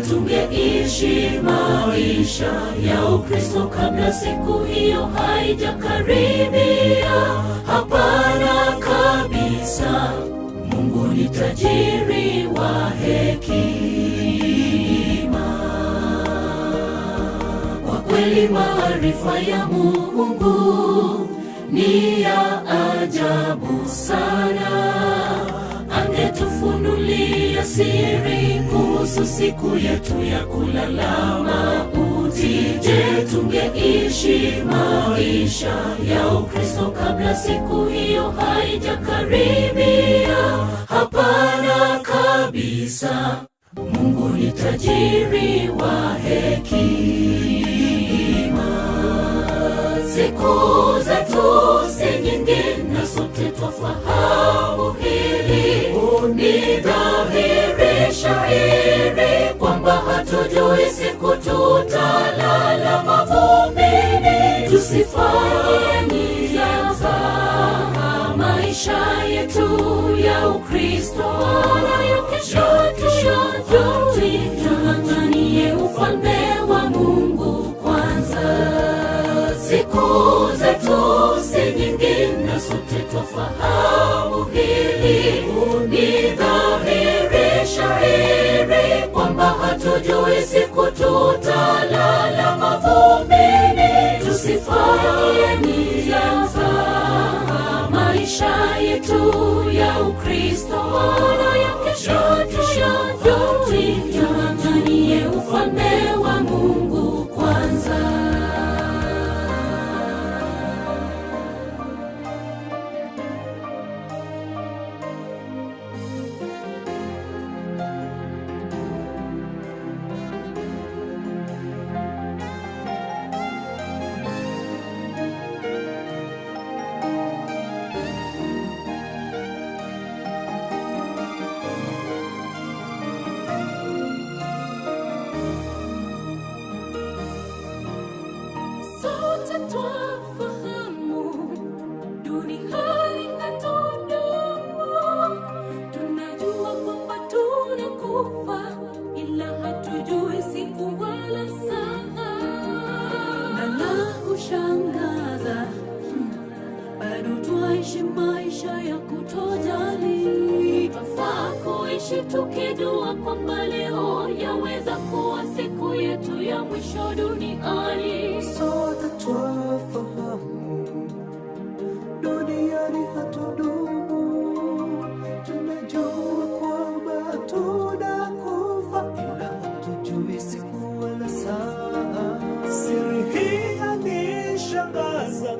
tungeishi maisha ya Ukristo kabla siku hiyo haijakaribia? Hapana kabisa. Mungu ni tajiri wa hekima. Kwa kweli maarifa ya Mungu ni ya ajabu sana. Angetufunulia siri kuhusu siku yetu ya kulala mauti. Je, tungeishi maisha ya Ukristo kabla siku hiyo haijakaribia? Hapana kabisa. Mungu ni tajiri wa hekima. Siku zetu si nyingi na sote twafahamu hili. Ni dhahiri shahiri kwamba hatujui siku tutalala mavumbini. Tusifanye nia za maisha yetu ya Ukristo wala ya kesho. Tung'ang'anie ufalme wa Mungu kwanza. Siku zetu si nyingi na sote twafahamu hili. Ni dhahiri shahiri kwamba hatujui siku tutalala mavumbini. Tusifanye nia za maisha yetu ya Ukristo wala ya kesho. Tung'ang'anie ufalme wa Mungu kwanza. Sote twafahamu dunia inatudumu. Tunajua kwamba tunakufa, ila hatujui siku wala saa. Na la kushangaza, bado twaishi maisha ya kutojali. Twafaa kuishi tukijua kwamba leo yaweza kuwa siku yetu ya mwisho duniani. Sote twafahamu duniani hatudumu. Tunajua kwamba tunakufa, ila hatujui siku wala saa. Siri hii yanishangaza.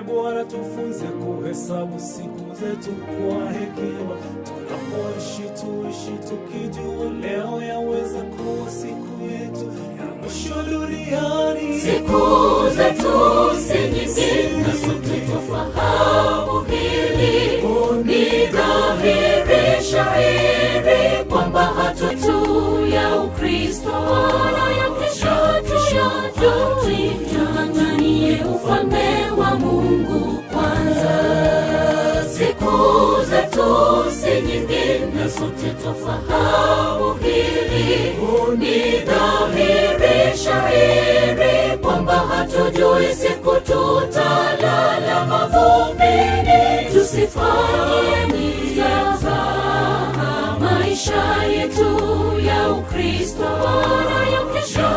Bwana tufunze kuhesabu siku zetu kwa hekima. Tunapoishi tuishi tukijua leo yaweza kuwa siku yetu ya mwisho duniani. Siku zetu si nyingi na sote twafahamu hili. Ni dhahiri shahiri kwamba hatutu ya Ukristo wala ya kesho. Tung'ang'anie ufalme wa Mungu kwanza. Siku zetu si nyingi na sote twafahamu hili. Ni dhahiri shahiri kwamba hatujui siku tutalala mavumbini. Tusifanye nia za maisha yetu ya Ukristo wala ya kesho.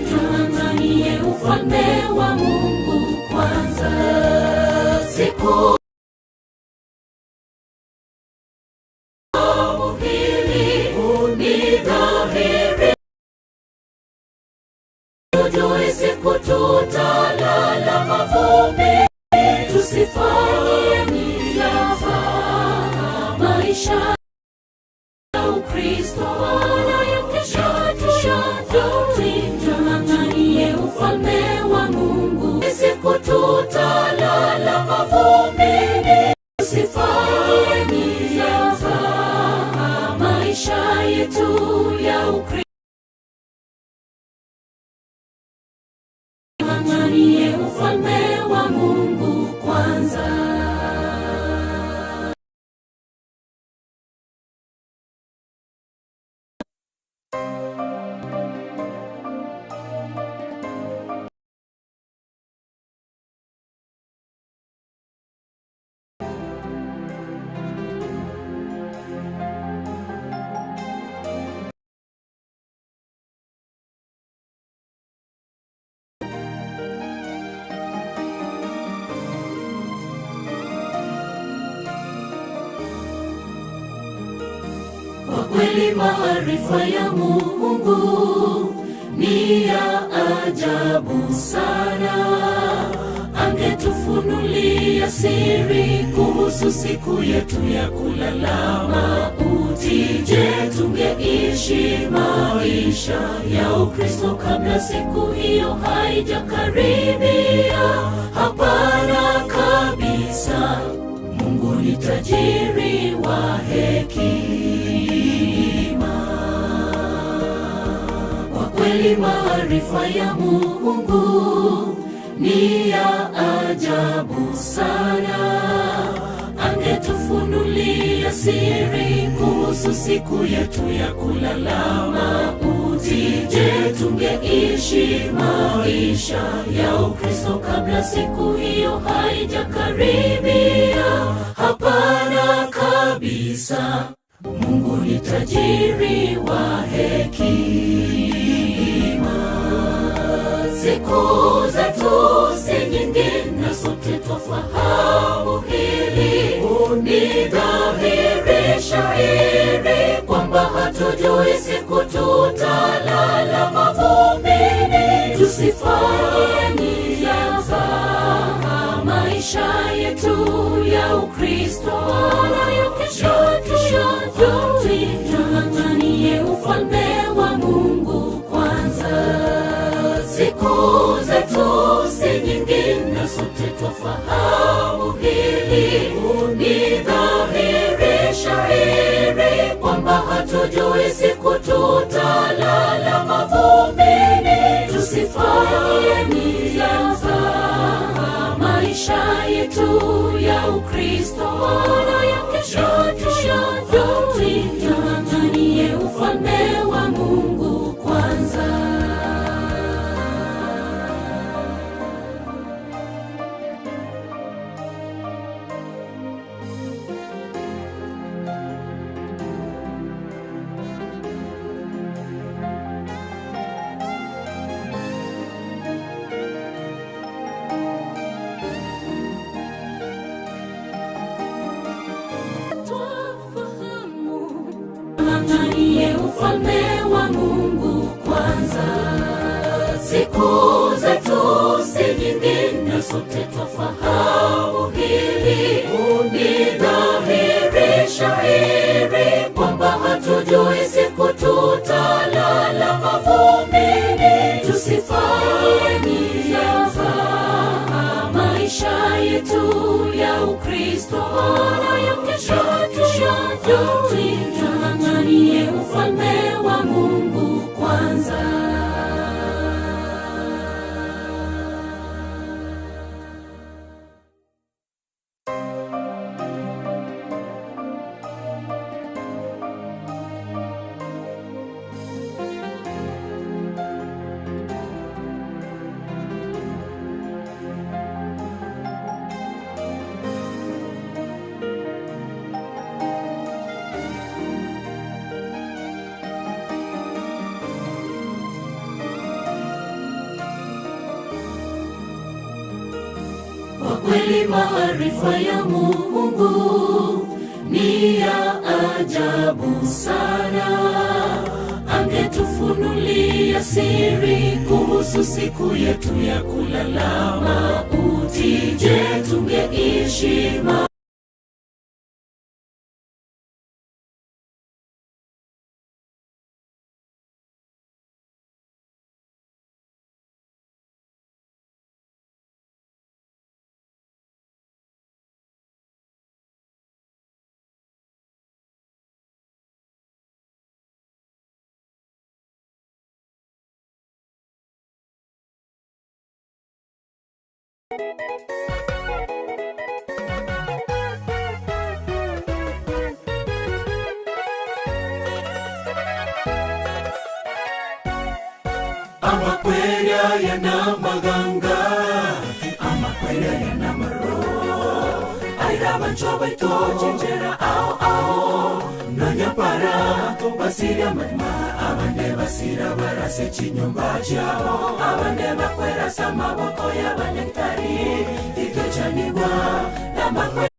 Tung'ang'anie ufalme wa Mungu kwanza. Siku hili ni dhahiri, hatujui siku tutalala mavumbini. Tusifanye nia za maisha ya Ukristo wala ya kesho. Tung'ang'anie ufalme wa Mungu. Siku tutalala mavumbini. Tusifanye nia za maisha yetu ya Ukristo. Tung'ang'anie ufalme wa Mungu kwanza. kweli maarifa ya Mungu ni ya ajabu sana. Angetufunulia siri kuhusu siku yetu ya kulala mauti, je, tungeishi maisha ya Ukristo kabla siku hiyo haijakaribia? Hapana kabisa. Mungu ni tajiri wa hekima. Kwa kweli maarifa ya Mungu ni ya ajabu sana. Angetufunulia siri kuhusu siku yetu ya kulala mauti, je, tungeishi maisha ya Ukristo kabla siku hiyo haijakaribia? Hapana kabisa. Mungu ni tajiri wa hekima. Siku zetu si nyingi na sote twafahamu hili. Ni dhahiri shahiri kwamba hatujui siku tutalala mavumbini. Tusifanye nia za maisha yetu ya Ukristo wala kesho tuanganie ufalme wa Mungu kwanza. Siku zetu si nyingi na sote twafahamu hili. Ni dhahiri shahiri kwamba hatujui siku tutalala mavumbini. Tusifanye nia za maisha yetu ya Ukristo wala ya kesho tuanganie ufalme wa Mungu kwanza. Tuanganie ufalme wa Mungu kwanza. Siku zetu si nyingi na sote twafahamu hili. Ni dhahiri shahiri kwamba hatujui siku tutalala mavumbini. Tusifanye nia za maisha yetu ya Ukristo wala ya kesho tuanganie ufalme wa Mungu kwanza. Kwa kweli maarifa ya Mungu ni ya ajabu sana. Angetufunulia siri kuhusu siku yetu ya kulala mauti, je, tungeishi Amakwera yana maganga, amakwera yana maro. Aira bancho baito chenjera ao nanya para to basira mama abande basira barase chinyumba chao abande bakwera sama boko ya banyaktari ikechaniwa na makwera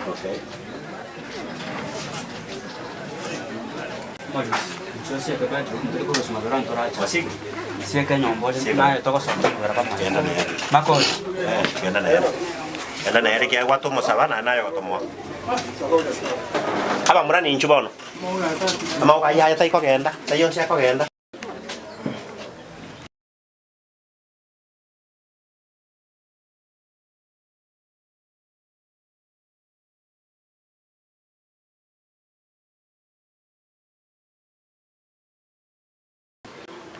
Okay. Masih siapa nyombo na toko somo berapa mas? Kena nere. Makol. Kena nere. Kena nere kia watu mo sabana nayo tomo. Aba murani inchubono. Ama ukaya ya taiko kenda. Tayo siya ko kenda.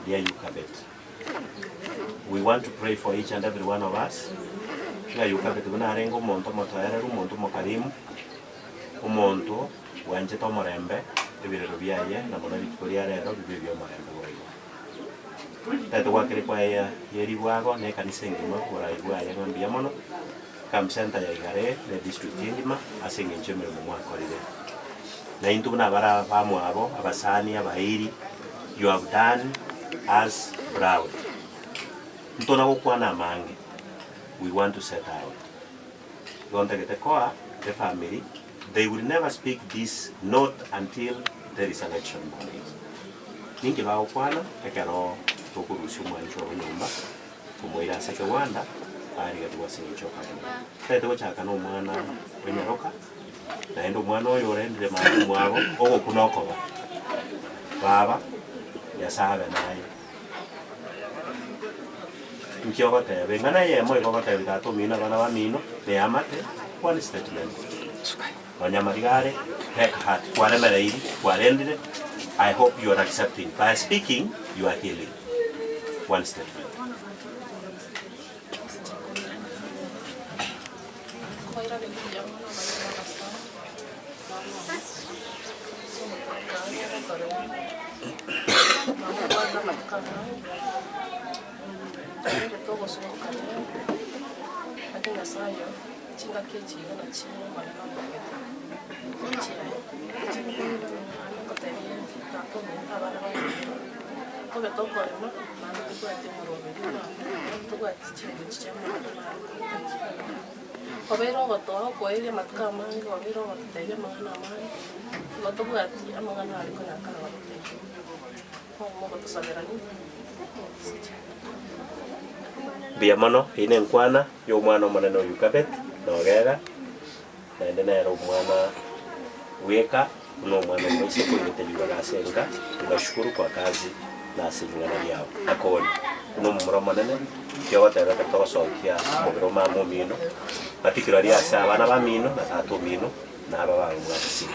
Dear Yukabet, we want to pray for each and every one of us. Dear Yukabet, gunarengo umuntu motoera umuntu mukarimu, umuntu wanje tomorembe ebirero byaye na bona Victoria rero bibyo morembe weyo. Tatu wakire kwa yeri bwago ne kanisa ngima burayi bwaye ngambia mono kam center ya igare ne district ngima asinge nchemere mu mwakorire. Na intu na bara bamwabo abasani abairi you have done as proud. Ntona kukwana mange. We want to set out. We want to get the family. They will never speak this note until there is election morning. Ningi ba kukwana ekero tokuruhusu mwancho nyumba. Kumwira seke wanda ari gatuwa sinchoka. Tete wachaka no mwana wenyaroka. Naendo mwana oyo orendire mwana mwabo ogo kunokoba. Baba ya sabe naye nkiogo tebe ngana ye mo iko tebe gato mina bana ba mino ne amate one statement onyamarigare heck heart kware mereiri kwarendire. I hope you are accepting. By speaking you are healing. One statement. Bia mono ine nkwana yo mwana maneno Yukabet nogera na ende nero mwana weka no mwana mwise ko yeteliwa gasenga. Tunashukuru kwa kazi na asingana yao akoni no mumro manene kyo batera to sokia mubiro mamo mino particularly asa abana ba mino na tato mino na aba ba mwatisi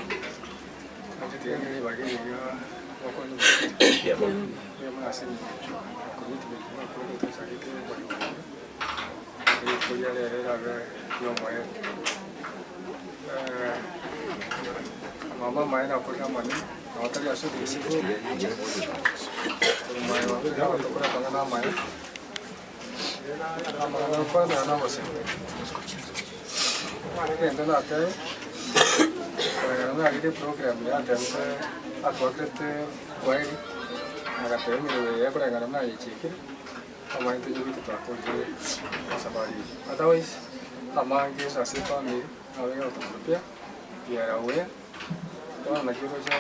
mama maina kuna mani awatali asu disi mai wa bila kutoka pangana mai amana kwa na wase kenda na te na gide program ya tempe atwakrete kwai agate mi ya kwa ngana na ichiki ama inte yuki tutakoje sabari otherwise amange sasi family awega utopia ya we kwa na kiro je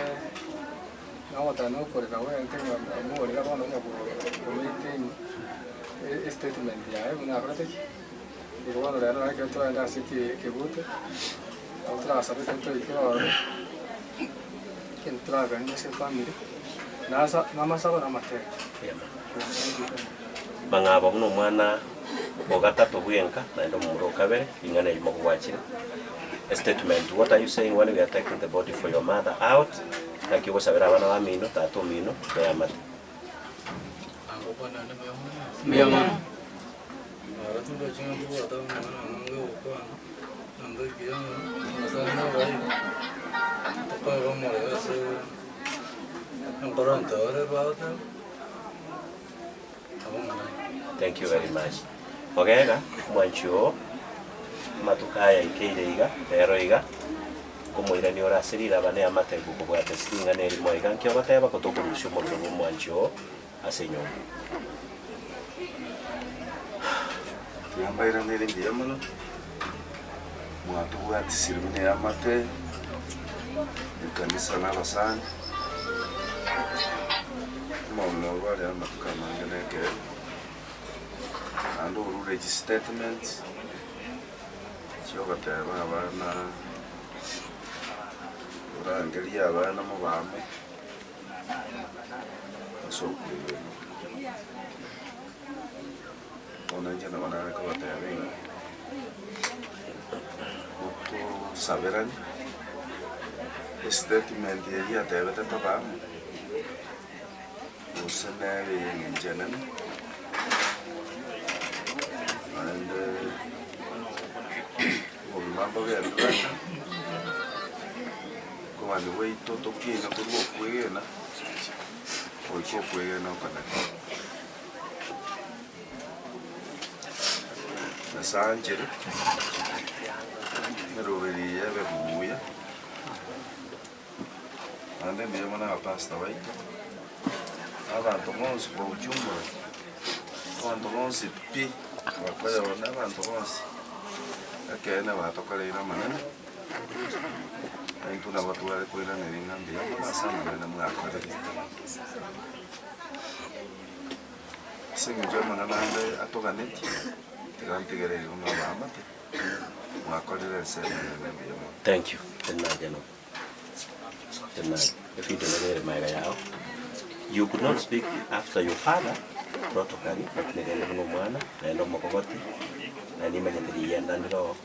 na wata no por la we tengo amor la bana ya por meeting statement ya una frase y bueno la verdad que esto era así que guste otra sabe tanto y que entra en ese family nada más sabe nada más te mangaba muno mwana ogatatu bwenka na ndo muro kabere ingana ilimo kuwachira statement. What are you saying when we are taking the body for your mother out? Like you was a bana wa mino tato mino na yamata Miyama. Thank you very much. Ogega mwancho matukaya ikeireiga eroiga kumwira ni orasirira bane amatengu kubwate singa neri moiga nkyo bateba kotokurusha mu mwancho asenyo yambaira nere ndiye muno mwatu wati sirimine amate ikanisa n'abasani mauna wale amatukama ngeneke ando ururegi statement kyogateba abana urangeri abana mu bame sokuye onanje na bana ka batebe saberani statement yeri atebe tatabam usenere yengenan and remember we ko ande we toto kina ko kwegena ko kwegena kana Sanjere Meroveri eve buia ande mesmo na pasta vai abantu bonse kwa ujumla abantu bonse pi wakwaya wana abantu bonse akena batokalera manene aituna watu wale kwenda neringambi ya sana na mwaka singa jama na nande atoganeti tigantigere uma bamate mwakolera sene Thank you. You could not speak after your father. Protocol, but negele mwana na ndo mokogoti na ni manyatiri yenda ndo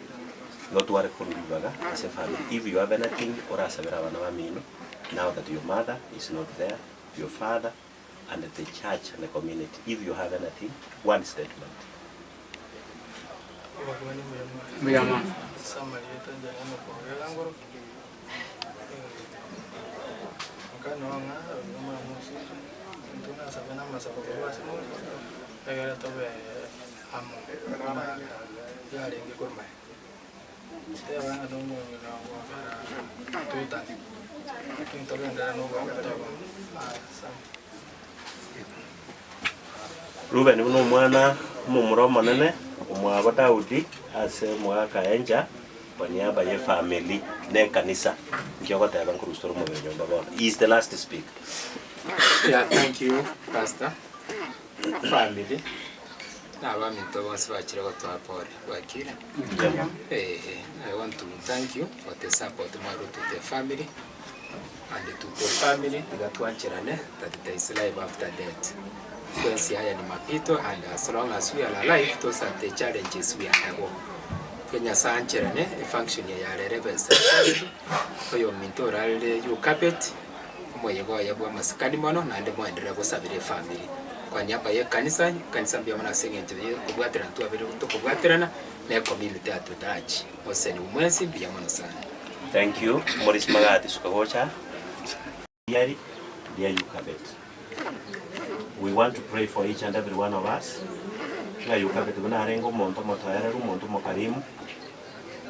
not worry kulibaga as a family. If you have anything or asabira wana wamino, now that your mother is not there, your father and the church and the community, if you have anything, one statement. Miyama. Ruben uno mwana mumuro manene umwaba Daudi ase mwaka enja kwa niaba ya family ne kanisa nkioko tayaba nkurustoro mu benyomba bona. He is the last to speak. Yeah, thank you, Pastor. Family. Now I'm in Thomas Vachiro to Apore. I want to thank you for the support to the family and to the family that one children that there is life after death. Because I am mapito and as long as we are alive, those are the challenges we have. Kenya Sanchez, a function ya rebels. For your mentor, you carpet. Moyego ya bwa maskani mono na ndemo endera gusabire family kwa nyapa ye kanisa mbya mona sengente kubwatira ntu abiri tukubwatirana na community atutachi oseni umwensi mbya mona sana. Thank you Morris Magati sukagocha yari dia Yukabet. We want to pray for each and every one of us. Na Yukabet bana rengo monto motayara monto mokarimu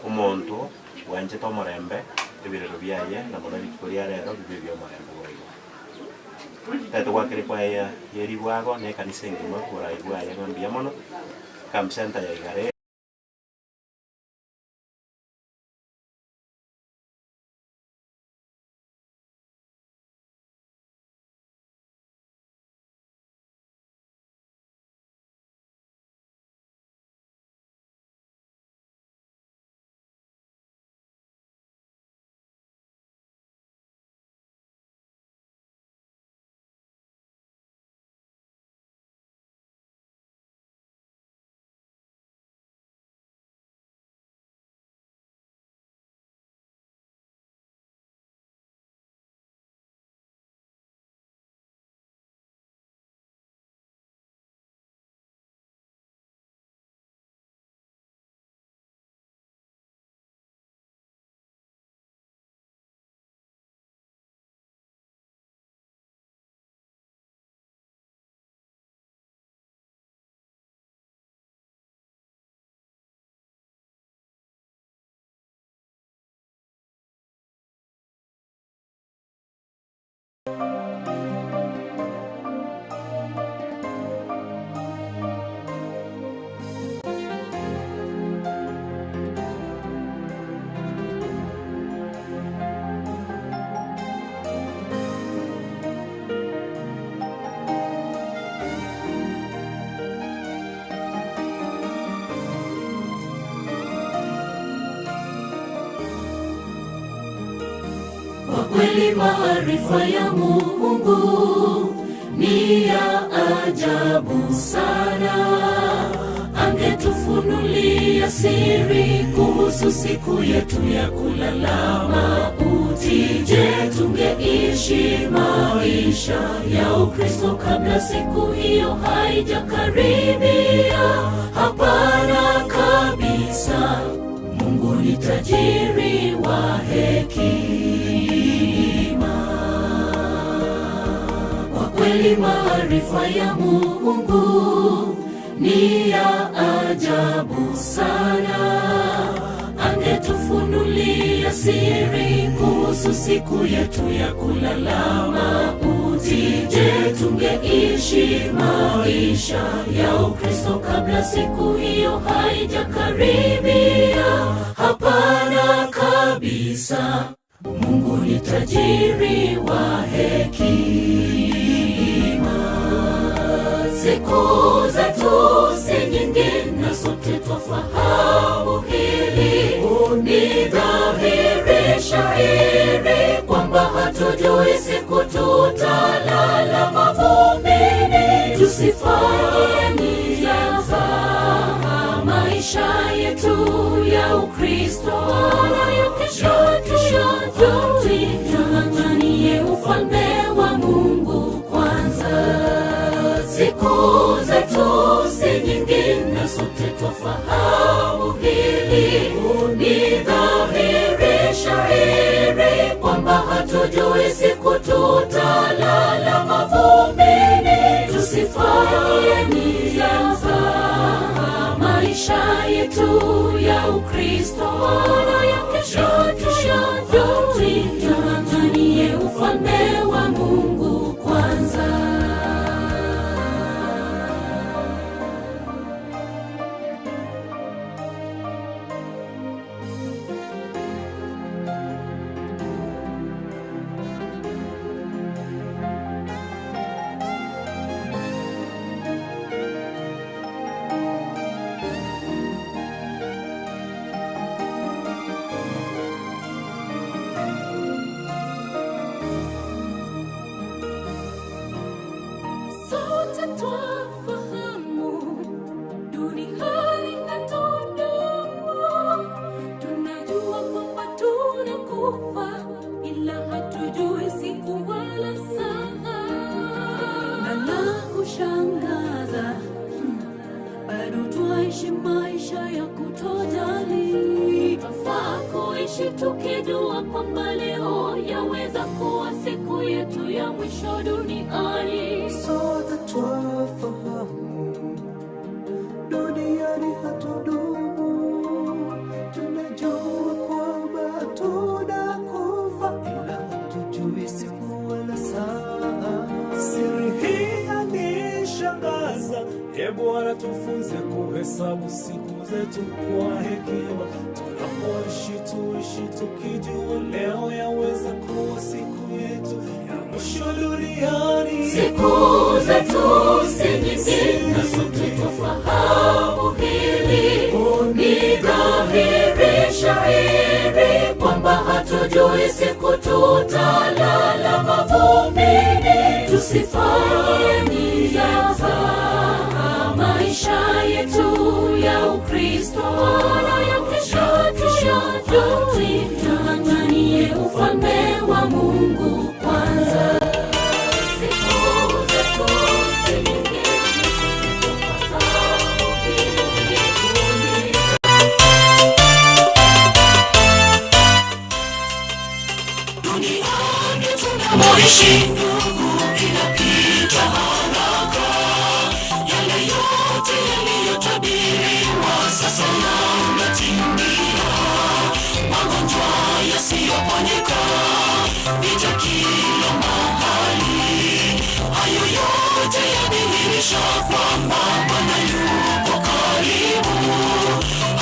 umonto wanje to morembe ebirero byaye na mona Victoria rero bibyo morembe. Tatu wakiri kwa yeri wago ne kanisa ngima kwa igwa ya ngambia mono kamsenta ya igare kweli maarifa ya Mungu ni ya ajabu sana. Angetufunulia siri kuhusu siku yetu ya kulala mauti, je, tungeishi maisha ya Ukristo kabla siku hiyo haijakaribia? Hapana kabisa. Mungu ni tajiri wa hekima. Kwa kweli maarifa ya Mungu ni ya ajabu sana. Angetufunulia siri kuhusu siku yetu ya kulala mauti, je, tungeishi maisha ya Ukristo kabla siku hiyo haijakaribia? Hapana kabisa. Mungu ni tajiri wa hekima. Siku zetu si nyingi na sote twafahamu hili. Ni dhahiri shahiri kwamba hatujui siku tutalala mavumbini. Tusifanye nia za maisha yetu ya Ukristo wala kesho tung'ang'anie ufalme wa Mungu kwanza. Siku zetu si nyingi na sote twafahamu hili. Ni dhahiri shahiri kwamba hatujui siku tutalala mavumbini. Tusifanye nia za maisha yetu ya Ukristo wala kesho tung'ang'anie ufalme wa Mungu kwanza. Sote twafahamu duniani hatudumu. Tunajua kwamba tunakufa, ila hatujui siku wala saa. Na la kushangaza, bado twaishi maisha ya kutojali. Twafaa kuishi tukijua kwamba leo yaweza kuwa siku yetu ya mwisho duniani. Sote twafahamu duniani hatudumu. Tunajua kwamba tunakufa, ila hatujui siku wala saa. Siri hii yanishangaza. Bwana, tufunze kuhesabu siku zetu kwa hekima. Tunapoishi tuishi tukijua leo yaweza kuwa siku yetu ya mwisho duniani. Siku zetu si nyingi na sote twafahamu hili. Ni dhahiri shahiri kwamba hatujui siku tutalala mavumbini. Tusifanye nia za maisha yetu ya Ukristo wala kesho tung'ang'anie ufalme wa Mungu kwanza. Siku zetu si nyingi na sote twafahamu hili. Duniani tunamoishi inapita haraka. Yale yote yaliyotabiriwa sasa yanatimia. Magonjwa yasiyoponyeka, vita kila mahali. Hayo yote yadhihirisha kwamba Bwana yuko karibu.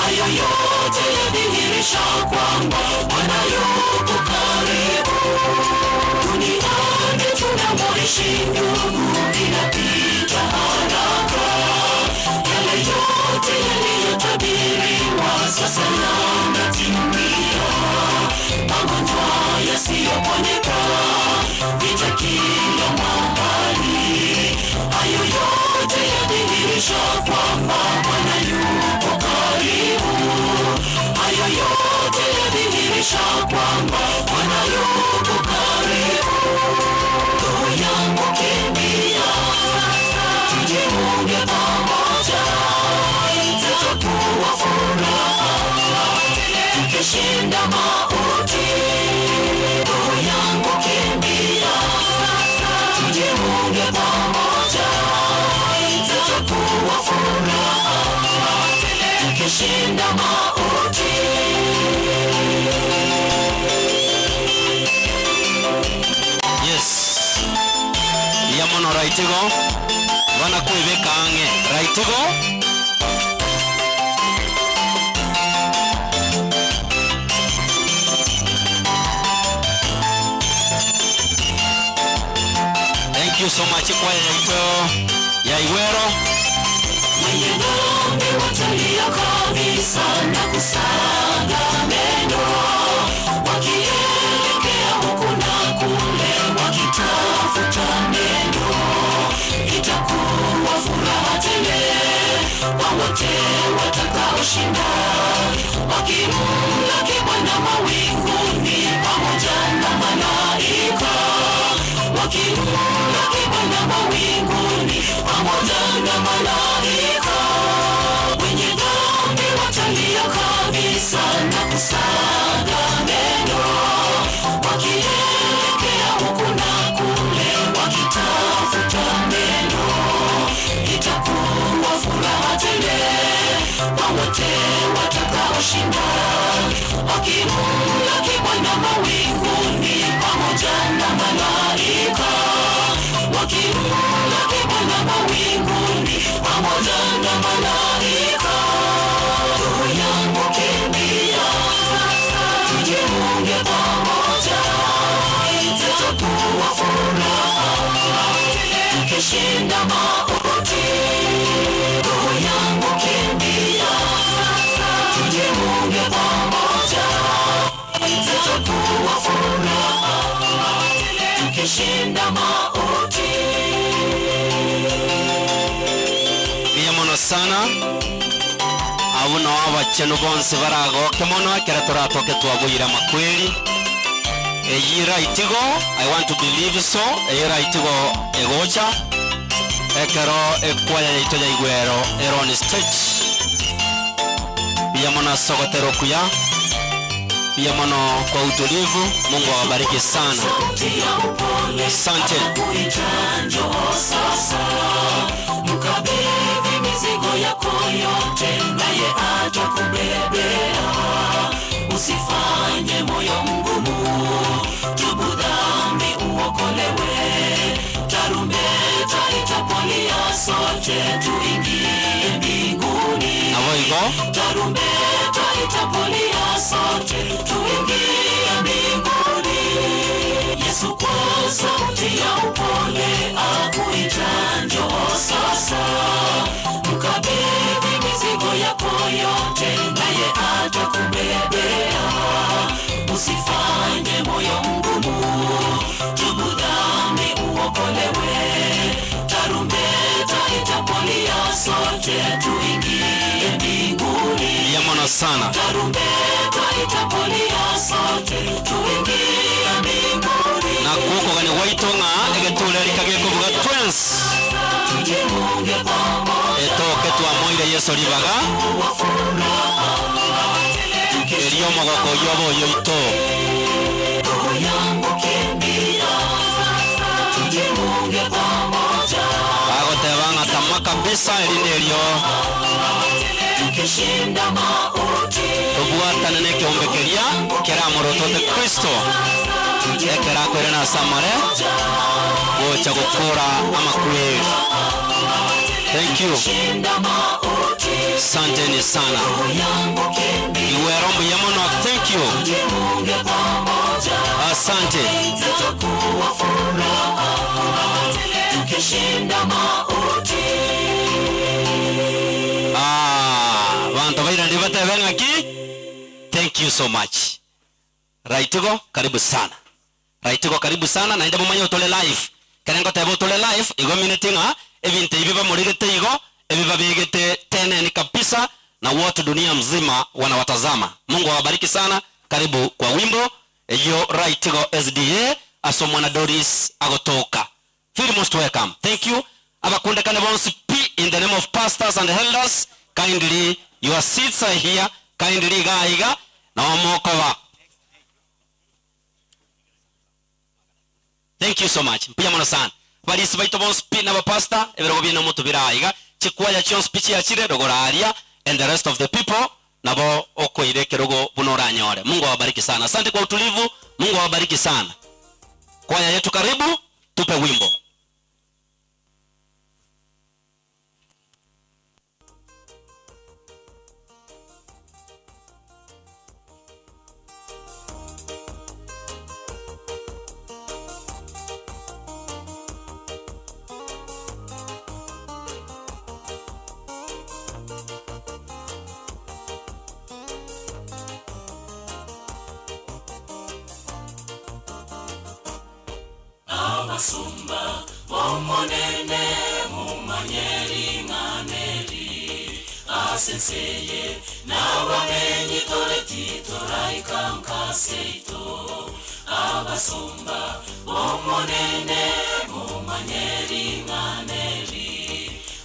Hayo yote yadhihirisha kwamba Bwana yuko karibu. Duniani tunamoishi ndugu inapita haraka. Yale yote yaliyotabiriwa sasa yanatimia. Magonjwa yasiyoponyeka, tujiunge pamoja, itakuwa furaha tukishinda mauti. Roho yangu kimbia, tujiunge pamoja, itakuwa furaha tukishinda mauti. Yes. Yamono raitigo. Wana kuibeka ange. Raitigo. Thank you so much kwa yaito ya Iwero. Mwenye dhambi watalia kabisa na kusaga meno, wakielekea huku na kule wakitafuta neno. Itakuwa furaha tele kwa wote watakaoshinda, wakimlaki Bwana mawinguni pamoja na malaika, wakimlaki Bwana mawinguni pamoja na malaika. Wenye dhambi watalia kabisa na kusaga meno, wakielekea huku na kule wakitafuta neno. Itakuwa furaha tele kwa wote watakaoshinda, wakimlaki Bwana mawinguni pamoja na malaika, wakimlaki Bwana mawinguni pamoja na malaika. Roho yangu kimbia, tujiunge pamoja, itakuwa furaha tukishinda mauti. Roho yangu kimbia, tujiunge pamoja, itakuwa furaha tukishinda mauti. Yamono sana. Abuno abachenu bonse baragoke mono kera turatoke twabuyira makweli. Eyira itigo, I want to believe so. Eyira itigo egocha. Ekero ekwaya ito ya Igwero Eron Stage. Yamono sogotero kuya. Yamono kwa utulivu. Mungu awabariki sana. Asante. Mkabidhi mizigo yako yote, naye atakubebea. Usifanye moyo mgumu, tubu dhambi uokolewe. Tarumbeta itapolia, sote tuingie mbinguni. Avoigo. Tarumbeta itapolia, sote tuingie mbinguni. Yesu kwa sauti ya upole akuita, njoo sasa. Mkabidhi mizigo yako yote, naye atakubebea. Usifanye moyo mgumu, tubu dhambi uokolewe. Tarumbeta itapolia, sote tuingie mbinguni. Yamono sana. Tarumbeta itapolia, sote tuingie mbinguni. Na kuko gani waitonga egetule likageko buga twins. Tujiunge pamoja, Etoke twamoire Yesu libaga. Elio mogoko yobo yoito. roho yangu kimbia, tujiunge pamoja, Agotebanga tamaka bisa elindelio. tukishinda mauti. Tubwatane ne kiombekeria kera morotote Kristo. Ekera kwerena samare. Gocha gukura amakweli. Thank you. Shinda mauti, Asanteni sana. roho yangu kimbia, Iwerombo yamono, thank you. tujiunge pamoja, Asante. itakuwa furaha tukishinda mauti. Bantu baira ndibate bengaki. Thank you so much. Raitigo karibu sana. Raitigo karibu sana na ndemo manyo tole live. Kanengo tebo tole live igo minutinga evinte ibiba murigete igo ebiba bigete tene ni kabisa na wote dunia mzima wanawatazama. Mungu awabariki sana. Karibu kwa wimbo eyo Raitigo SDA asomwa na Doris agotoka. Feel most welcome. Thank you. Abakunda kane bonsi P in the name of pastors and elders. Kindly, your seats are here. Kindly, gaiga na omokova. Thank you so much. Pia mono sana. Bali sibaito bon speak na pastor ebero bina moto biraiga. Chikwaya chon speech ya chire dogoraria and the rest of the people nabo okoireke rogo bunoranyore. Mungu awabariki sana. Asante kwa utulivu. Mungu awabariki sana. Kwaya yetu karibu, tupe wimbo. Abasumba bomonene mumanyeri nganeri asenseye nabamenyi toreti toraikankasito. Abasumba bomonene mumanyeri nganeri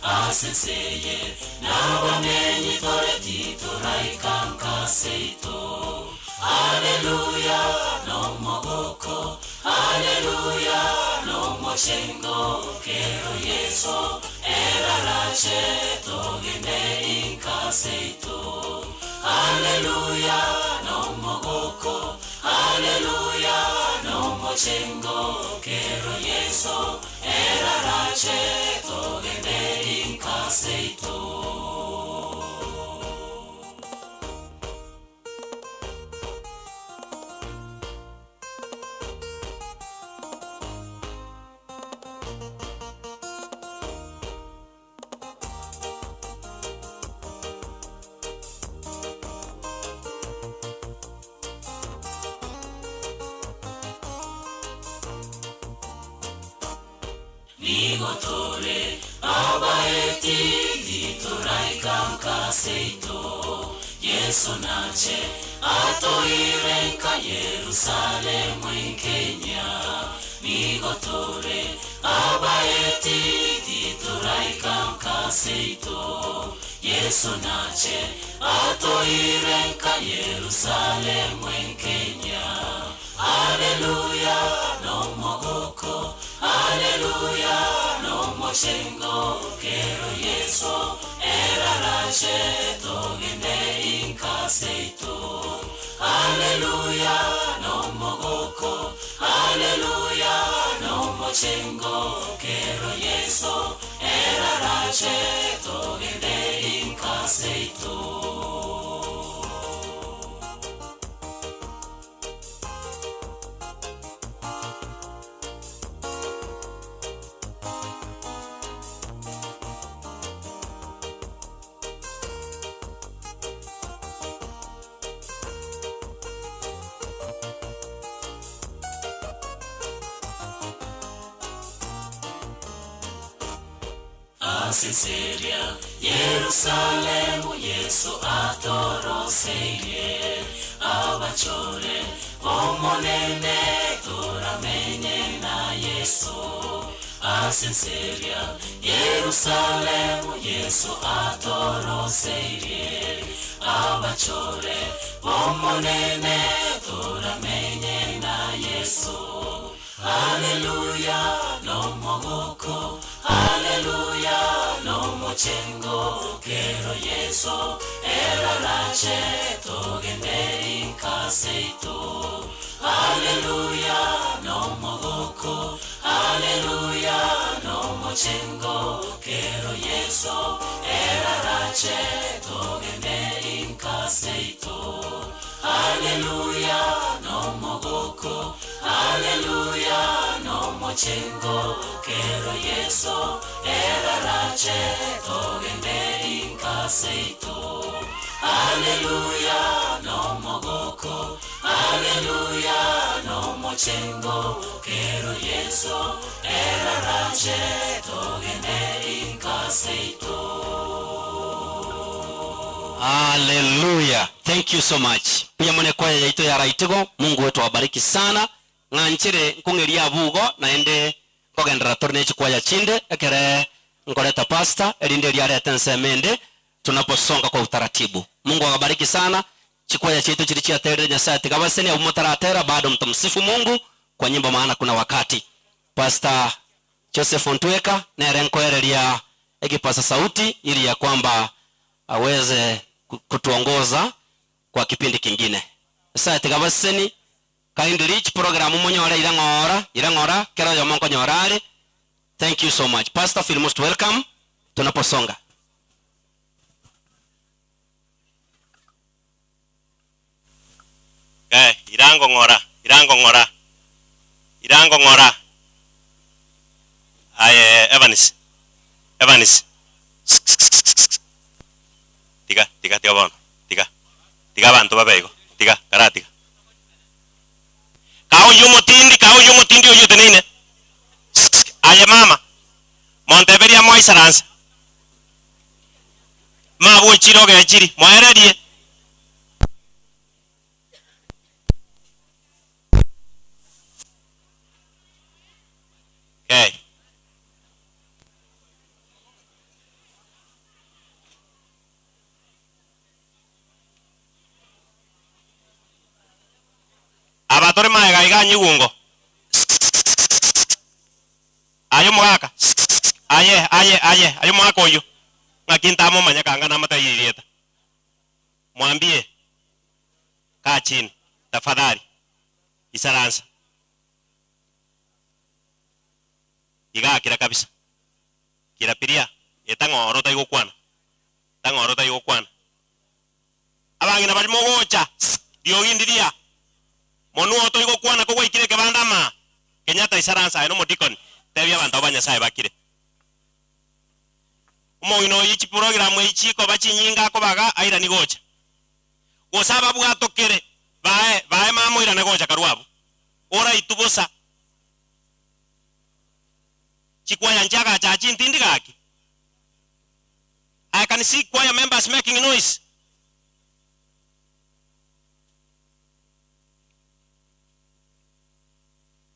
asenseye nabamenyi toreti toraikankasito. Hallelujah no mogoko, hallelujah no moshengo, kero yeso erarache togende inkaseito. Hallelujah no mogoko, hallelujah no moshengo, kero yeso erarache togende inkaseito. Nigotore abaeti ditoraikankasito. Yesu nache atoirenka Yerusalemu in Kenya. Nigotore abaeti ditoraikankasito. Yesu nache atoirenka Yerusalemu in Kenya. Hallelujah no mogoko, hallelujah no moshengo, kero yeso erarache togende inkaseito. Hallelujah no mogoko, hallelujah no moshengo, kero yeso erarache togende inkaseito. Asenseria Yerusalemu Yesu atoroseye. Abachore omonene toramenye na Yesu. Asenseria Yerusalemu Yesu atoroseye. Abachore omonene toramenye na Yesu. Hallelujah no mogoko, hallelujah no mochengo, kero yeso erarache togende inkaseito. Hallelujah no mogoko, hallelujah no mochengo, kero yeso erarache togende inkaseito. Hallelujah no mogoko, hallelujah no mochengo, kero yeso erarache togende inkaseito. Hallelujah no mogoko, hallelujah no mochengo, kero yeso erarache togende inkaseito. Hallelujah. Thank you so much. Pia mone kwa yaito ya Raitigo, Mungu wetu wabariki sana. Nganchire nkungeria bugo naende kogendera torne chikwa ya chinde ekere ngoreta pastor elinde liareta nsemende tunaposonga kwa utaratibu. Mungu awabariki sana. Chikwaya chetu chilichia tere Nyasaye tikabaseni au mutaratera bado mtamsifu Mungu kwa nyimbo maana kuna wakati. Pastor Joseph Ontweka na renko erelia ekipasa sauti ili ya kwamba aweze kutuongoza kwa kipindi kingine. Nyasaye tikabaseni kind reach program monyora irangora kero ya monko nyorare. Thank you so much. Pastor, feel most welcome. Tunaposonga. Irango ngora. Aye, Evanis. Tiga bono. Tiga bantu babego. Tiga, karatiga. Kau yumo tindi oyo tenine. Aye mama. Monteveria moi saransa. Ma wo chiro ge chiri. Moererie. Okay. Abatore maega iganyi wungo. Ayo mwaka. Aye. Ayo mwaka oyo. Ngakinta mo manya kanga na mata yirieta. Mwambie. Kaa chini. Tafadhali. Isaransa. Iga kira kabisa. Kira piria. Etangoro ta igokwana. Abangina bali mogocha. Diogindiria. Monuo to igokwana ko wikire ke bandama. Kenyatta isaransa eno modikon. Tebya bantu abanyasaye bakire. Umoino yichi program yichi ko bachinyinga ko baga aira nigocha. Gosaba bwatokere. Bae mamo ira nigocha karwabu. Ora itubusa. Chikwaya njaga cha chintindi gaki. I can see choir members making noise.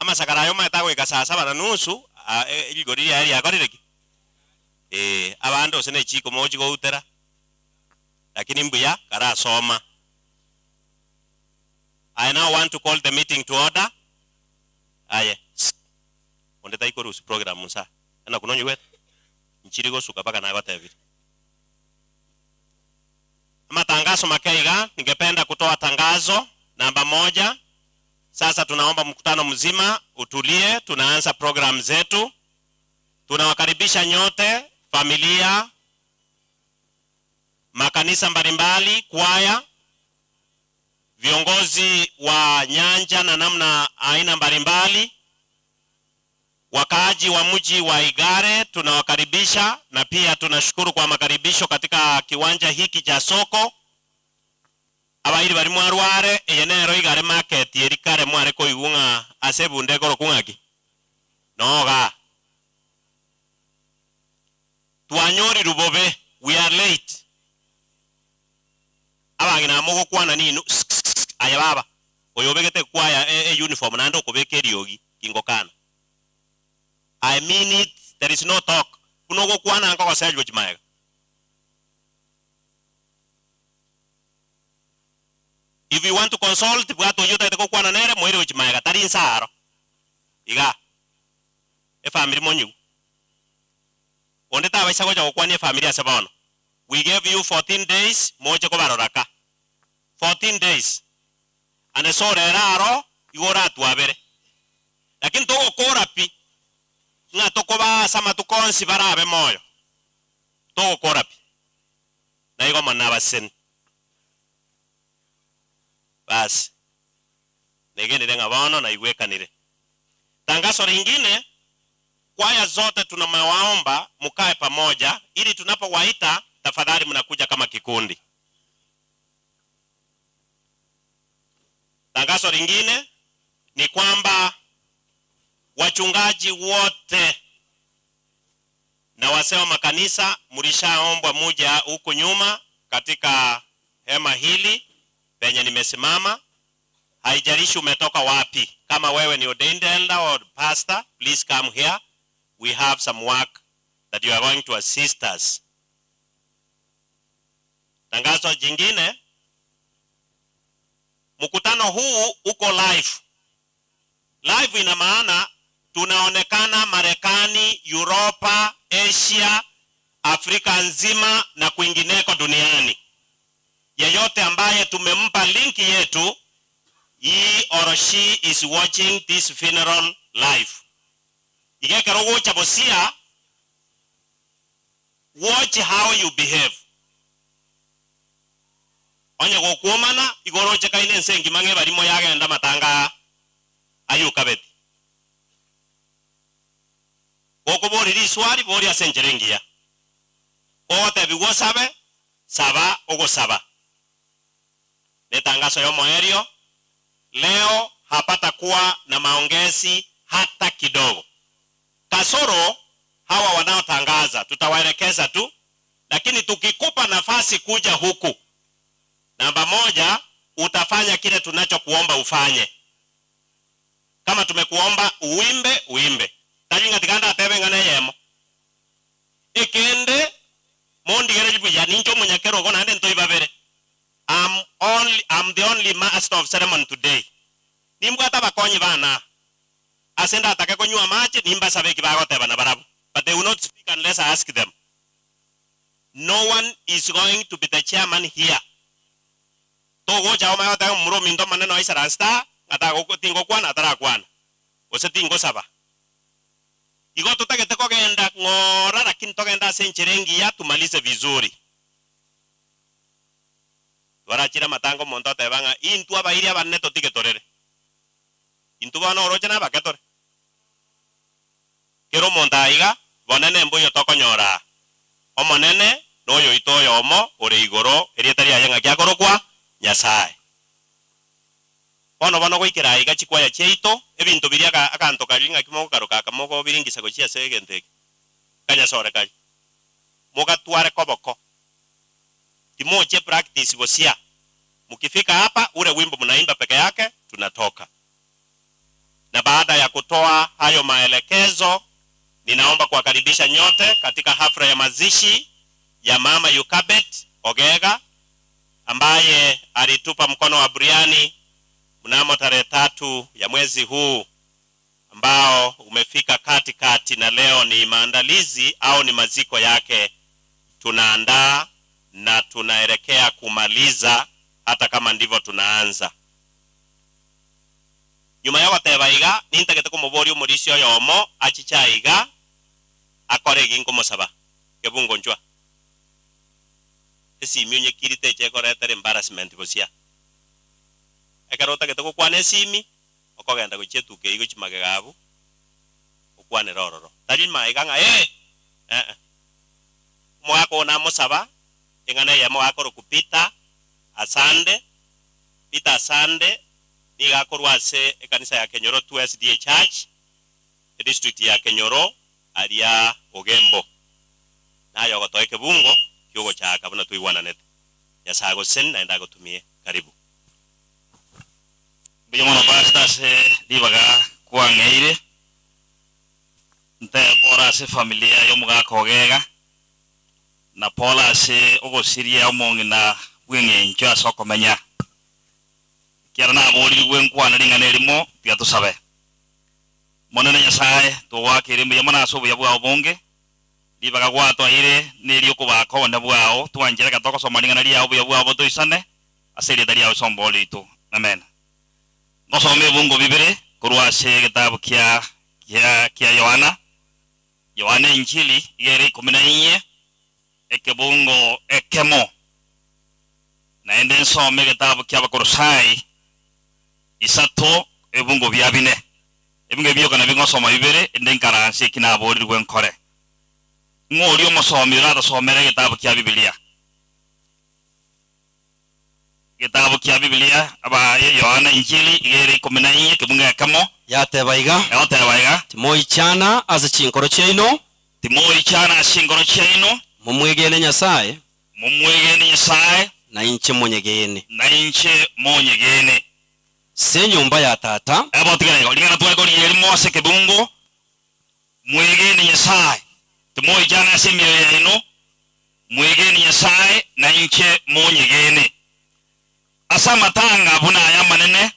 Ama sakarayo mata we kasasa bana nusu igoriri ari akorireki. Abando sene chiko moji go utera. Lakini mbuya kara soma. I now want to call the meeting to order. Aye. Onde taikorusu program musa. Ana kunonyo wet. Nchirigo suka paka na wata hivi. Matangazo makaiga, ningependa kutoa tangazo namba 1. Sasa tunaomba mkutano mzima utulie, tunaanza program zetu. Tunawakaribisha nyote, familia, makanisa mbalimbali, kwaya, viongozi wa nyanja na namna aina mbalimbali. Wakaaji wa mji wa Igare tunawakaribisha, na pia tunashukuru kwa makaribisho katika kiwanja hiki cha soko. Abairi bari mwarware eyenero Igare market yerikare mware ko igunga asebunde koro kungaki. Noga. Tuanyori rubobe, we are late. Abangina mogo kwana ninu aya baba. Oyobegete kwaya uniform nando kobeke riogi kingokana. I mean it, there is no talk. Kunogo kwana anko kaseljo chimaega. If you want to consult, bwato yuta itako kwana nere moiro chimaega tarin saro. Iga. E family monyu. Onde ta baisa ko kwani family asabono. We gave you 14 days moje ko baroraka. 14 days. Ane so rero igora tuabere. Lakini to korapi nga tokoba sama tukonsi barabe moyo to korapi na igo manaba sen bas negene denga bono na igwekanire. Tangazo lingine, kwaya zote tunawaomba mkae pamoja ili tunapowaita tafadhali mnakuja kama kikundi. Tangazo lingine ni kwamba wachungaji wote na wazee wa makanisa mlishaombwa muja huko nyuma katika hema hili penye nimesimama. Haijalishi umetoka wapi. Kama wewe ni ordained elder or pastor, please come here. We have some work that you are going to assist us. Tangazo jingine, mkutano huu uko live. Live ina maana tunaonekana Marekani, Europa, Asia, Afrika nzima na kwingineko duniani. Yeyote ambaye tumempa linki yetu, he or she is watching this funeral live. Igekero wocha bosia, watch how you behave. Onye gokuomana igoroche kaine nsengi mange barimo yagenda matanga ayuka beti. Goko bori riswari bori asenjerengia. Ote bigo sabe saba ogo saba. Netangazo yomo aéreo. Leo hapata kuwa na maongezi hata kidogo. Kasoro hawa wanaotangaza tutawaelekeza tu, lakini tukikupa nafasi kuja huku, namba moja, utafanya kile tunachokuomba ufanye. Kama tumekuomba uimbe, uimbe. Tajinga tikanda atebe ngana yemo. Ikende mondi gere jibu ya ninjo munyakero gona hande ntoi babere. I'm the only master of ceremony today. Nimbu ata bakonyi bana. Asenda atake konywa mache nimba sabe kibagote bana barabu. But they will not speak unless I ask them. No one is going to be the chairman here. Togo chao mayo tayo muro mindo maneno isa rasta. Ata ko tingo kwana atara kwana. Ose tingo saba. Igo tutake teko genda ngora lakini togenda sencherengi ya tumalize vizuri. Warachira matango monto tebanga intu abairi abaneto tiketorere. Intu bana oroche na baketore. Kero montaiga bonene mboyo tokonyora. Omonene noyo itoyo omo ore igoro erietari ayanga kyakorokwa Nyasaye. Bono goikira iga chikwaya cheito ebintu biriaga akanto kalinga kimoko karoka kamoko biringisa gochia segente. Kanya sore kali. Moga tuare koboko. Timoche practice bosia. Mukifika hapa ule wimbo mnaimba peke yake tunatoka. Na baada ya kutoa hayo maelekezo, ninaomba kuwakaribisha nyote katika hafla ya mazishi ya Mama Yukabet Ogega ambaye alitupa mkono wa buriani mnamo tarehe 3 ya mwezi huu ambao umefika katikati, na leo ni maandalizi au ni maziko yake. Tunaandaa na tunaelekea kumaliza hata kama ndivyo tunaanza. Nyuma ya watebaiga nintagete kumubori umurisio yomo achichaiga akore ginko musaba kebungo njwa esi myonye kirite chekoretere embarrassment bosia ekarota getoko kwane simi okogenda gochetuke igo chimage gabu okwane rororo tari maiga nga mwako na musaba engane ya mwako rukupita asande pita asande niga korwase ekanisa ya Kenyoro 2SDA Church district ya Kenyoro aria Ogembo nayo gotoeke bungo kyogo chaka buna tuiwana net yasago sen naenda gotumie karibu Biyomono bastase dibaga kwangeire nte bora se familia yomuga kogega na pola se ogosiria omongi na bwenge ncho asokomenya kiara na boli gwenkwana lingana elimo pia tusabe monene Nyasaye to wakire mbe yamana asobo yabu abonge dibaga gwato ire neri okubako na bwao twanjira gatoko somalingana lia obu yabu abo toisane aseri dalia osomboli tu amen. Nosome bungo bibere kurwase kitabu kia Yohana Injili igere 14 ekebungo ekemo na ende nsome kitabu kia Bakolosai isato ebungo byabine ebungo byo kana bingo soma bibere ende nkaranse kinabori gwenkore ngori omusomi rada somere kitabu kia Biblia aba Yohana Injili igere 14 kebungo ekemo yatebaiga timoichana ase chinkoro cheino mumwegene Nyasaye na inche monyegene se nyumba ya tata abo tigana lingana tuwe kori elimo ase kebungo mwegene Nyasaye moi jana simi yeno mwigeni Nyasaye na inche monyegene asa matanga buna ya manene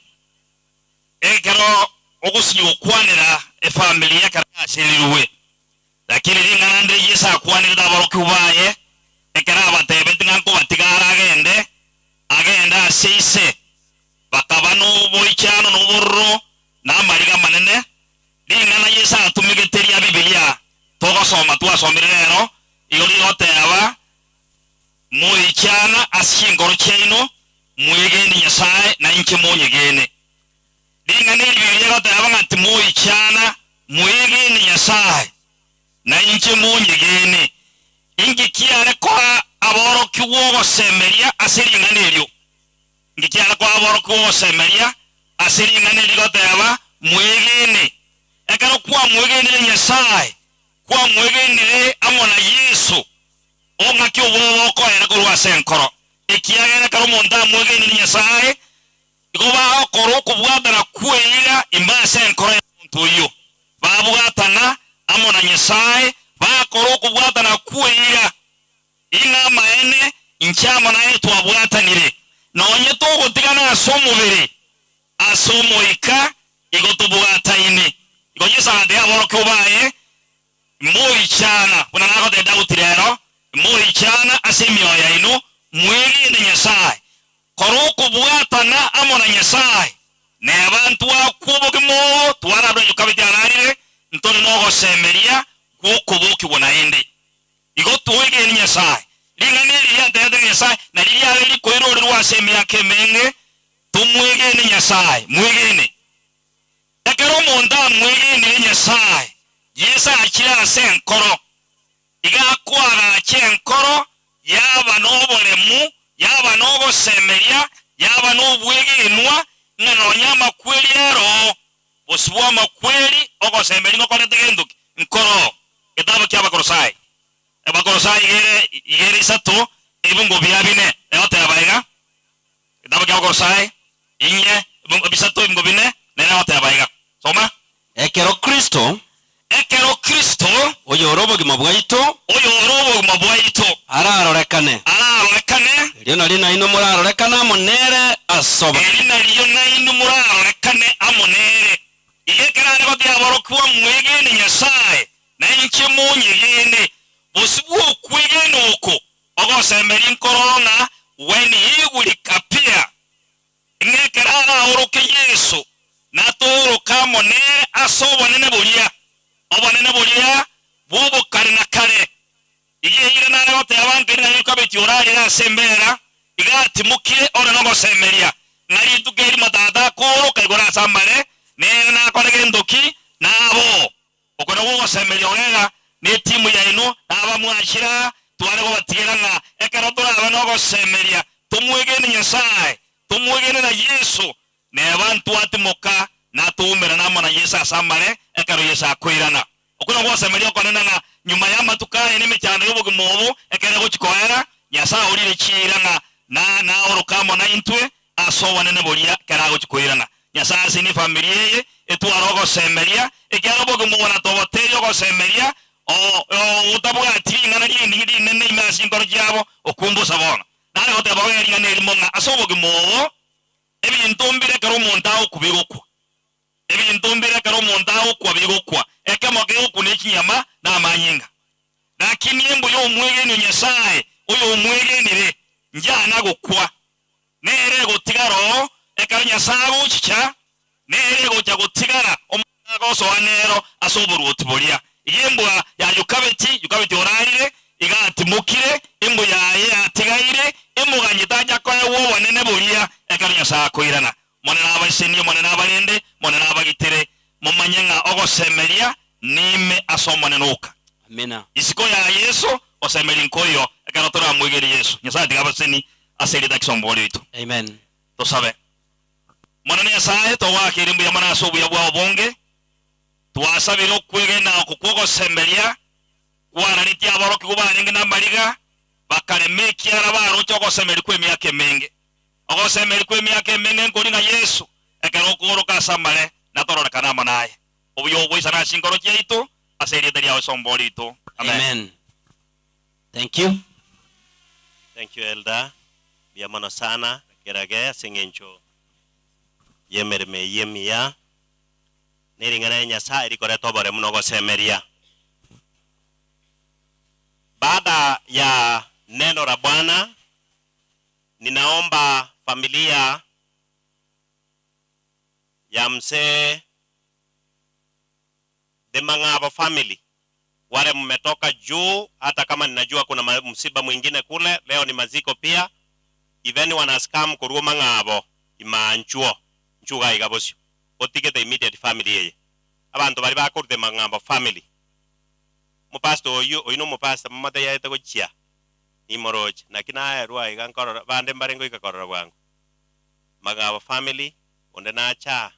ekero ogusinyo kwanira efamily yakarashiriwe lakini lingana ndi yesa kwanira daboroki ubaye ekera abatebe tinganko batigara agenda asise bakabano boichano n'uburro n'amariga manene lingana yesa atumigeteri ya Biblia togosoma twasomire rero iyo yote aba moichana asingoro cheino mwegeni Nyasaye na inche monyegene lingana Biblia yote aba ngati moichana mwegeni Nyasaye na inche monyegene ingikiare kwa aboro kiwogo semeria asiringanelio ngikiare kwa aboro kiwogo semeria asiringanelio yote aba mwegene ekaro kwa mwegene Nyasaye kwa mwegene amona Yesu onga kiwogo ko era kurwa senkoro ikiagere karo monda mwegene Nyasaye ikoba okoro kubwadara kwera imba senkoro ntuyo babwatana amona Nyasaye bakoro kubwatana kwera inga maene inchama na yetu abwatanire nonye to gutigana asomubere asomoika igotubwataine igonyesa ade aboro kubaye moichana kuna nako de dautirero moichana asemio ya ino mwiri ne Nyasaye koro kubwatana amona Nyasaye ne abantu akubogimo twarabyo yukabityanarire ntone no semeria kukubuki bonaende igotuwege ni Nyasaye linganiri ya dede Nyasaye na liya ali koiro rwa semia kemenge tumwege ni Nyasaye mwegene ekero monda mwege ni Nyasaye Yesa akira senkoro iga kwara chenkoro yaba nobolemu yaba nobo semeria yaba nobwegenwa ngano nyama kweli ero osubwa makweli ogo semeri ngo kone tegenduki nkoro etaba kyaba korosai eba korosai yere sato ebungo byabine eote abaiga etaba kyaba korosai inye ebungo bisato ebungo bine nena ote abaiga soma ekero Kristo oyo robo gimabwaito ararorekane lino lina ino murarorekana monere asoba lina lina ino murarorekane amonere igekera ne bya borokwa mwegene Nyasaye na inche munyegene bosibu kwegene uko ogosemberi nkorona when he will appear ngekera na oroke Yesu na toro kamone asoba nene bolia obonene bolia bubo kare na kare igihe ire na yote abantu ire kabeti orari na sembera igati mukire ora no gosemeria nari tugeri madada koro kaigora sambare ne na koregendoki nabo okora wo gosemeria orega ne timu ya ino aba mwashira tware go batiranga ekero tora aba no gosemeria tumwegene Nyasaye tumwegene na Yesu ne abantu atimoka na tuumera na mona Yesu asambare ekero Yesu akwirana okuna gosemeria konena na nyuma ya matukaye ne mechano yobo gmobo ekere go chikoera Nyasaye urire chiranga na orokamo na intwe asowane ne bolia karago chikoirana Nyasaye sini familia ye etwaro gosemeria ekero go mona toboteyo gosemeria utabwa tinga na ndi nene imasi ngoro jabo okumbusa bona nale hote baweri ngane limonga asobo gmobo ebintu mbire karo montao kubigokwa ebintu mbire karo montao kubigokwa ekemo geoku nekinyama na amanyinga lakini embo yo mwegene Nyasaye oyo mwegenire njana gokwa nere gotigaro ekaro Nyasaye uchicha nere gocha gotigara omunago so anero asoburu otibolia yembo ya yukabeti orarire igati mukire embo yaye atigaire embo ganyitaja kwa wo wanene bolia ekaro Nyasaye koirana monena abaseni monena abalende monena abagitere mumanyenga ogosemeria nime asomane nuka amina isiko ya Yesu osemeri nkoyo ekaro tora mwegeri Yesu Nyasaye tigabaseni aseri takisombole itu amen to sabe monene Nyasaye to wakiri mbu yamana asobu ya bwa bonge twasabiro kwegena okukogo semeria kwana niti aboroki kubanenge namaliga bakaremeki arabaro choko semeri kwemyaka emenge ogosemeri kwemyaka emenge nkori na Yesu ekaro kuroka samale na torora kana manaye obuyo bwisa na shingoro cheitu aseri tari asombole itu Amen. Thank you. Thank you, Elder. Biamono sana gerage singencho yemerme yemia niringana Nyasaye rikore tobore muno gosemeria. Baada ya neno la Bwana, ninaomba familia ya mzee The Mang'abo family, wale mmetoka juu, hata kama ninajua kuna msiba mwingine kule, leo ni maziko pia. Even wanaskam kuruo Mang'abo imanchuo nchuga igabosyo otige the immediate family yeye abantu bari bakuru The Mang'abo family. Mupasto oyino mupasta mumata yaete gochia ni moroje nakina rwa igankoro bande mbarengo ikakorora bwangu Mang'abo family onde nacha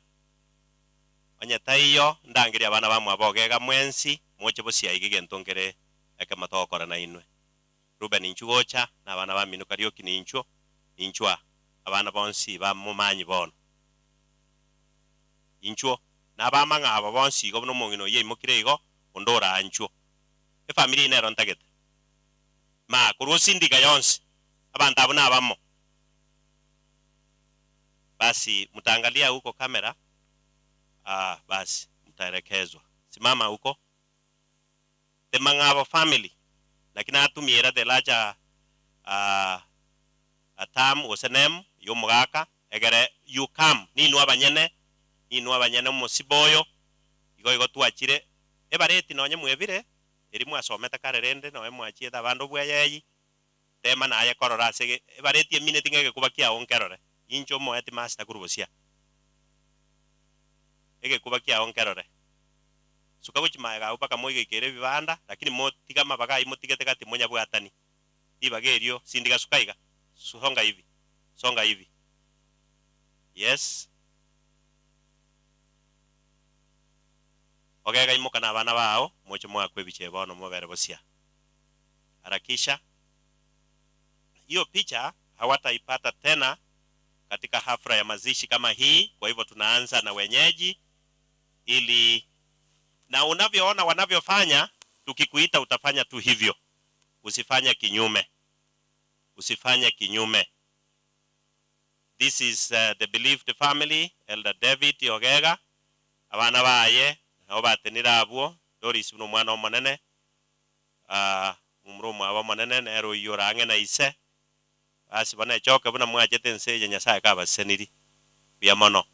onyetaiyo ndangiri abana bamwe abogega mwensi moche bosia igigentongere eke matokora na inwe Ruben inchugocha na abana baminu Karioki inchwa abana bonsi bamumanyi bono inchuo na Mang'abo bonsi go no mongino ye imukire igo ondora anchuo family inero ntagete ma kurusindika yonsi abantu abuna abamo. Basi mtaangalia huko kamera, basi mtaelekezwa. Simama huko. The Mang'abo family lakini atumiera the larger atam osenem yomugaka egere you come ninu abanyene musiboyo igo twachire ebareti nonye mwebire erimu asometa karerende no emwachieta abandu bweyeyi tema na aya korora ase ebareti eminute ngeke kubakia onkerore incho moeti master kurubosia ege kubakia onkerore suka guchimaga upaka moige kere bibanda lakini motiga mabaga imotigete kati monya bwatani ibagerio sindiga sukaiga songa hivi yes ogega imuka na bana bao mocho mwakwe biche bono mobere bosia harakisha. Hiyo picha hawataipata tena katika hafla ya mazishi kama hii, kwa hivyo tunaanza na wenyeji ili na unavyoona wanavyofanya tukikuita utafanya tu hivyo, usifanye kinyume. This is the beloved family, Elder David Ogega abana baye obatenira abo Doris no mwana omonene umrumu abo monene nero yorange na ise asi bana choke buna mwajete nseje Nyasaye kabaseniri biamono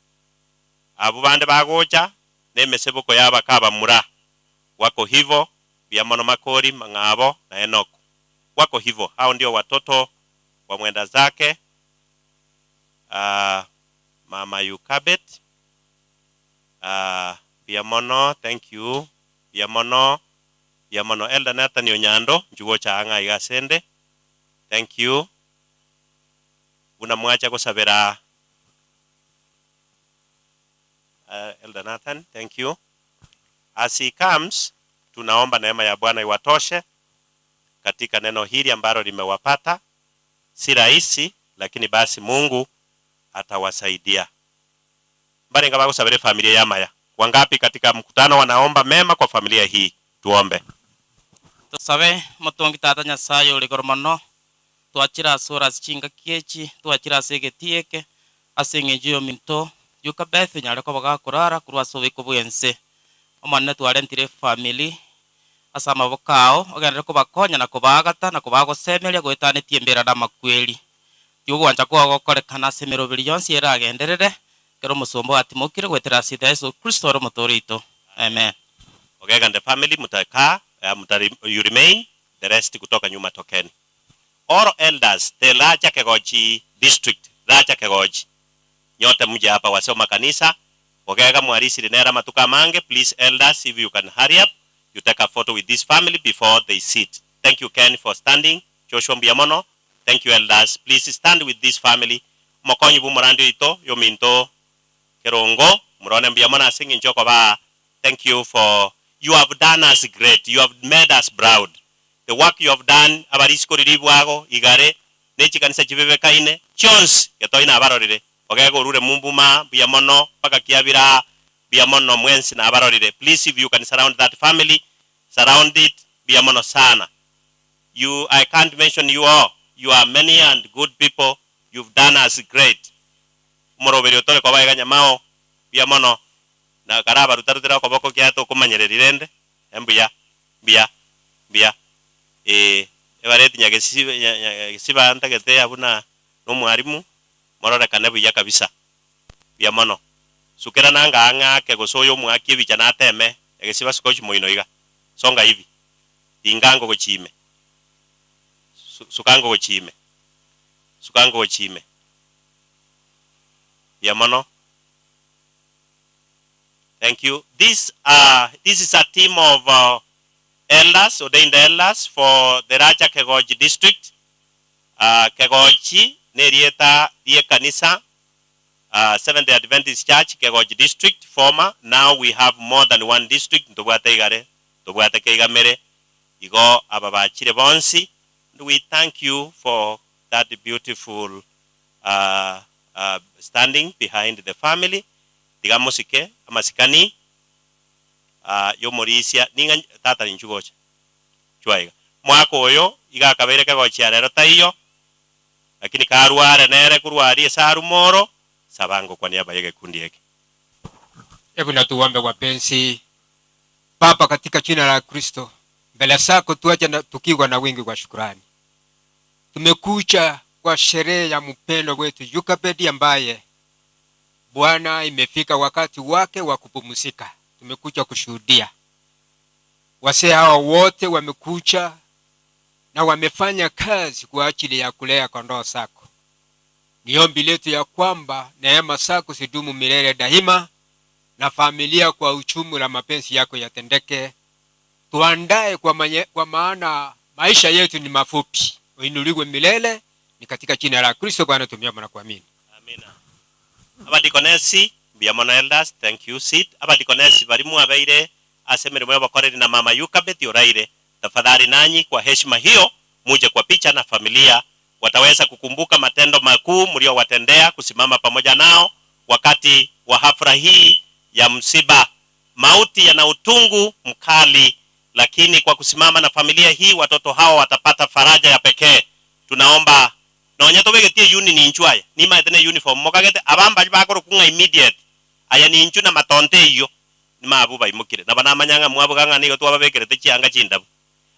abo bande bagocha nemeseboko yaba kaba mura wako hivyo biamono Makori Mang'abo na Enoko wako hivyo. Hao ndio watoto wa mwenda zake Mama Yukabet biamono. Thank you biamono Elder Nathan Onyando njugo chaanga igasende. Thank you. Unamwacha kusabira Elder Nathan, thank you. As he comes, tunaomba neema ya Bwana iwatoshe katika neno hili ambalo limewapata. Si rahisi, lakini basi Mungu atawasaidia. Mbari ngaba kusabire familia ya Maya. Wangapi katika mkutano wanaomba mema kwa familia hii? Tuombe. Tusabe mutongi tata Nyasaye uri gormono twachira sura chinga kiechi twachira segetieke asengejo minto yuka bethe nyare ko baga kurara kurwa sobe ko bwense omanne twarentire family asama bokao ogenere ko bakonya na ko bagata na ko bagosemeria gwetane tiembera da makweli yugo ancha ko gokorekana semero billions era agenderere kero musombo atimokire gwetera sita Yesu Kristo ro motorito. Amen. Ogega and the family mutakaa you remain, the rest kutoka nyuma tokeni. All elders the Lacha Kegochi district, Lacha Kegochi nyote mje hapa wasoma kanisa. Ogega mwarisi linera matuka mange. Please elders, if you can hurry up, you take a photo with this family before they sit. Thank you Ken for standing. Joshua Mbiamono, thank you elders. Please stand with this family. Mokonyi bu morandi ito yominto kerongo murone Mbiamono asingi njoko ba. Thank you for you have done us great. You have made us proud. The work you have done, abarisko riribuago igare nechi kanisa chibebe kaine chons yatoina abarorire ogego rure mumbuma Mbiamono paka kiabira Mbiamono mwensi na abarorire. Please, if you can surround that family, surround it biamono sana. I can't mention you all. You are many and good people. You've done us great. Moroberi otole kwa baega nyamao biamono na karaba rutarutira kwa boko kyato kumanyererirende embuya bia ebareti nyagesiba antagete abuna no mwarimu morore kanabuya kabisa biamono sukera nanga anga ke gosoyo mwaki bichana teme egesiba scotch moinoiga songa hivi ingango gochime sukango gochime biamono. Thank you. This is a team of elders, ordained elders for the Raja Kegoji district. Kegoji nerieta die kanisa Seventh Day Adventist Church Kegoji district former. Now we have more than one district. Ndobwate igare, ndobwate keigamere, igo ababachire bonsi. We thank you for that beautiful standing behind the family. Digamosike amasikani yo morisia ninga tata ninchugocha chwaiga mwako oyo iga kabere kagocha rero taiyo lakini karware nere kurwari saru moro sabango kwa niaba yake kundi yake. Hebu na tuombe wapenzi. Baba, katika jina la Kristo, mbele zako tuache tukiwa na wingi wa shukrani. Tumekuja kwa sherehe ya mpendo wetu Yukabedi ambaye Bwana imefika wakati wake wa kupumzika. Tumekuja kushuhudia. Wazee hawa wote wamekuja na wamefanya kazi kwa ajili ya kulea kondoo zako. Ni ombi letu ya kwamba neema zako zidumu milele daima na familia kwa uchumi la mapenzi yako yatendeke. Tuandae kwa maana maisha yetu ni mafupi. Uinuliwe milele, ni katika jina la Kristo Bwana tumeomba na kuamini. Amina. Abadikonesi biamono elders, thank you. Sit abadikonesi barimu abeire asemere mwe bakoreri na mama Yukabedi oraire. Tafadhali nanyi kwa heshima hiyo muje kwa picha na familia wataweza kukumbuka matendo makuu mliowatendea, kusimama pamoja nao wakati wa hafla hii ya msiba. Mauti yana utungu mkali, lakini kwa kusimama na familia hii watoto hao watapata faraja ya pekee. Tunaomba na onyato begetie uni ni nchwaye ni maetene uniform mokagete abamba bakoro kunga immediate aya ni nchu na matonte iyo ni mabuba imukire na bana manyanga mwabuganga nigo twa babekerete chianga chindabu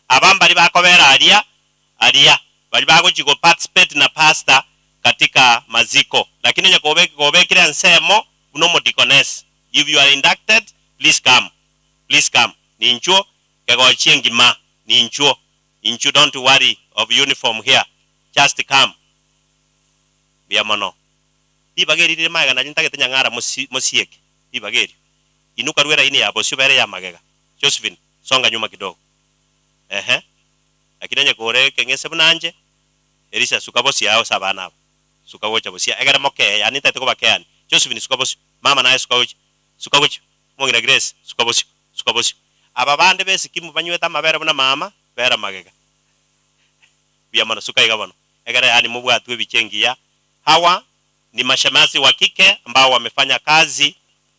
abamba bakobera aria bali bako chiko participate na pastor katika maziko, lakini nyakobekire nsemo unomo deaconess. If you are inducted, please come ni nchuo kegochie ngima ni nchuo don't worry of uniform here, just come biamono. Ibageri dire maga na njintagete nyangara mosieke ibageri inuka ruera ini yabo subere ya magega. Josephine songa nyuma kidogo lakini nyakore kengese bunanje Elisa sukabosi yao sabana abo sukawocha bosia egara moke yani tete ko bakeani. Josephine sukabosi mama naye sukawocha mongira Grace sukabosi aba bande bese kimu banyweta mabere buna mama bera magega biamono sukaiga bono egara yani mubwatwe bichengia. Hawa ni mashemasi wa kike ambao wamefanya kazi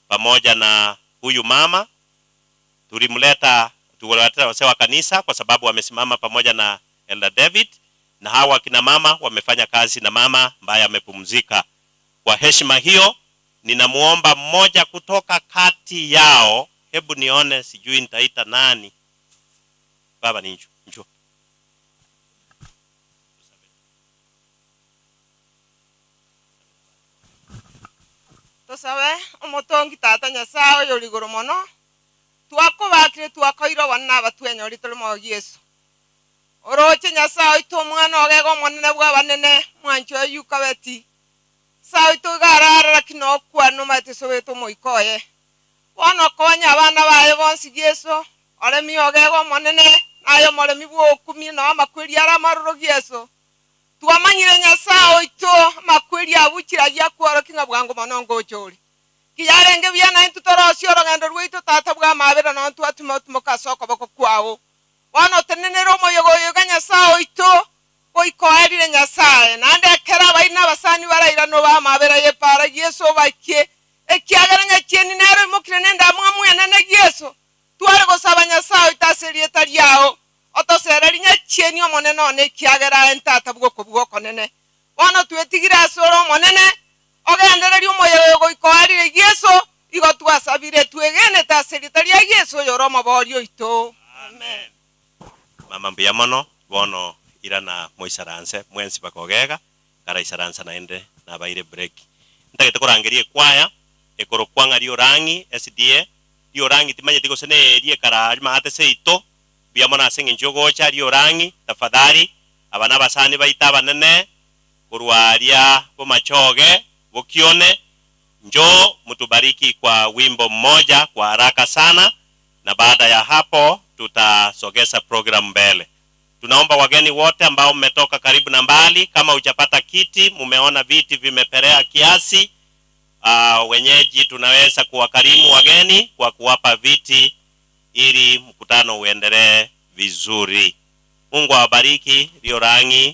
pamoja na huyu mama. Tuliwaleta wazee wa kanisa kwa sababu wamesimama pamoja na Elder David, na hawa kina mama wamefanya kazi na mama ambaye amepumzika. Kwa heshima hiyo ninamuomba mmoja kutoka kati yao, hebu nione sijui nitaita nani. Baba ni njoo. Tosawe omotongi tata Nyasaye yori iguru mono twakobakire twakoiro wana batwenyori turimo Yesu oroche Nyasaye to mwana ogego monene bwa banene mwancho Yukabeti sawe to garara kino kwano matesowe to moikoye wono konya abana baye bonsi Yesu ole mi ogego monene ayo mole mi bwo kumi na makwiri ara maruro Yesu twamanyire Nyasaye to makwiri abukira ya kworo kinga bwango monongo chori kiyarenge byana ntutorosi orogendo rwito tata bwa mabera no twatuma tumukasoko bako kwawo wano tenenero moyogoyo Nyasaye to koikoerire Nyasaye nande kera baina basani baraira no ba mabera ye para Yesu bakie ekiagaranya chieni nero mukire nenda mwamu yanane Yesu tware gosaba Nyasaye taserie tariao otosereri nya chieni omonene one kiagera entata bwoko nene bono twetigire asoro monene ogendereri omoyo goikoarire Yesu igo twasabire twegene taseritaria Yesu yoromo borio ito. Amen. Mama mbia mono bono ira na moisaranse mwensi bakogega kara isaransa naende na baire break ndagete kurangerie kwaya ekoro kwanga rio rangi SDA rio rangi timanye tigo sene erie kara mate seito bia mona senge njogocha rio rangi tafadhali abana basani baita banene kurwaria bo machoge bokione njo mtubariki kwa wimbo mmoja kwa haraka sana, na baada ya hapo tutasogeza program mbele. Tunaomba wageni wote ambao mmetoka karibu na mbali, kama hujapata kiti, mumeona viti vimeperea kiasi, wenyeji tunaweza kuwakarimu wageni kwa kuwapa viti ili mkutano uendelee vizuri. Mungu awabariki. Rio Rangi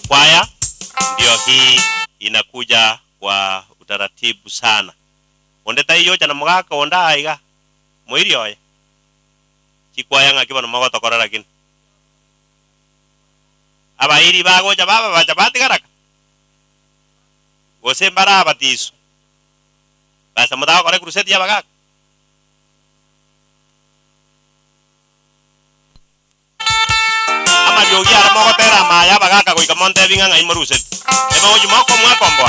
kwaya ndio hii inakuja kwa utaratibu sana. Ondeta hiyo jana mugaka onda aiga moiri oye chikwaya ngaki bano magoto korara kin abairi bagoja baba bajabati garaka gose mbara abatisu basa mudawa kore crusade ya bagaka ama jogi ara mogotera maya bagaka goika monte binga ngai morusete eba oju moko mwakombo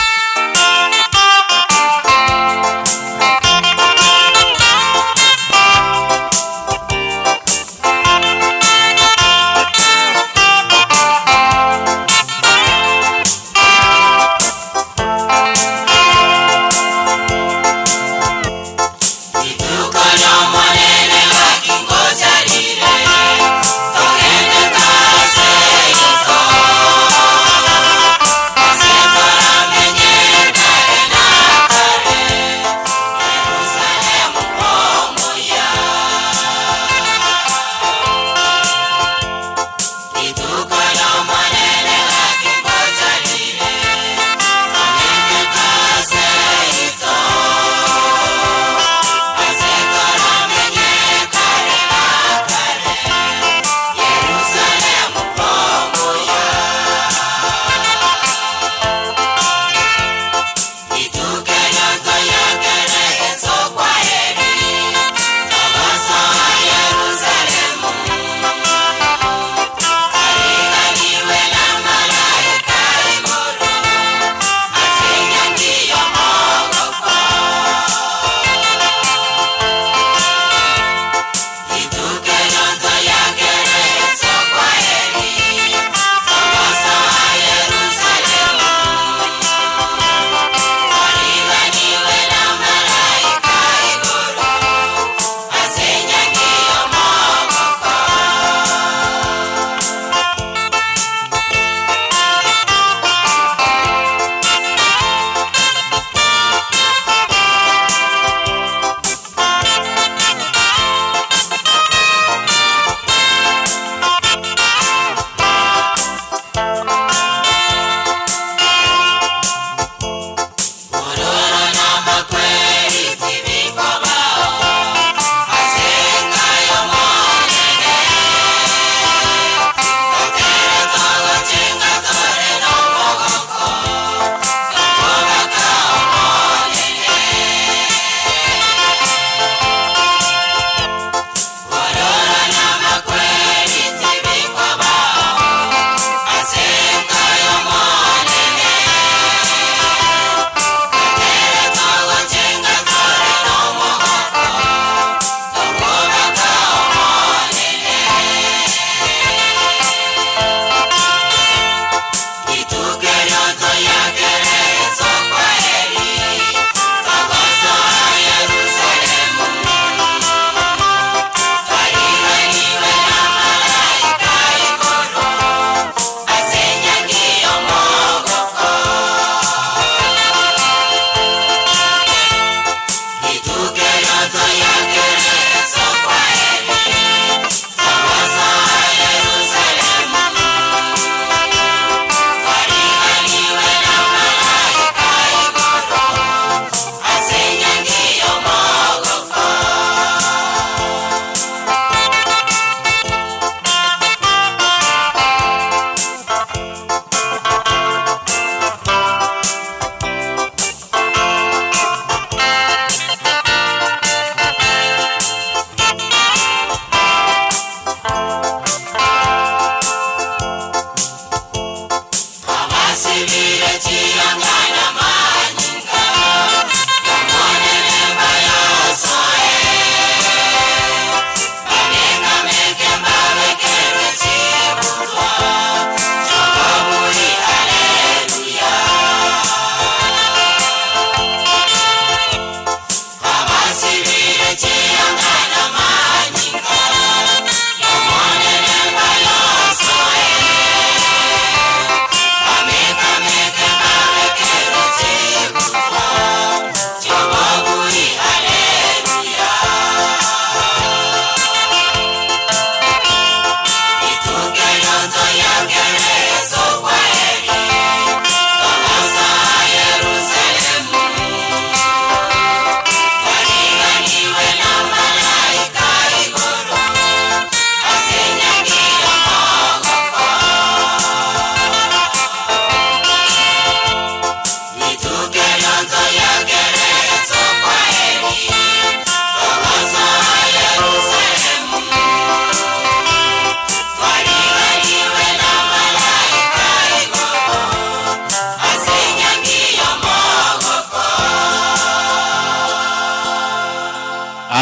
Thank you.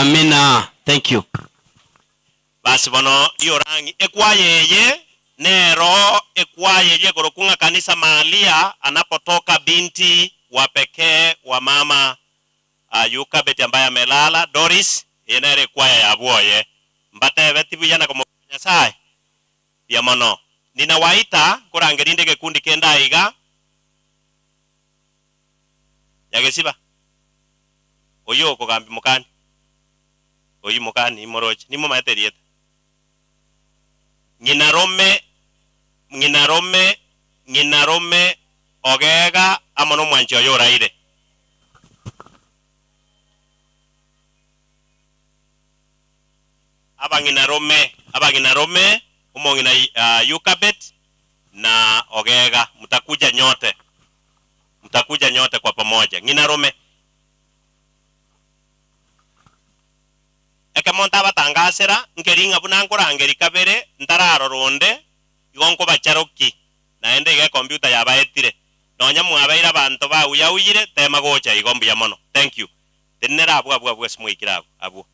Amina. Thank you. Basi bono iyo rangi ekwayeye nero ekwayeye gorokunga kanisa mahalia anapotoka binti wa pekee wa mama Yukabet ambaye amelala Doris yenere kwaya ya buoye mbate betibu yana kwa Nyasaye ya mono ninawaita kurangerinde gekundi kenda iga yagesiba oyo kogambi mukani oyi mukani moroche nimo maeterieta nginarome ogega amono mwancho yoraire abaginarome umongina Yukabet na ogega mtakuja nyote kwa pamoja nginarome ekemonta batangasera nkeringa bunankorangeri kabere ntararo ronde igonko bacharoki naende ge computer yabaetire nonya mwabaira abantu bauyire tema gocha igombi ya mono. Thank you tenera abwa smwikira abu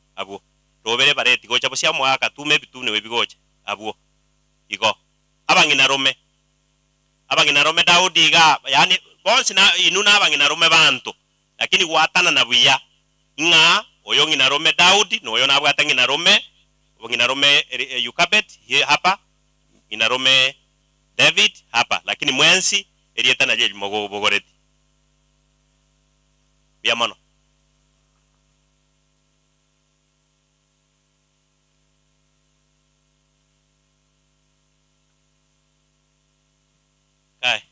robere bareti gocha bosia mwaka tume bitune webigocha abu igo abanginarome Daudi ga yani bonsi na inuna abanginarome bantu lakini watana na buya nga oyo nginarome Daudi no oyo nabwata nginarome Yukabet hapa nginarome David hapa lakini mwensi elieta na jeji bogoreti bia mono kai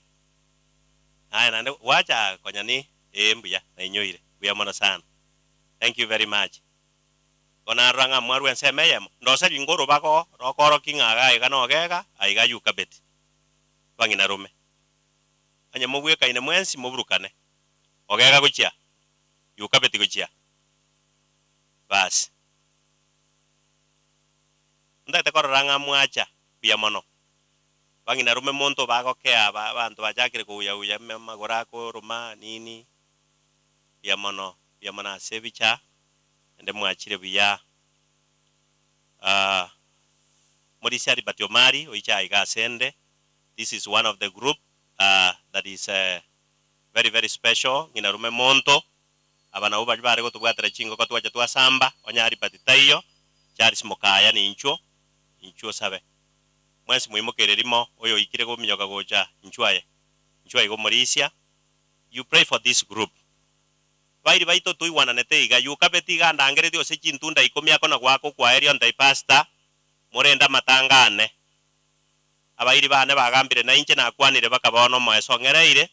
haya nande wacha konyani mbuya na inyoire bia mono sana. Thank you very much. Kona ranga mwaru ensemeye ndose lingoro bako rokoro kingaga igano ogega aiga Yukabet bangina rume anye mugwe kaine mwensi muburukane ogega guchia Yukabet guchia bas ndate koro ranga mwacha bia mono bangina rume monto bako kea bantu bajakire kuya magorako ruma nini bia mono sevicha ende mwachire biya Modisiari Batiomari oicha iga sende. This is one of the group that is very very special nginarume monto abana uba bare go tubwatira chingo ko twacha twasamba onyari batitayo Charles Mokaya ni incho sabe mwensi muimokererimo oyo ikire go minyoka gocha inchwaye go Morisia. You pray for this group. Bairi baito tuiwana nete iga Yukabet iga ndangere dio se chintunda ikomia kona gwako kwa area ndai pasta morenda matangane abairi bane bagambire na inche na kwanire bakabono moesongereire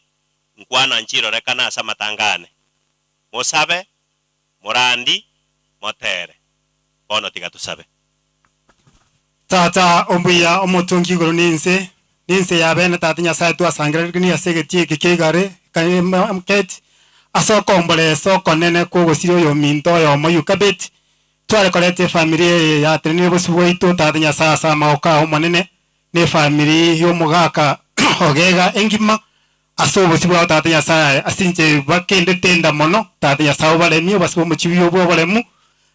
nkwana nchiro rekana asa matangane mosabe morandi motere bono tiga tusabe tata ombuya omotungi goro ninse ya bene tata Nyasaye twasangire ni asegetie kikegare kanket asokombole sokonene kugusiro yo minto yo mo Yukabet tware kolete family ya tenene bosuboito tata Nyasaye sama oka omonene ne family yo mugaka ogega engima asobosibwa tata Nyasaye asinje bakende tenda mono tata Nyasaye balemi basubo mu chibiyo bwo balemu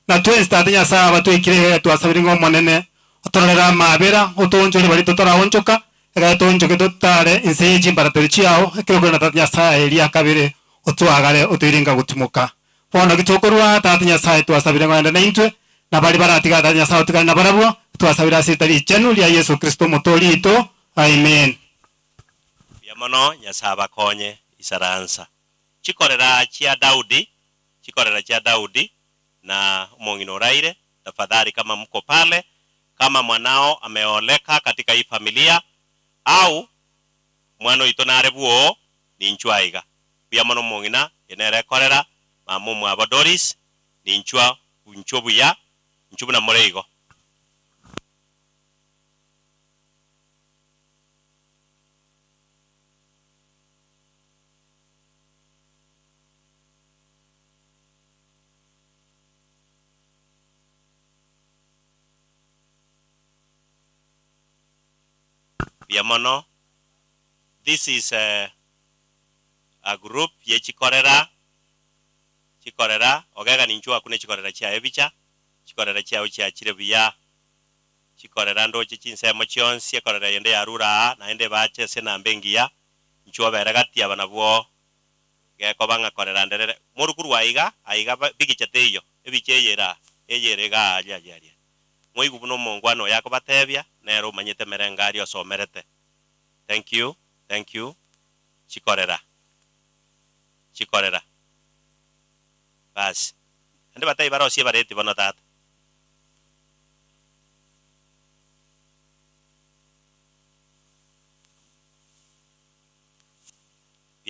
na twense tata Nyasaye batwikire twasabiri ngo monene otorera mabera otonjore bari totora onchoka ega tonjoke totare inseji baratorichi yao ekero na tata Nyasaye eri akabire otwagare otiringa gutumuka bono gitokorwa tata Nyasaye twasabire ngwanda na intwe na bari baratiga tata Nyasaye otigana na barabwo twasabira sitari chenu ya Yesu Kristo motori ito amen yamono Nyasaye akonye isaransa chikorera chia Daudi na umongino raire tafadhali kama mko pale kama mwanao ameoleka katika hii familia au mwana itonare buo ni nchwaiga bia mono mongina yenere korera mamumu abo Doris ni nchobu ya nchubu na moreigo bia mono. This is a group ye chikorera ogega ninchua kune chikorera chia evicha chikorera chiao chiachire buya chikorera ndoche chinsemo chionsi ekorera yende yarura naende bache senambengia nchuobere gati abana bwo geko korera nderere murukuru aiga bigichete iyo ebicheyera eyerega aja moigu buno mongwano yako batebya nero manyete merengari osomerete. Thank you chikorera bas ande batai barosie bareti bono tata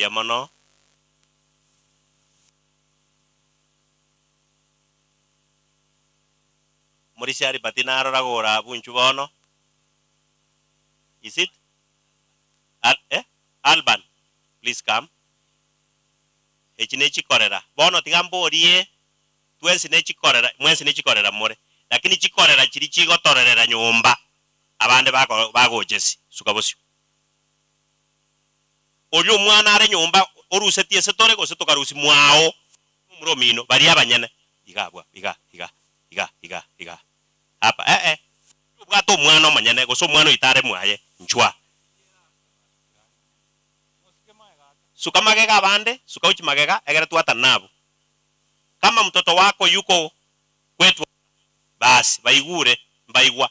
mono Morisiari patinaro ragora bunchu bono. Is it? Alban, please come. Echinechi korera. Bono tigamborie. Tuensi nechi korera, mwensi nechi korera more. Lakini chikorera chiri chigo torerera nyumba. Abande bago jesi sukabosio. Oyo mwana are nyumba oruse tiese tore go setoka rusi mwao. Muromino bari abanyene. Iga. Apa Bwato mwana manyene go so mwana itare mwaye nchwa. Suka magega bande, suka uchi magega egera tuata nabo. Kama mtoto wako yuko kwetu basi baigure mbaigwa.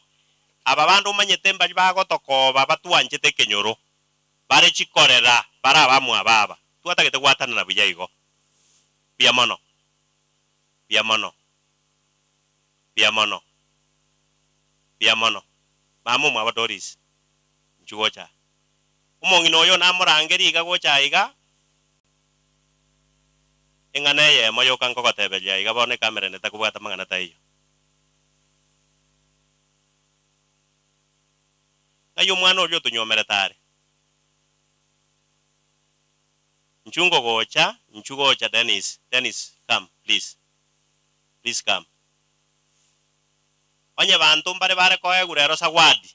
Aba bandu manyete mbali bago tokoba batuanjete kenyoro. Bare chikorera para abamu ababa. Tuatagete gwatana na bujaigo. Biamono. Mamu mwa Doris. Nchugocha. Umongino yo namurangeri iga gocha iga. Engane ye moyo kanko kotebelya iga bone kamera neta kubwata mangana tayo. Ayo mwana olyo tunyomere tare. Nchugocha Dennis, come please. Please come. Onye bantu bare koe gurero sawadi.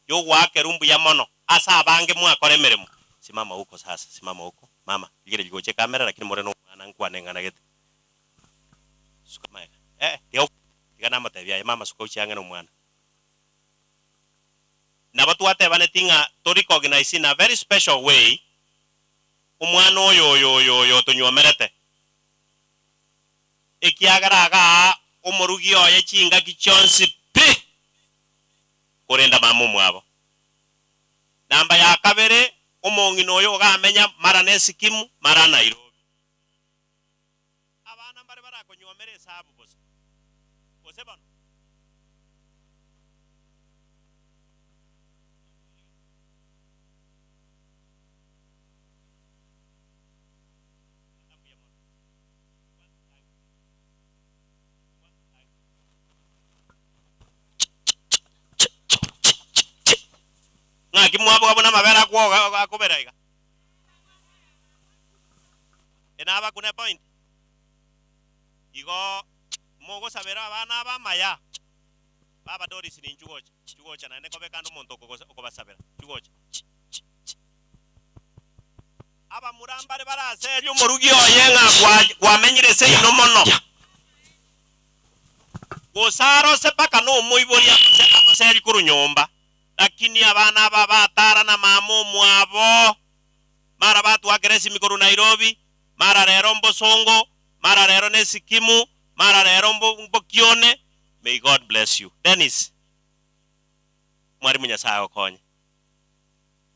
Yo wake rumbu ya mono. Asa abange mwakore meremu. Simama huko sasa, simama huko. Mama, ligire jigoche kamera lakini moreno mwana nkwane ngana gete. Suka maega. Yo igana matebya mama suka uchanga no mwana. Na batu ate banetinga to recognize in a very special way. Umwana yo tunyomerete. Ekiagaraga umurugi oye chinga kichonsi pi. Kurenda mamu mwabo. Namba ya kabere umongino yo gamenya mara nesikimu mara Nairobi. Abana bare barakonyomere sabu bose. Bose bano. Ngaki mwabo abona mabera kwa akobera iga. Enaba kuna point. Igo mogo sabera abana abamaya. Baba Doris ni nchugocha na neko bekando monto ko basabera. Nchugocha. Aba murambare barase yo murugi oyenga kwa menyirese ino mono. Gosaro sepaka no muiboria se likuru nyomba. Lakini abana babatara na mamu mwabo mara batu wakeresi mikuru Nairobi mara rero mbosongo mara rero nesikimu mara rero mbokione. May God bless you. Dennis mwarimu Nyasaye okonye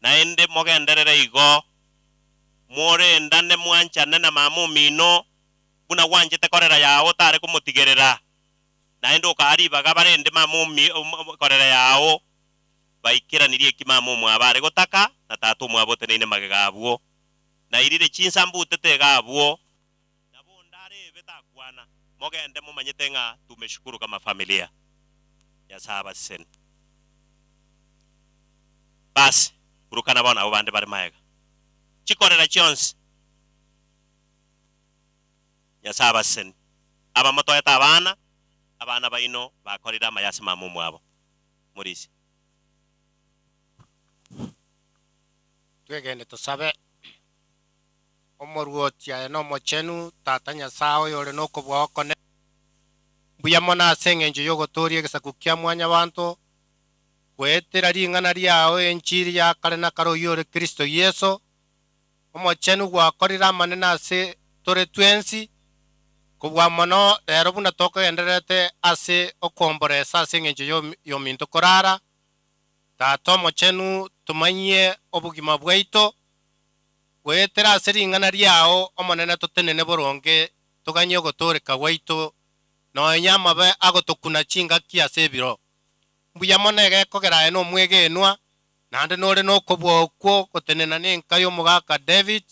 naende mogenderere igo more ndane mwanchane na mamu mino buna wanjete korera yawo tare kumutigerera naende ukaribaga barende mamu korera yawo baikira nirie kimamu mwabare gotaka na tatu mwabote neine magegabwo na irire chinsambu tete gabwo na bondare betakwana mogende mumanyete nga tumeshukuru kama familia ya saba sen bas kurukana bona abo bande bare maega chikorera chons ya saba sen aba moto eta abana baino bakorira mayasi mamu mwabo murisi. Twegende tusabe omoruotia no mochenu tata Nyasaye ore no kubwoko ne Mbuya mona aseng'encho yogotoria gesaku kia mwanya banto gwetera ring'ana riao enchiri ya kare na karo yore Kristo Yesu omochenu gwakorire amanene ase tore twensi kobwa mono rero buna tokogenderete ase okomboresa ase eng'encho yominto korara tata omochenu tumanyie obogima bwaito gwetera ase ring'ana riao omonene totenene boronge toganye ogotoreka gwaito nonya amabe agotokuna chingaki ase ebiro mbuya mono egekogera eno omwegenwa nande nore nokobwa okwo gotenena nenka y'omogaka David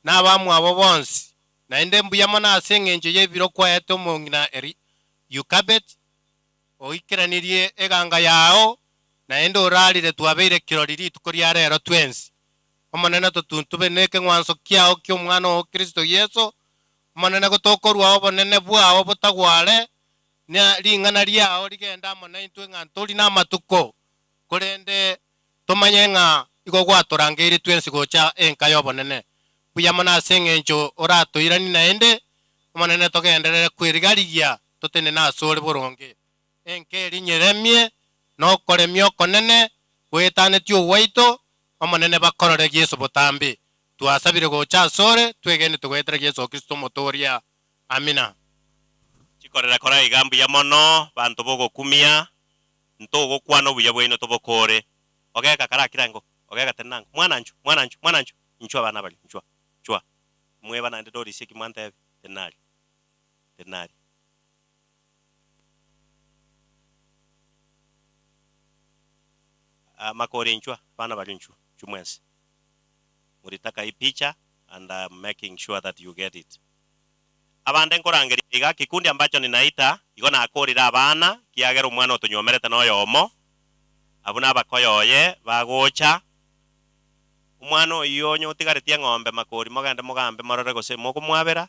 n'abamwe abo bonsi naende mbuya mono ase eng'encho y'ebiro kwaete omong'ina eri Yukabet oikeranirie eganga yao naende orarire twabeire kirori rituko ria rero twensi omonene totuntube neke ng'wanso kiao ki'omwana o Kristo Yesu omonene gotokorwa obonene bwao botagware na ring'ana riao rigenda amona intwe ng'a ntori n'amatuko korende tomanye ng'a igo gwatorangeire twensi gocha enka y'obonene buya mono ase eng'encho oratoirani naende omonene togenderere kwirigarigia totenene asore boronge enka eri nyeremie nokoremia okonene goetanetie ogwaito omonene bakorore Yesu botambi twasabire gocha asore twegende tugwetere Yesu Kristo motoria amina chikorera kora igambu ya mono bantu bogokumia ntogokwana obuya bwaino tobokore ogeka kara kirango ogeka tenango mwananchu inchwa bana bali inchwa mweba nande dori siki mwante tenari makore inchwa bana bali inchwa chumwensi muritaka hii picha and I'm making sure that you get it. Abande nkorangeriga kikundi ambacho ninaita igona akorira abana kiagera omwana otonyomerete noyomo abuna abakoyoye bagocha omwana oyo nyotigaretie ng'ombe makori mogende mogambe morore gose mogomwabera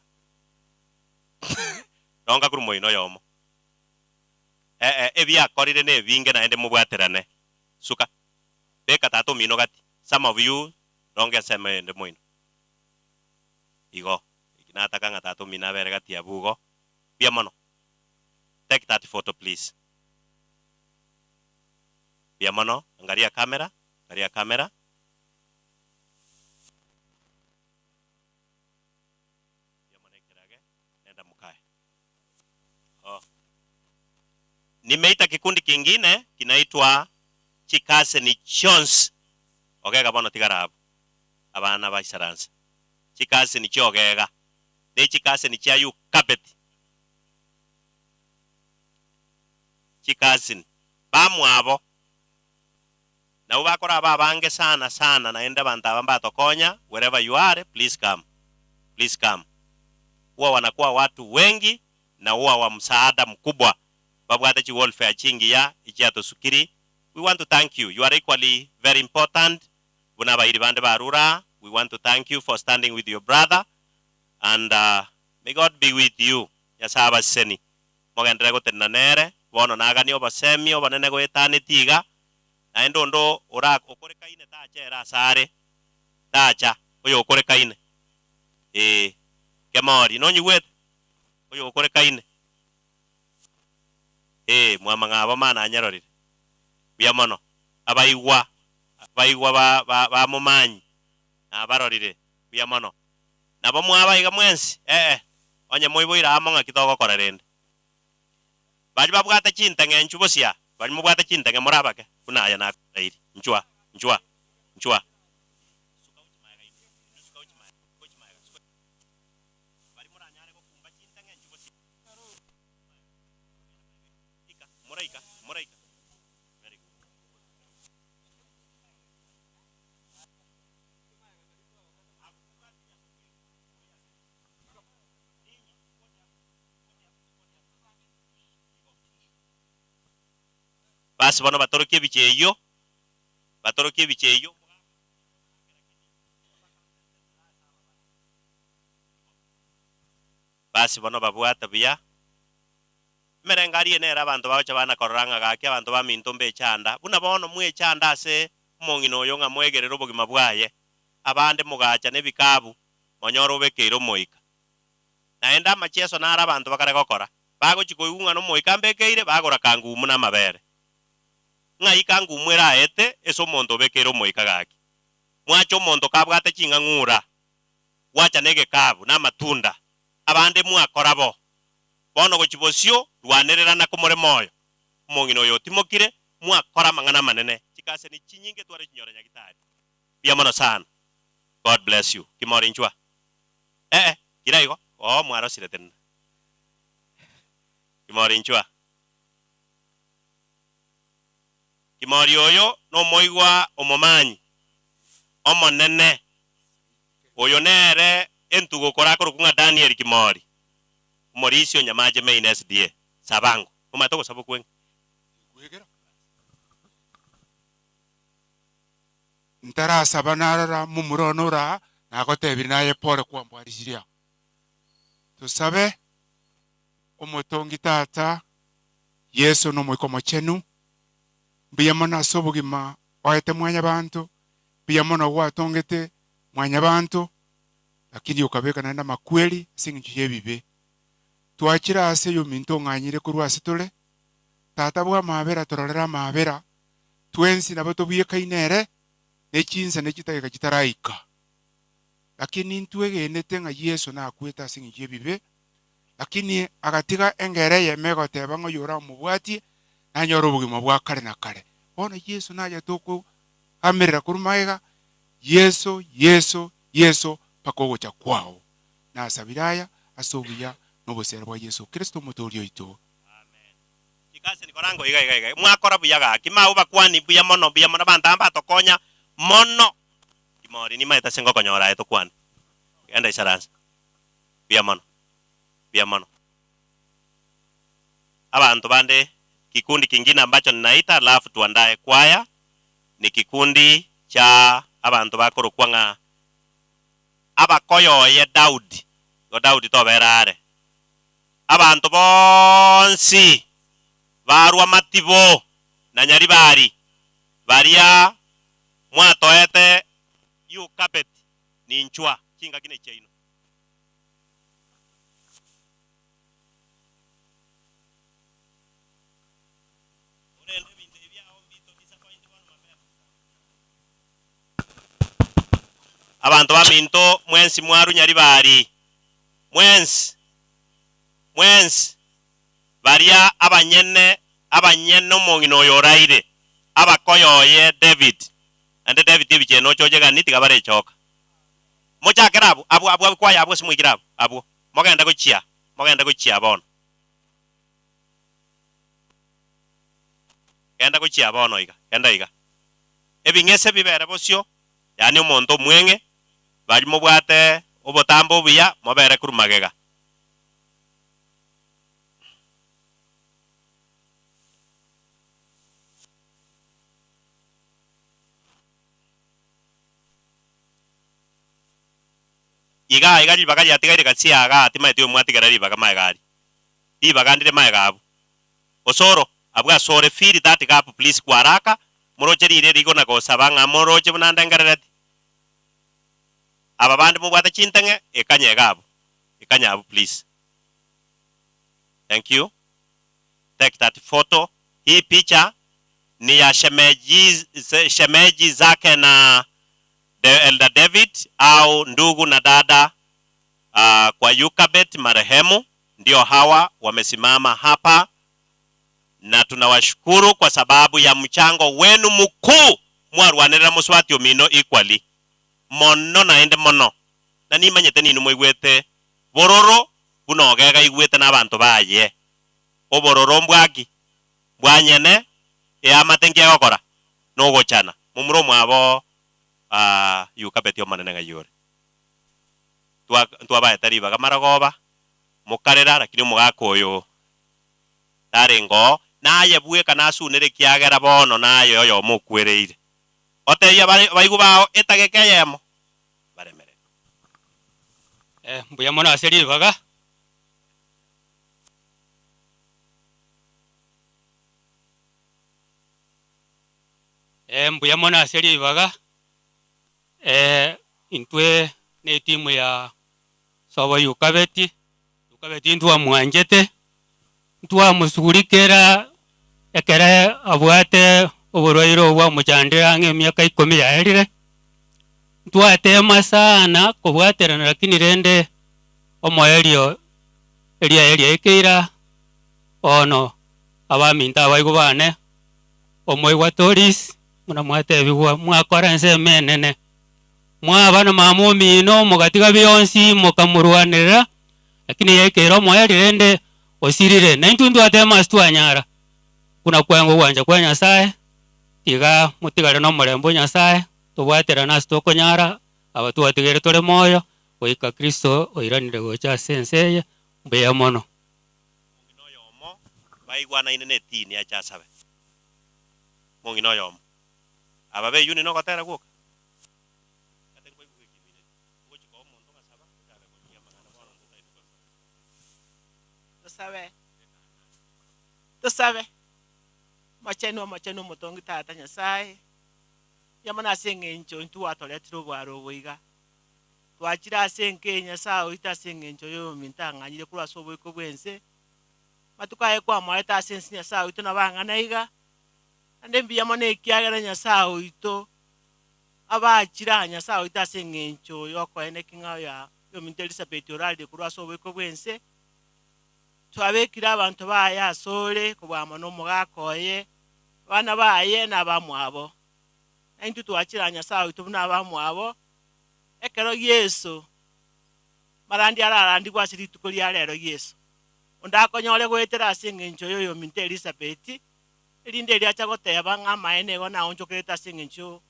donga kuru moino yomo ebia akorire ne binge naende mubwaterane suka beka tato mino gati some of you donge seme ende moino igo ikinataka nga tato mina bere gati ya bugo bia mono take that photo please bia mono angalia kamera nimeita kikundi kingine kinaitwa Chikase ni Chons ogega bono tigarabu abana ba isaransa Chikase ni Chogega ne Chikase ni Chayu Kapet Chikase bamwabo na ubakora babange sana naenda bantu abamba tokonya wherever you are please come huwa wanakuwa watu wengi na huwa wa msaada mkubwa babwata chi welfare chingi ya ichiato sukiri. We want to thank you. You are equally very important. Bunaba iribande barura. We want to thank you for standing with your brother. And may God be with you. Yasaba seni. Mogendere go tenanere. Bono nagani oba semi oba nene go etane tiga. Na endo ora okore kaine tacha era sare. Tacha. Oyo okore kaine. Kemori. No nyuwet. Oyo okore kaine. Mwamanga abamana anyarorire biamono abaigwa ba mumanyi abarorire biamono nabo mwabaiga mwensi onye moiboira amonga kitogo korerende baji babwata chintenge nchubosia baji mubwata chintenge morabake kunaya na kairi nchwa Moraika. Very good. Basi bano batorokie bicheyo basi bano babwata bia merengari nera abantu bacha bana koranga gake abantu baminto mbe chanda buna bono mwe chanda ase mongino yo nga mwegerero bogima bwaye abande mugacha nebikabu monyoro bekeiro moika naenda macheso nara abantu bakare gokora bago chikoigunga no moikambekeire bagora kangumu na mabere ngai kangumu era ete eso mondo bekero moikagaki mwacho mondo kabwate chinga ngura wacha nege kabu na matunda abande mwakorabo bono gochibosio rwanerera na kumore moyo mongino yo timokire mwakora mangana manene chikase ni chinyinge tware chinyora nyagitari bia mono sana. God bless you. Kimori nchwa kiraigo mwaro siretena Kimori nchwa Kimori oyo no moigwa omomanyi omonene oyo nere entugo korako kunga Daniel Kimori Morisio nyamaje main SDA sabango umatoko sabo kwen ntara sabanara mumuronora nagotebiri naye pore kwambwarisiria tusabe omotongi tata Yesu no moikomo chenu biyamona sobugima oete mwanya bantu biyamona watongete mwanya bantu lakini ukabeka na makweli singi yebibe twachira ase yo minto nganyire kurwase tole tata bwa mabera tororera mabera twensi nabo tobuye kainere nechinza nechitaka kitaraika lakini ntwegenete nga Yesu na akweta singi yebibe lakini agatiga engere yemego tebango yora mubwati na nyoro bugima bwa kare na kare bona Yesu naja toko amerera kurumaiga Yesu pakogo cha kwao na sabiraya asobuya nobosera bwa Yesu Kristo mutorio ito. Amen. Chikase nikorango iga mwakora buyaga kimau bakwani buya mono bantamba tokonya mono Kimori ni maeta sengo konyora eto kwani enda isaranza buya mono abantu bande kikundi kingine ambacho ninaita alafu tuandae kwaya ni kikundi cha abantu bakoro kwanga abakoyo ye Daudi toberare abantu bonsi barwa matibo na nyaribari baria mwatoete yu carpet ni nchwa kinga kine cheino abantu baminto mwensi mwaru nyaribari mwensi baria abanyene mongino yoraire abakoyoye David ande David bicheno chojega nitiga bare choka mochakera abo kwaya abo simwikira abo mogenda kuchia bono genda kuchia bono iga ebingese bibere bosio yani omonto mwenge bari mubwate obotambo buya mobere kurumagega iga libaga yatigaire gatsiaga atimaite omwatigara libaga maegari libaga ndire maegabu osoro abwa sore feel that gap please kwaraka moroche rire rigo na gosabanga moroche bunandangarati aba bandi mubwata chintenge ekanyabu please. Thank you. Take that photo. Hii picha ni ya shemeji zake na Elder David au ndugu na dada kwa Yukabet marehemu, ndio hawa wamesimama hapa na tunawashukuru kwa sababu ya mchango wenu mkuu mwarwanira muswati omino equally mono naende mono na nimanyete ninu mwigwete bororo bunogega igwete n'abantu baye obororo mbwaki bwanyene amatengia gokora no gochana mumuro mwabo Yukabet omanene ngayore twabaye taribaga maragoba mukarera lakini mugakoyo tarengo naye bweka nasunire kiagera bono naye yo mukwereire oteya baigu bao etagekeyemo baremere mbuya mono aseri baga mbuya mono aseri baga intwe ne timu ya sawa Yukabet ntwa mwanjete Ntwa musugulikera ekere abwate oborwairo bwa muchandira nge myaka 10 yaerire. Ntwatema sana kubwaterana lakini rende omoerio eria ekeira ono abaminta abaigo bane omoigwa toris muna mwate bigwa mwakora nse menene mwabana mamu mino mugatiga byonsi mukamurwanira lakini yekero moerio rende osirire naintundu atema stwanyara kuna kwango wanja kwa Nyasaye tiga mutigare no murembo Nyasaye tubwatera na stoko nyara abatu atigere tore moyo oika Kristo oiranire gocha senseye mbeya mono mungino yomo baigwana inene tini acha sabe mungino yomo ababe yuni no gotera guka tusabe macheno mutongi tata Nyasaye yamana sengencho ntu atoletiro bwaro boiga twachira senke Nyasaye oita sengencho yo mintanganyire kura sobo ko bwense matukaye kwa mareta sensi Nyasaye oito nabangana iga ande mbiyamone ikiagera Nyasaye oito abachira Nyasaye oita sengencho yoko ene kinga ya yo Elizabeth oralde kura sobo ko bwense twabekira abantu baya sole kubwamo no mugakoye bana baye nabamwabo aintu twachira Nyasaye tubuna abamwabo ekero Yesu marandi ararandi gwasiri tukuri arero Yesu ondakonyole gwetera singencho yoyo minte Elizabeth elinde lya chagoteba ngama enego na onjokereta singencho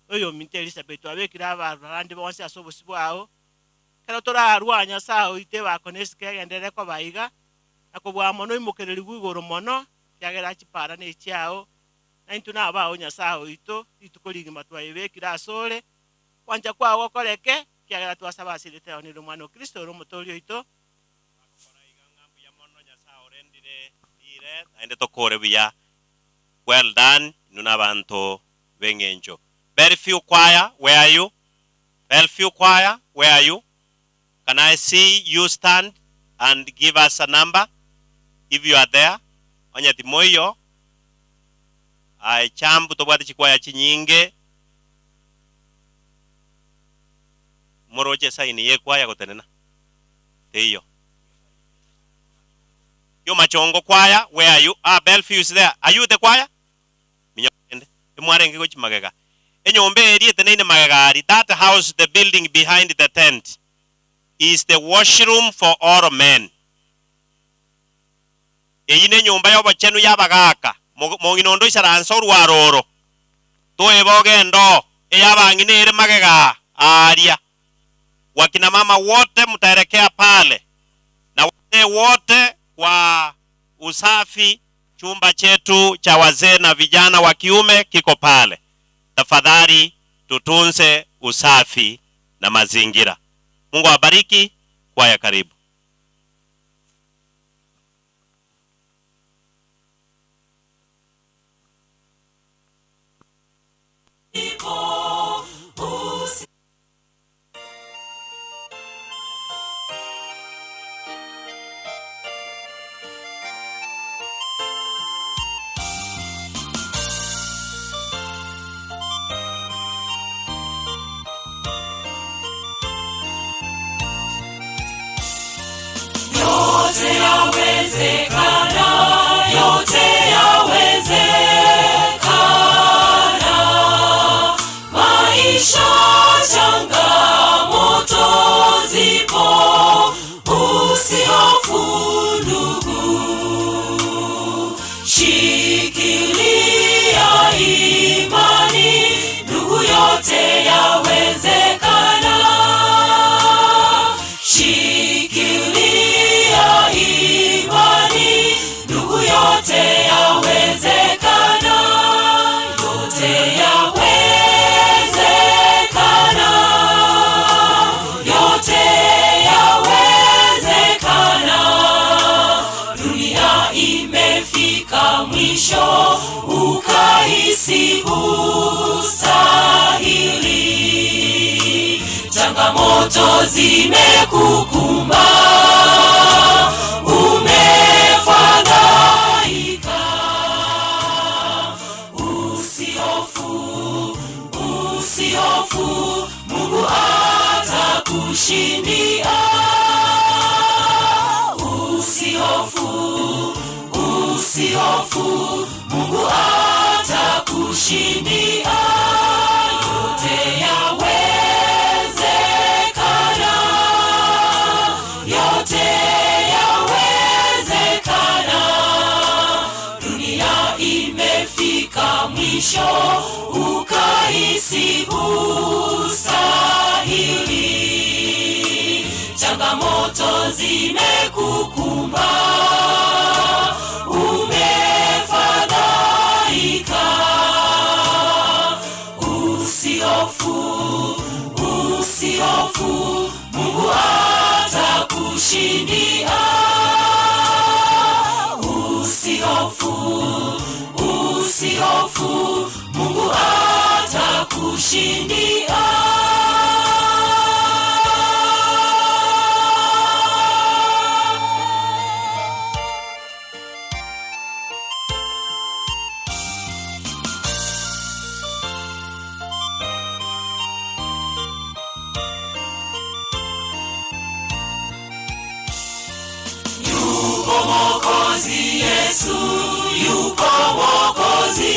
yoyo minte Elizabeth abekira abarandi bonse asobusibwao kero tora arwa Nyasaye ite bakoneske gendere ko baiga akobwamo no imukereri gwigoro mono yagera chipara ne chiao naintu na ba Nyasaye ito itukoligi matwayebekira asole kwanja kwa wokoleke kyagera twasaba silite oniro mwana Kristo ro motorio ito akora igangambu ya mono Nyasaye orendire dire aende tokore biya well done nuna bantu bengenjo. Bellevue choir, where are you? Bellevue choir, where are you? Can I see you stand and give us a number if you are there? Onya timoyo ai chambu tobwate chikwaya chinyinge moroje saini ye kwaya gotenena teyo yo machongo choir, where are you? Bellevue is there. Are you the choir? Minyende emwarenge go chimagega enyombe eri etenene magagari. That house, the building behind the tent, is the washroom for all men. Eyine nyomba yobo chenu yabagaka monginondo isaranso rwaroro to ebogendo eyabangine ere magega aria. Wakina mama wote mtaelekea pale na wazee wote wa usafi. Chumba chetu cha wazee na vijana wa kiume kiko pale. Tafadhali tutunze usafi na mazingira. Mungu awabariki. Kwaya karibu. Yote yawezekana, yote yawezekana. Maisha changamoto zipo, usihofu ndugu. Shikilia imani, ndugu, yote yawezekana. Shikilia imani, ndugu, yote yawezekana. Yote yawezekana. Yote yawezekana. Dunia imefika mwisho, ukahisi hustahili. Changamoto zimekukumba, umefadhaika. atakushindia. Usihofu, usihofu, Mungu atakushindia. Yote yawezekana, yote yawezekana. Dunia imefika mwisho, ukahisi hustahili. Changamoto zimekukumba, umefadhaika. Usihofu, usihofu, Mungu atakushindia. Usihofu, usihofu, Mungu atakushindia. Yuko Mwokozi Yesu, yuko Mwokozi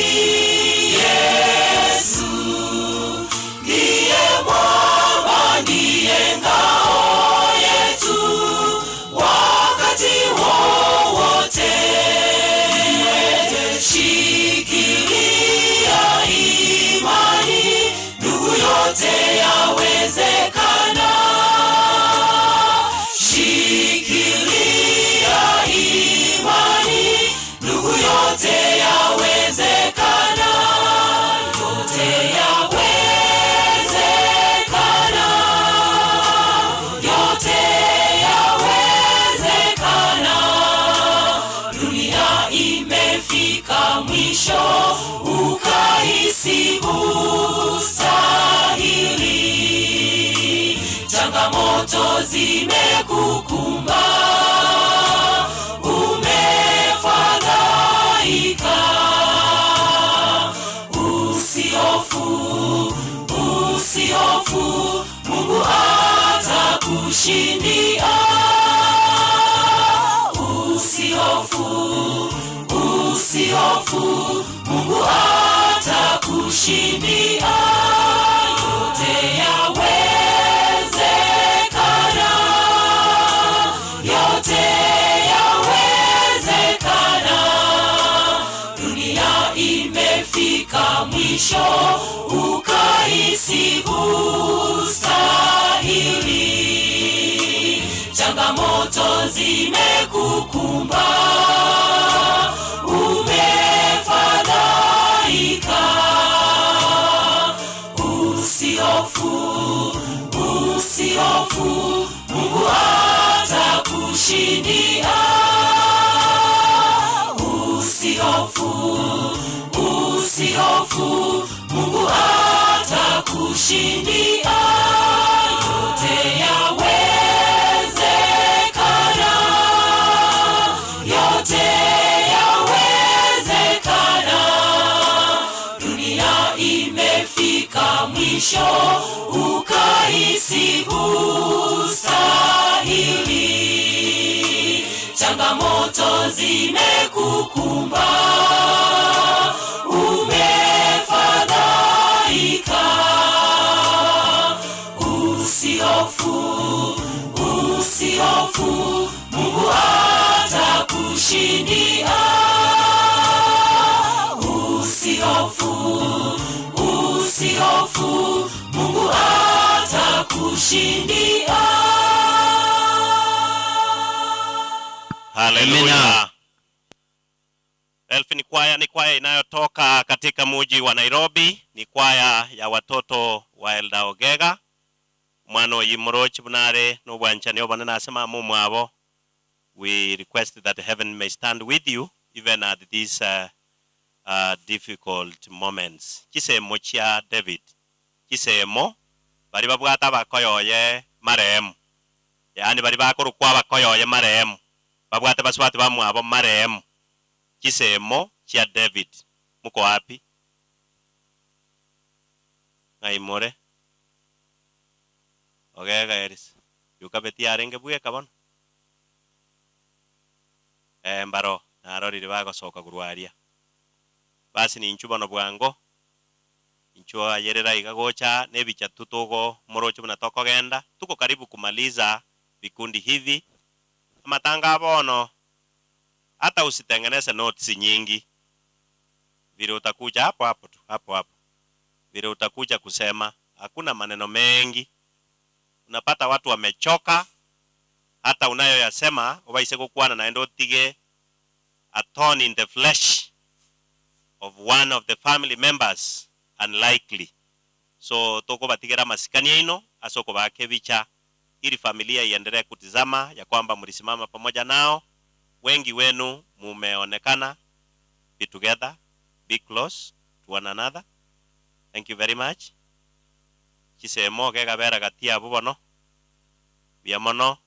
Yesu. Ndiye mwamba, ndiye ngao yetu wakati wowote. Shikilia imani, ndugu, yote yawezekana. Shikilia imani, ndugu, yote yawezekana. Yote yawezekana, yote yawezekana. Dunia imefika mwisho, ukahisi hustahili. Changamoto zimekukumba, umefadhaika. Usihofu, usihofu, Mungu atakushindia. Usihofu, usihofu, Mungu atakushindia. Yote yawezekana, yote yawezekana. Dunia imefika mwisho, ukahisi hustahili. Changamoto zimekukumba, umefadhaika. Usihofu, usihofu, Mungu atakushindia. Usihofu, usihofu, Mungu atakushindia. Yote yawezekana, yote yawezekana. Dunia imefika mwisho, ukahisi hustahili. Changamoto zimekukumba, umefadhaika. Usihofu, usihofu, Mungu atakushindia. Usihofu, usihofu, Mungu atakushindia. Haleluya. Elfi ni kwaya inayotoka katika mji wa Nairobi. Ni kwaya ya watoto wa Elda Ogega. Mwano yimroch bunare no wanchani obana nasema mumwabo. We request that heaven may stand with you even at these difficult moments. Kisemo chia David. Kisemo bari babwata bakoyoye marehemu. Yani bari bakorukwa bakoyoye marehemu. Babwata baswati bamwabo marehemu. Kisemo chia David. Muko wapi? Ngaimore. ogega eris yukabeti arenge buye kabon mbaro narorire bagosoka gurwaria basi ni inchuba no bwango incho ayerera igagocha nebicha tutogo morocho buna tokogenda tuko karibu kumaliza vikundi hivi matanga bono hata usitengeneze notes nyingi vile utakuja hapo vile utakuja kusema hakuna maneno mengi unapata watu wamechoka hata unayoyasema ubaise kukwana na endo tige a thorn in the flesh of one of the family members unlikely so toko batigera masikania ino asoko bake bicha ili familia iendelee kutizama ya kwamba mlisimama pamoja nao wengi wenu mumeonekana be together be close to one another. Thank you very much. Chisemo kega bera gatia bubono biamono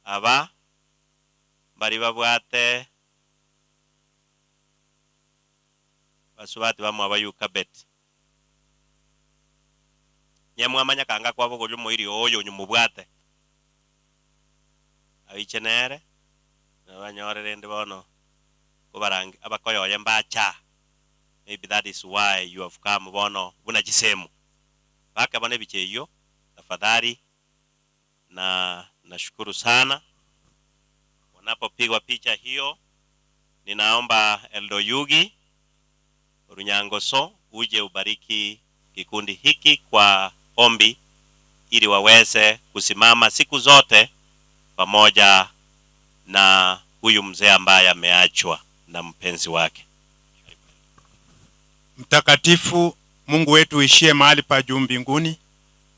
aba bari babwate basubati bamwe abayukabet nyemwe amanya kanga kwabo golyo moiri oyo nyumubwate abichenere nabanyorere ndi bono kubarangi abakoyoye mbacha. Maybe that is why you have come bono buna chisemu baka bane bicheyo tafadhali na nashukuru sana wanapopigwa picha hiyo. Ninaomba Eldo Yugi Runyangoso uje ubariki kikundi hiki kwa ombi ili waweze kusimama siku zote pamoja na huyu mzee ambaye ameachwa na mpenzi wake. Mtakatifu Mungu wetu uishie mahali pa juu mbinguni,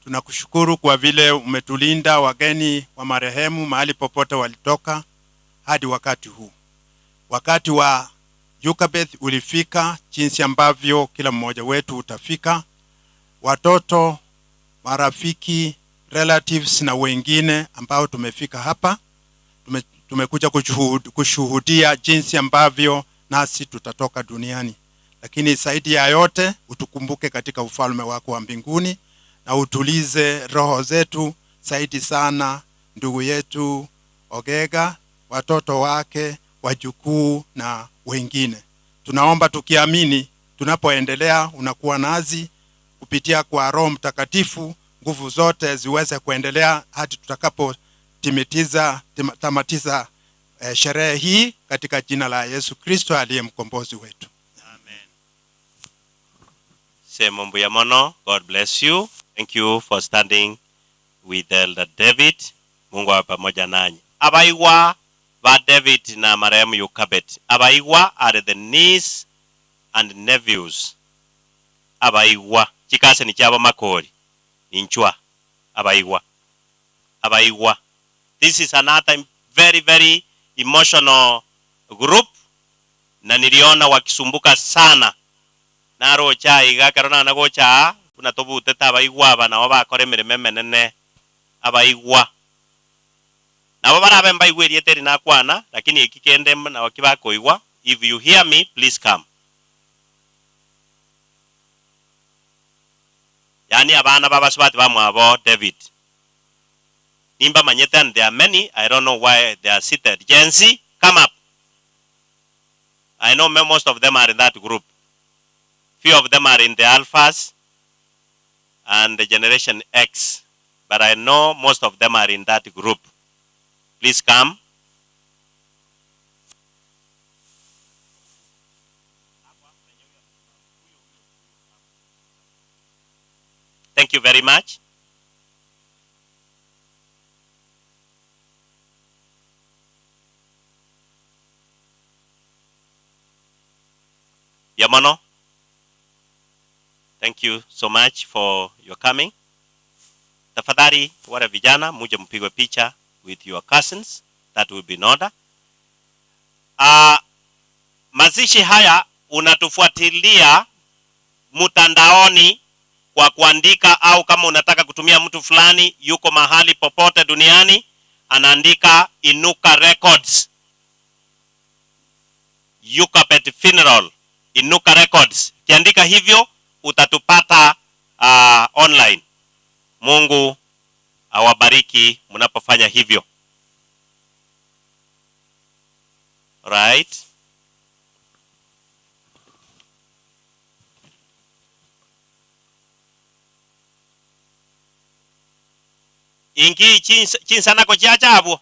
tunakushukuru kwa vile umetulinda wageni wa marehemu mahali popote walitoka hadi wakati huu. Wakati wa Yukabeth ulifika jinsi ambavyo kila mmoja wetu utafika. Watoto, marafiki, relatives na wengine ambao tumefika hapa, tumekuja kushuhudia jinsi ambavyo nasi tutatoka duniani. Lakini zaidi ya yote utukumbuke katika ufalme wako wa mbinguni na utulize roho zetu zaidi sana ndugu yetu Ogega, watoto wake, wajukuu na wengine. Tunaomba tukiamini tunapoendelea unakuwa nazi kupitia kwa Roho Mtakatifu, nguvu zote ziweze kuendelea hadi tutakapo tamatiza sherehe hii katika jina la Yesu Kristo aliye mkombozi wetu. Semombu ya mono, God bless you. Thank you for standing with Elder David. Mungu awe pamoja nanyi. Abaiwa ba David na marehemu Yukabet. Abaiwa are the niece and nephews. Abaiwa chikase ni chaba makori inchwa. Abaiwa. This is another very very emotional group na niliona wakisumbuka sana. Naro cha iga karona na gocha kuna tobute tabaigwa bana wabakore mirime menene abaigwa nabo barabe mbaigwerie teri na kwana lakini ikikende na wakibakoigwa. If you hear me, please come. Yani abana baba subati bamwabo David nimba manyete, and there are many. I don't know why they are seated. Jensi, come up. I know most of them are in that group. Few of them are in the Alphas and the Generation X, but I know most of them are in that group. Please come. Thank you very much. Yamono, thank you so much for your coming. Tafadhali wale vijana muje mpigwe picha with your cousins. That will be in order. Mazishi haya unatufuatilia mtandaoni kwa kuandika, au kama unataka kutumia mtu fulani yuko mahali popote duniani anaandika Inuka Records, Yukabet Funeral, Inuka Records. Kiandika hivyo utatupata online. Mungu awabariki mnapofanya hivyo. Right? Ingi chinsana ko chachabu.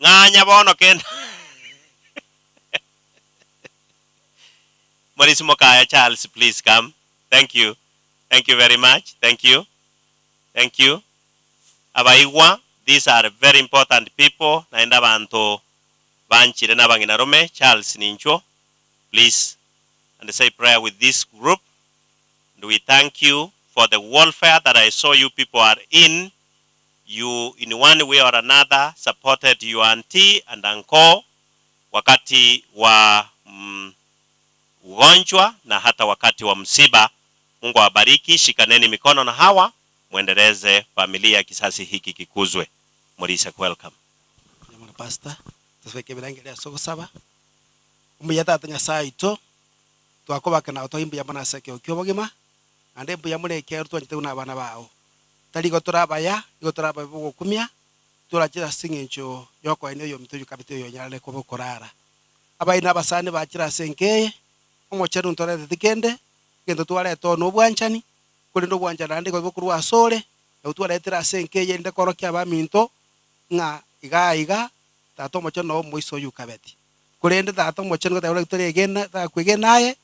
Nganya bono ken. Maurice Mokaya Charles, please come. Thank you. Thank you very much. Thank you. Thank you. Abaiwa, these are very important people. Naenda bantu banchire na bangina Rome. Charles Nincho, please, and say prayer with this group. And we thank you for the welfare that I saw you people are in. You, in one way or another, supported your auntie and uncle wakati wa ugonjwa na hata wakati wa msiba. Mungu awabariki, shikaneni mikono na hawa, muendeleze familia kisasi hiki kikuzwe. Morisa, welcome. Nyamara pastor, tasweke bilangele soko saba. Umuyata atanya saito, twakobaka na otoimbu yamana sake okyobogima, ande mbu yamune kerutu njite una bana bao. Tali gotorabaya, gotoraba bugo kumya, turachira singincho yoko ene yo mituju kabite yo nyale ko bokorara. Abaina basane bachira senkeye, omocheru ntorete tikende, kendo twale to no bwanchani, kuli no bwanchana ande ko bokuru asore, utwale tira senkeye nde korokya baminto, nga iga tato mocho no moiso yukabeti. Kulende tato mocho ngo tawle tore gena ta kwegenaye,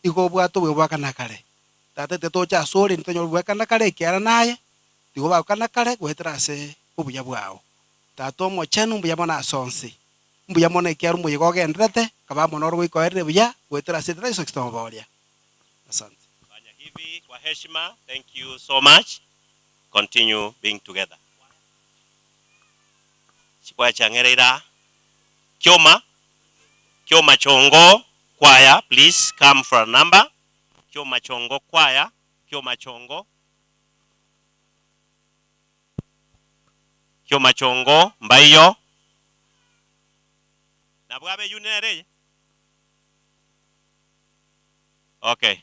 iko bwato bwaka nakale. Tato teto cha asore ntonyo bwaka nakale kyara naye. Digo ba kana kare gwetera se ubuya bwao tato mo chenu mbuya mona sonsi mbuya mona kyaru mu yigo gendrete kaba monoro iko ere buya gwetera se tra sexto bolia. Asante fanya hivi kwa heshima. Thank you so much. Continue being together. Chikwa changereira Kyoma Chongo choir, please come for a number. Kyoma Chongo choir, Kyoma Chongo Mbayo. Nabwabe yunere. Okay.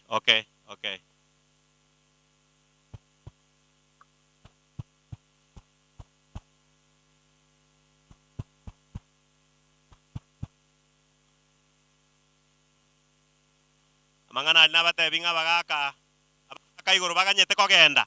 Mangana nabate binga bagaka. Abaka iguru baganyete kogenda.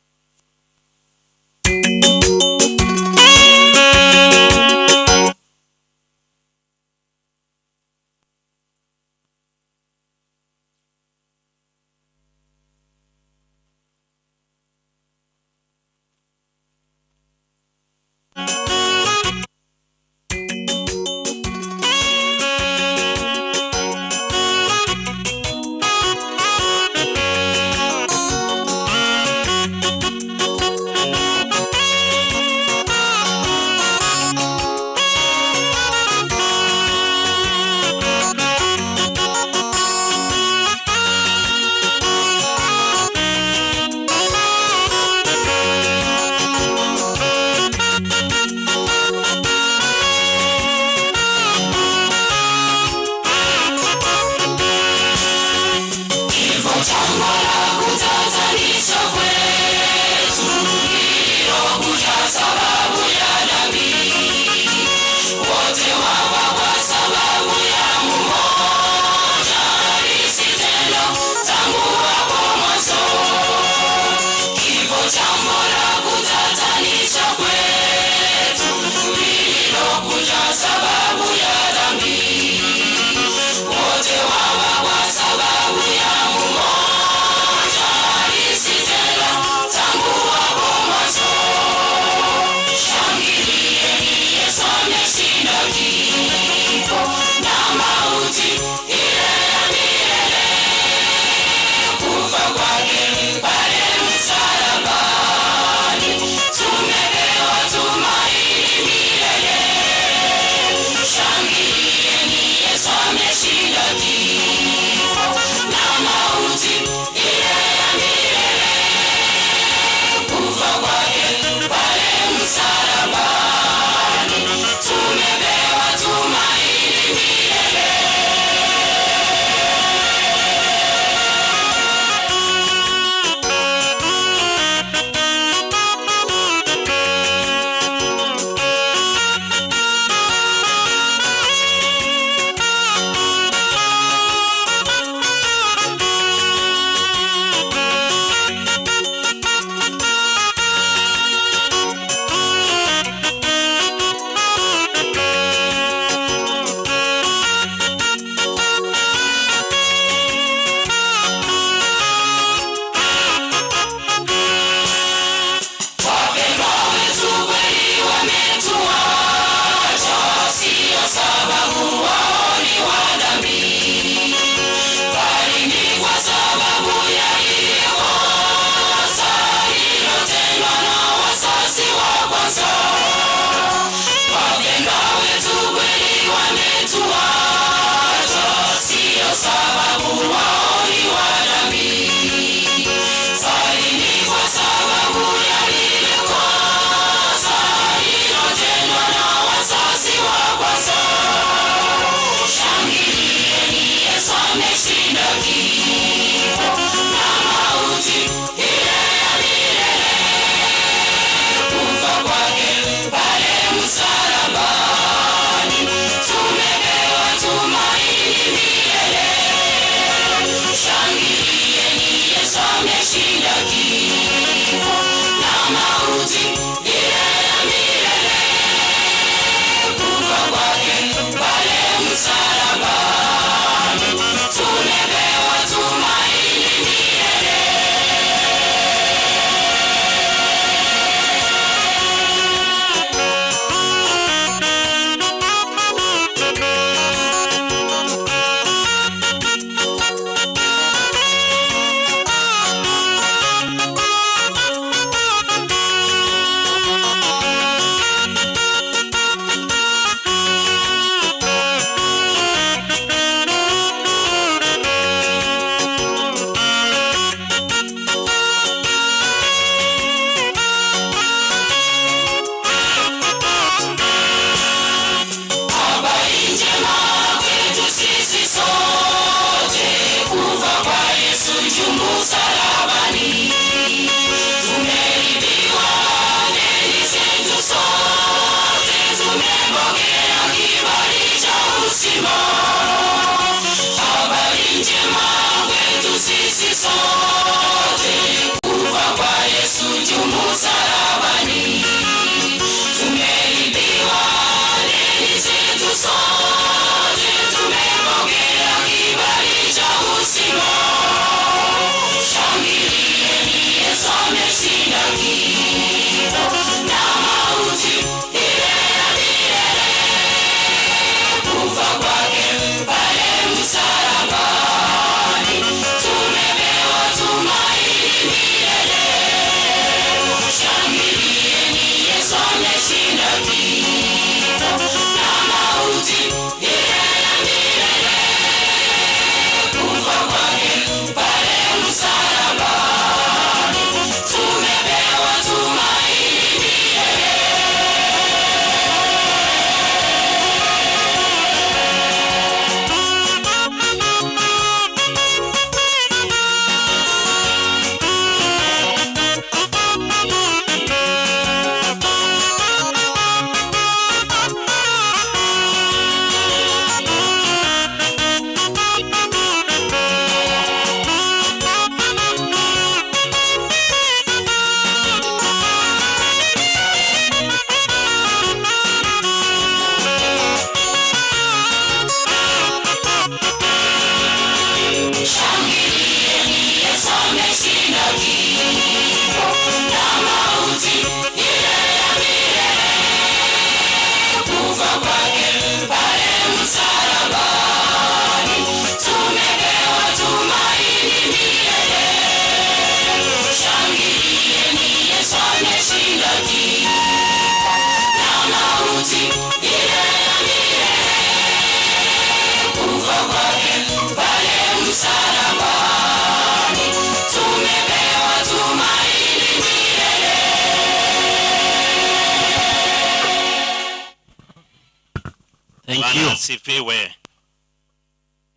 Thank you. Asifiwe.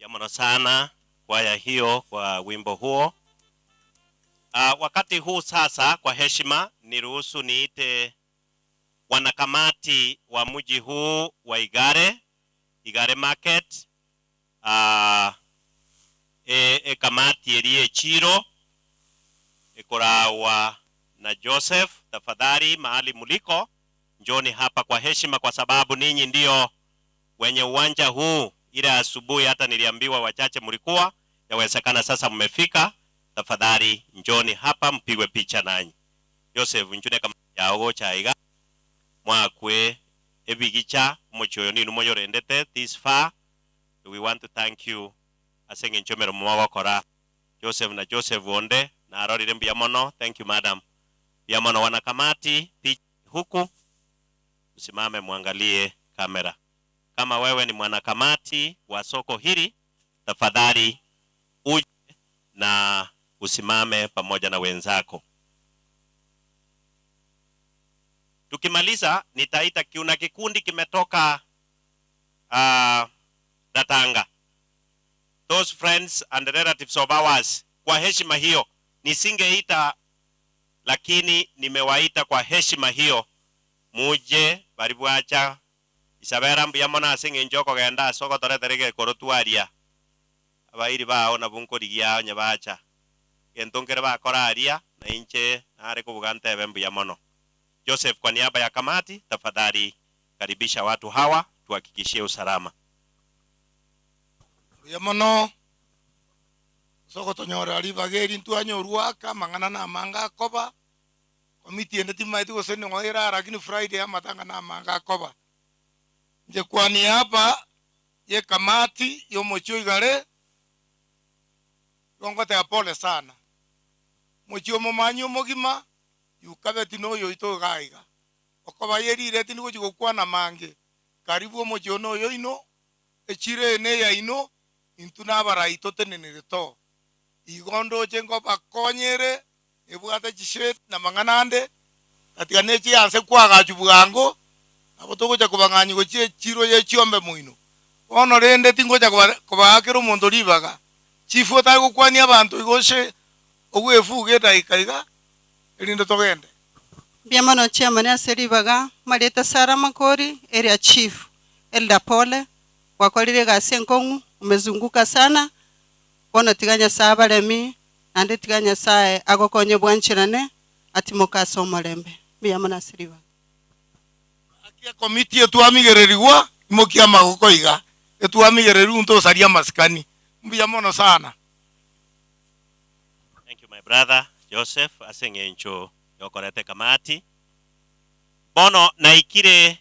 Jamani sana kwaya hiyo kwa wimbo huo. Wakati huu sasa kwa heshima niruhusu niite wanakamati wa mji huu wa Igare Market. Kamati elie Chiro ekorawa na Joseph, tafadhali mahali muliko njoni hapa kwa heshima, kwa sababu ninyi ndio wenye uwanja huu. Ile asubuhi hata niliambiwa wachache mlikuwa, yawezekana sasa mmefika. Tafadhali njoni hapa mpigwe picha nanyi. Joseph njune kama yaogo chaiga mwakwe ebigicha mochoyo ni numoyo rendete this far. We want to thank you asenge nchomero mwagokora Joseph na Joseph Wonde na arorire mbiamono. Thank you madam. Biamono wanakamati huku usimame muangalie kamera. Kama wewe ni mwanakamati wa soko hili, tafadhali uje na usimame pamoja na wenzako. Tukimaliza nitaita kiuna kikundi kimetoka Ratanga. Those friends and relatives of ours, kwa heshima hiyo nisingeita, lakini nimewaita kwa heshima hiyo. Muje baribwacha Isabera mbiyamona asinge njoko genda soko toreterege korotwaria abairi bao na bunkorigia nyabacha entongere ba koraria na inche nare kubugante bembuyamono. Joseph, kwa niaba ya kamati, tafadhali karibisha watu hawa tuhakikishie usalama. Yamono soko tonyora ali bageri ntuanyorwa kama ngana na manga koba komiti ende timaiti gosene ngoira lakini Friday amatanga na manga koba nje kwa niaba ye kamati yo mochio Igare rongote apole sana mochio momanyo mogima yukabeti no yo ito gaiga okoba yerire tini gukwa na mange karibu mochio no yo ino echire ne ya ino intuna baraito tenenere to igondo chengo bakonyere ebwata chishet na manganande atikane chi anse kwa gachubugango abo togocha kubanganyi gochie chiro ye chiombe muino ono rende tingocha kubakero mondo libaga chifu ta gukwani abantu igoshe ogwefuge daikaiga erindo togende biamono chiamane aseribaga mareta Sara Makori area chief Elda Pole wakolire gasi nkongu umezunguka sana bono tiganya saba lemi ande tiganya sae agokonye bwanchirane atimoka somolembe biamono aseribaga akia komiti etuamigereriwa imokia magokoiga etuamigereru nto saria maskani biamono sana. Thank you my brother Joseph asengencho yokorete kamati bono naikire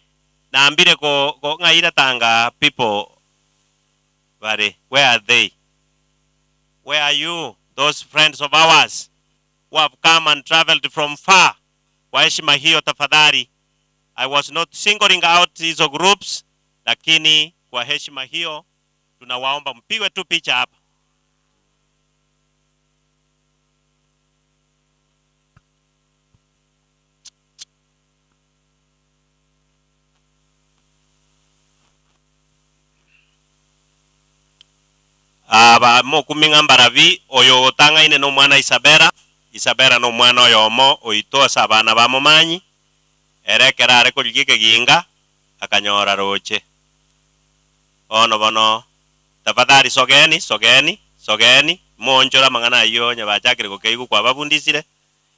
naambire ko ngaira tanga people bare where are they, where are you, those friends of ours who have come and traveled from far. Kwa heshima hiyo tafadhali, I was not singling out hizo groups, lakini kwa heshima hiyo tunawaomba mpigwe tu picha hapa. Aba mo kuminga mbaravi oyo tanga ine no mwana Isabera no mwana oyomo oito sabana bamumanyi erekera are kuligike ginga akanyora roche ono bono tafadhali sogeni monjora mangana iyo nyabachakire gokeigu kwa babundisire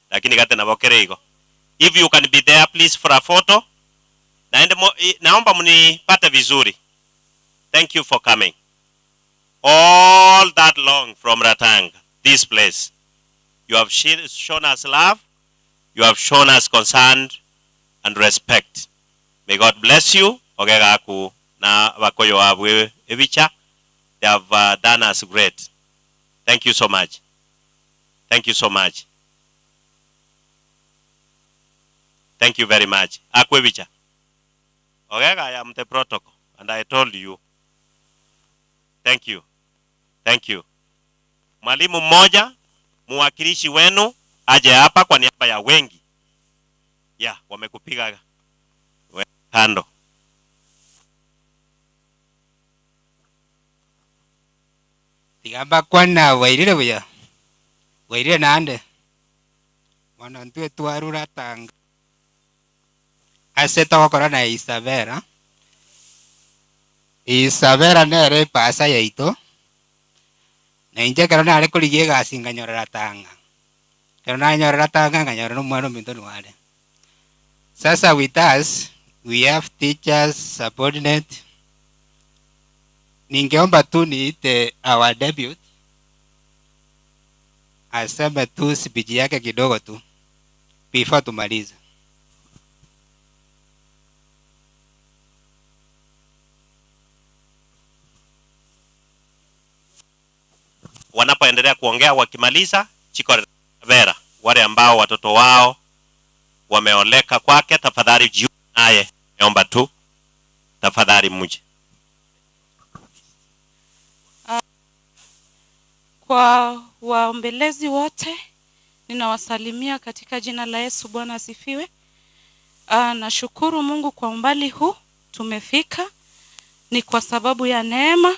lakini kate nabokereigo. If you can be there please for a photo. Naomba mnipate vizuri. Thank you for coming all that long from Ratanga, this place. You have shown us love, you have shown us concern and respect. May God bless you. Ogegaku na wakoyo abwe ebicha. They have done us great. Thank you so much. Thank you so much. Thank you very much. Akwebicha. Ogega, I am the protocol and I told you. Thank you. Thank you. Mwalimu mmoja muwakilishi wenu aje hapa kwa niaba ya wengi. Wamekupiga kando. Tigamba kwana wairire buya. Wairire nande. Wana ntwe twarura tanga. Ase tokora na Isabela. Isabela nere pasa yaito. Na inje karo nare kurigie gasi nganyorera tanga. Karo na nyorera tanga nganyorera n'umwana minto nware. Sasa with us we have teachers subordinate. Ningeomba tu niite our debut. Aseme tu speech yake kidogo tu before tumalize. Wanapoendelea kuongea wakimaliza, Chiko Vera, wale ambao watoto wao wameoleka kwake, tafadhali jiunge naye. Naomba tu tafadhali muje. Kwa waombelezi wote ninawasalimia katika jina la Yesu. Bwana asifiwe. Nashukuru Mungu kwa umbali huu tumefika, ni kwa sababu ya neema.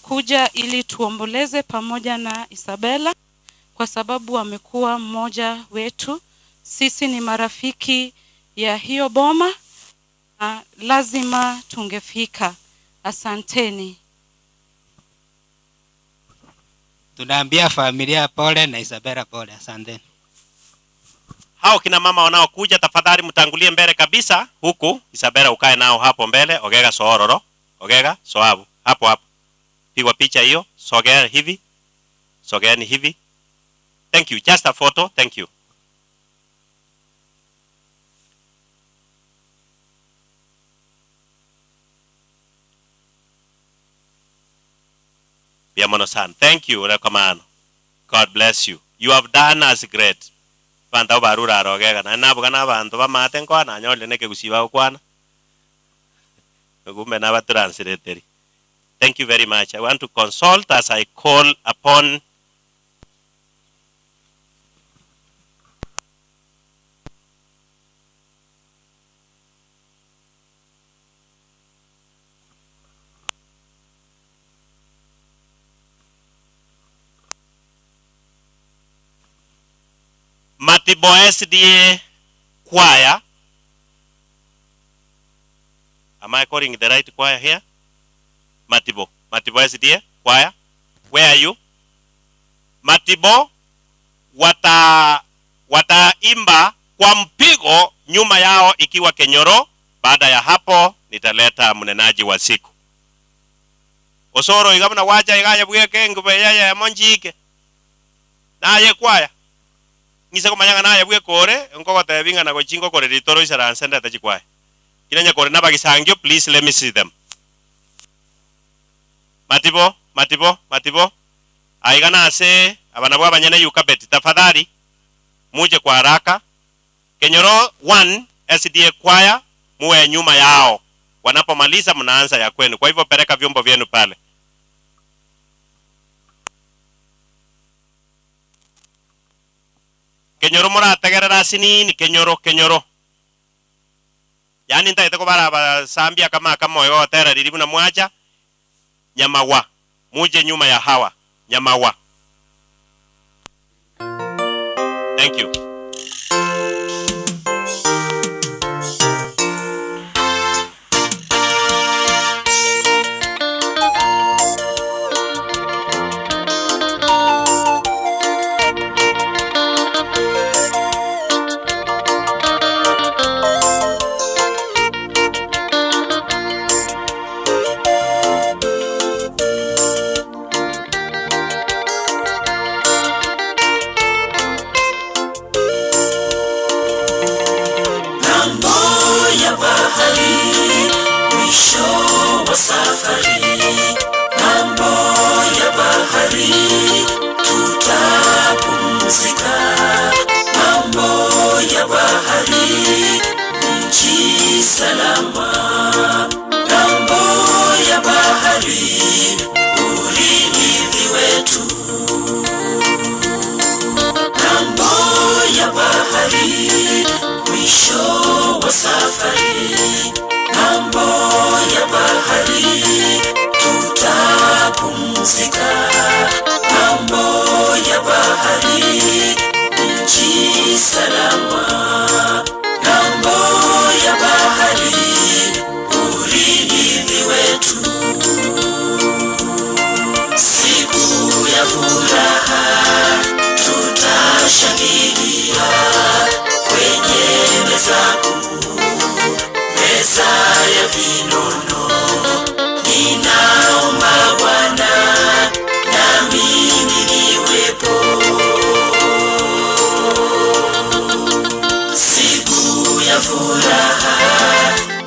Kuja ili tuomboleze pamoja na Isabela kwa sababu amekuwa mmoja wetu. Sisi ni marafiki ya hiyo boma, lazima tungefika. Asanteni. Tunaambia familia pole na Isabela pole. Asanteni. Hao kina mama wanaokuja, tafadhali mtangulie mbele kabisa huku. Isabela ukae nao hapo mbele. Ogega soororo, ogega soabu hapo hapo. Pigwa picha hiyo, sogea hivi. Sogeeni hivi. Thank you. Just a photo. Thank you. Biamono-san. Thank you, Rekomano. God bless you. You have done us great. Panta barura rogega na nabuga na bantu bamate kwa na nyole neke gusiba ukwana. Ngumbe na batranslator. Thank you very much. I want to consult as I call upon Matibo SDA choir. Am I calling the right choir here? Matibo SDA choir. Where are you? Matibo wataimba kwa mpigo nyuma yao ikiwa kenyoro. Baada ya hapo nitaleta mnenaji wa siku. Osoro igabuna waja igaya bweke ngube ya monjike. Naye choir. Ngise kumanyanga naye bwe kore ngoko tebinga na gochingo kore litoro isara senda tachikwae kinanya kore nabagisangyo. Please let me see them. Matibo aigana ase abana bwa banyene yukabeti, tafadhali muje kwa haraka. Kenyoro 1 SDA choir muwe nyuma yao, wanapomaliza mnaanza ya kwenu. Kwa hivyo peleka vyombo vyenu pale. Kenyoro mora tegerera sinini kenyoro. Yani ntaite ko bara sambia kama moyo otera riribu na mwaja nyamawa. Muje nyuma ya hawa nyamawa. Thank you. Tutapumzika. meza kuu, meza ya vinono. Ninaomba Bwana na mimi niwepo. Siku ya furaha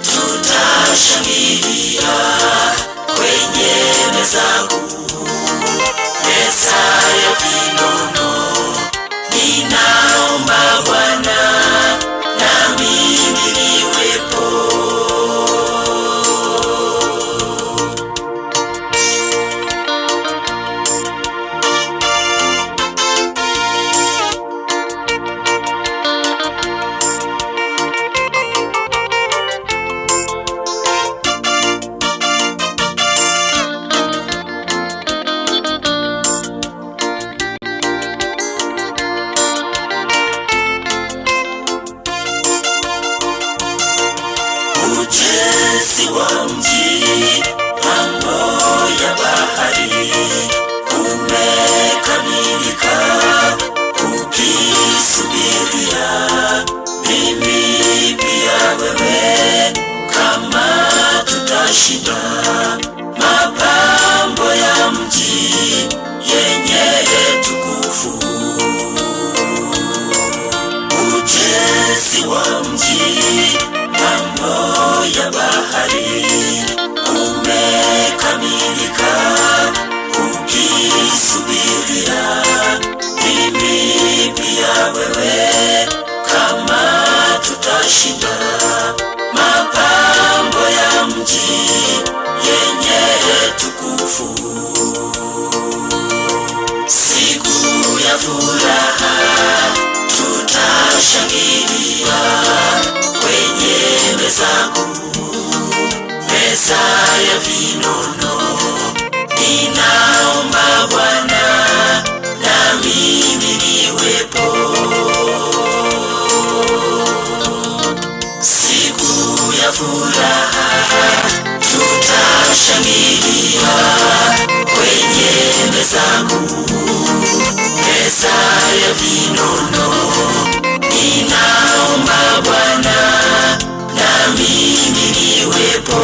tutashangilia kwenye meza kuu, meza ya vinono. Ninaomba Bwana na mimi niwepo. Ujenzi wa mji kando ya bahari umekamilika, ukisubiria mimi pia wewe, kama tutashinda mapambo ya mji yenye tukufu. Ujenzi wa mji kando ya bahari umekamilika, ukisubiria mimi pia wewe, kama tutashinda mapambo ya mji yenye tukufu. Siku ya furaha tutashangilia kwenye meza kuu, meza ya vinono. Ninaomba Bwana na mimi niwepo. Siku ya furaha tutashangilia kwenye meza kuu, meza ya vinono. Ninaomba Bwana na mimi niwepo.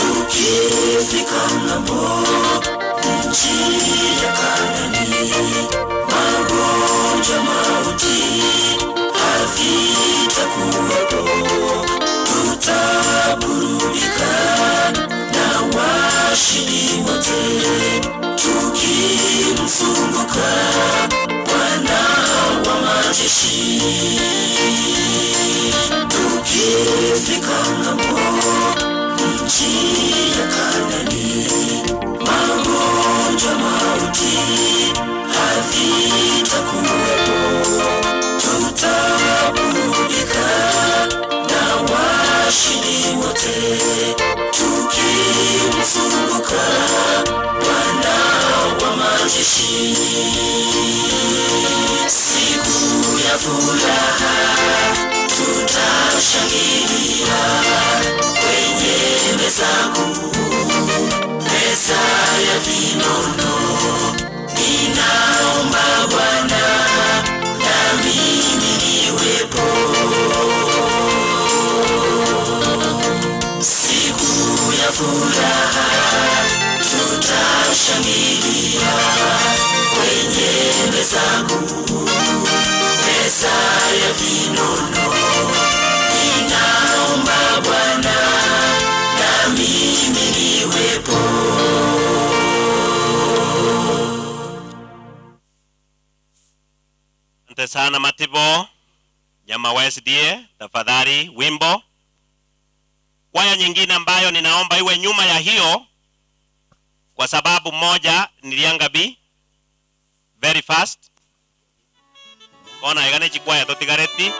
Tukifika ng'ambo, nchi ya Kanaani, magonjwa, mauti havitakuwepo. Tutaburudika na washindi wote, tukimzunguka Bwana wa majeshi. Tukifika ng'ambo, nchi ya Kanaani, magonjwa, mauti havitakuwepo. Tutaburudika na washindi wote, tukimzunguka Bwana wa majeshi. Siku ya furaha tutashangilia kwenye meza kuu, meza ya vinono. Ninaomba Bwana na mimi niwepo. Siku ya furaha tutashangilia kwenye meza kuu, meza ya vinono. Ninaomba Bwana na mimi niwepo. Asante sana Matibo, Nyama Wesdie, tafadhali wimbo. Kwaya nyingine ambayo ninaomba iwe nyuma ya hiyo, kwa sababu moja niliangabi very fast. Ona egane chikwaya totigareti.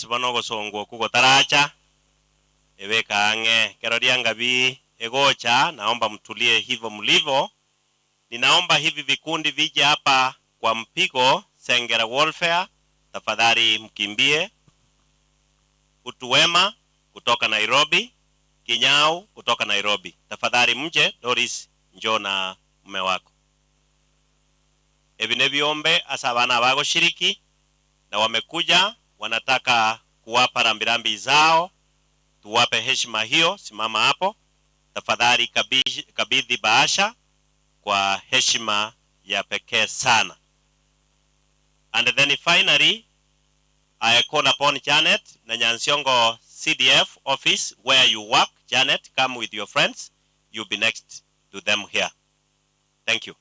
bano gosongo kugotaracha eweka ange keroria ngabi egocha. Naomba mtulie hivyo mlivyo. Ninaomba hivi vikundi vije hapa kwa mpigo. Sengera Warfare tafadhali mkimbie. Utu Wema kutoka Nairobi, Kinyau kutoka Nairobi, tafadhali mje. Doris, njoo na mume wako. Ebine biombe asa bana bago shiriki na wamekuja, wanataka kuwapa rambirambi zao, tuwape heshima hiyo. Simama hapo tafadhali, kabidhi bahasha kwa heshima ya pekee sana. And then finally I call upon Janet na Nyansiongo CDF office where you work. Janet, come with your friends. You'll be next to them here. Thank you.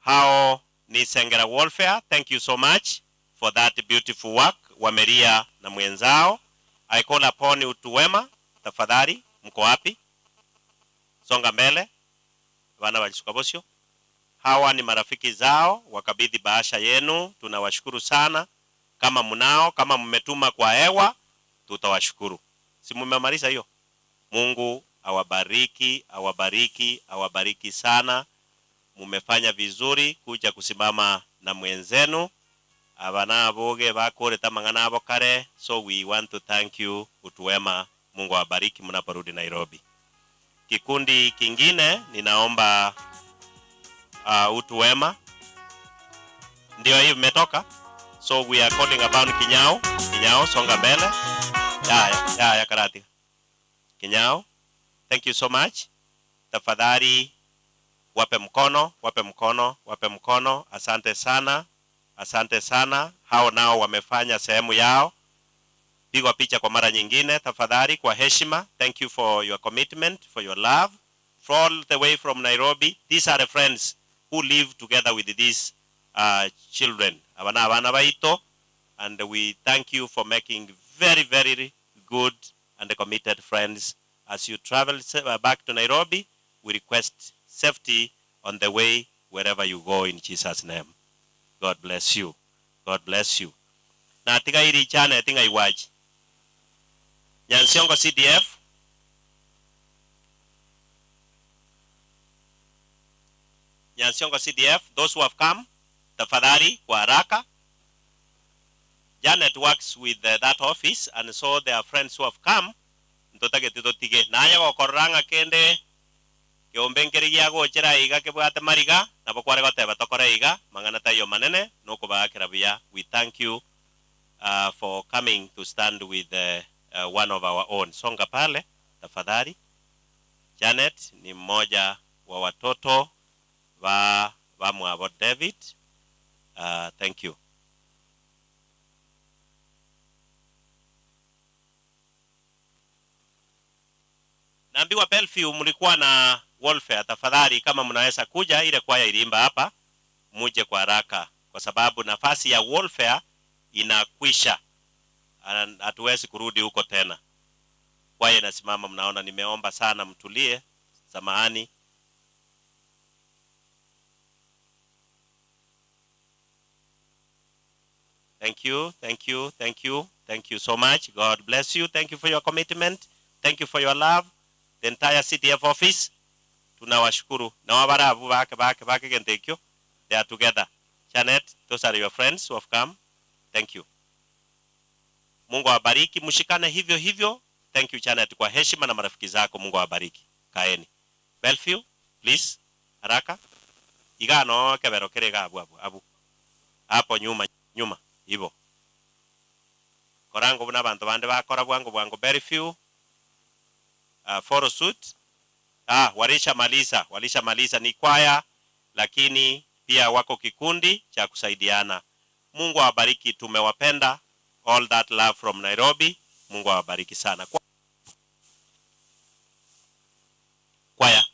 Hao ni Sengera Warfare. Thank you so much for that beautiful work. Wameria na mwenzao. I call upon Utu Wema, tafadhali mko wapi? Songa mbele. Wana walisuka. Hawa ni marafiki zao, wakabidhi bahasha yenu. Tunawashukuru sana. Kama mnao, kama mmetuma kwa hewa, tutawashukuru. Si mmemaliza hiyo? Mungu awabariki, awabariki, awabariki sana. Mumefanya vizuri kuja kusimama na mwenzenu. Abana aboge bakore tamangana abo kare. So we want to thank you Utu Wema. Mungu awabariki mnaporudi Nairobi. Kikundi kingine ninaomba Utu Wema. Ndio hiyo mmetoka. So we are calling about Kinyau. Kinyau, songa mbele. Ya karati. Kinyau. Thank you so much. Tafadhali wape mkono, wape mkono, wape mkono. Asante sana. Asante sana. Hao nao wamefanya sehemu yao. Pigwa picha kwa mara nyingine tafadhali kwa heshima. Thank you for your commitment, for your love. For all the way from Nairobi. These are the friends who live together with these children. Abana baito. And we thank you for making very, very good and committed friends. As you travel back to Nairobi, we request safety on the way wherever you go in Jesus' name. God bless you. God bless you. Na tinga iri chana tinga iwaji. Nyansiongo CDF. Nyansiongo CDF, those who have come, tafadhali kwa haraka. Janet works with that office, and so there are friends who have come. Ntotage titotige. Naya gokoranga kende kiombengeri yago chera iga kebwate mariga na bokware goteba tokore iga mangana tayo manene noko baakira bia. We thank you for coming to stand with one of our own. Songa pale tafadhali. Janet ni mmoja wa watoto wa Mwabo David. Thank you. Naambiwa Bellevue mlikuwa na Warfare, tafadhali kama mnaweza kuja ile kwaya ilimba hapa muje kwa haraka kwa sababu nafasi ya Warfare inakwisha. Hatuwezi kurudi huko tena. Kwaya inasimama, mnaona nimeomba sana mtulie. Samahani. Thank you, thank you, thank you. Thank you so much. God bless you. Thank you for your commitment. Thank you for your love. The entire CDF office. Tunawashukuru. Na wabarabu bake gentekyo. They are together. Janet, those are your friends who have come. Thank you. Mungu awabariki. Mshikane hivyo hivyo. Thank you Janet kwa heshima na marafiki zako. Mungu awabariki. Kaeni. Bellevue, please. Haraka. Igano kebero kerega abu. Hapo nyuma. Hivyo. Korango buna bantu bande bakora bwango Bellevue. Photo shoot. Walisha maliza ni kwaya lakini pia wako kikundi cha kusaidiana. Mungu awabariki, tumewapenda. All that love from Nairobi. Mungu awabariki sana. Kwaya.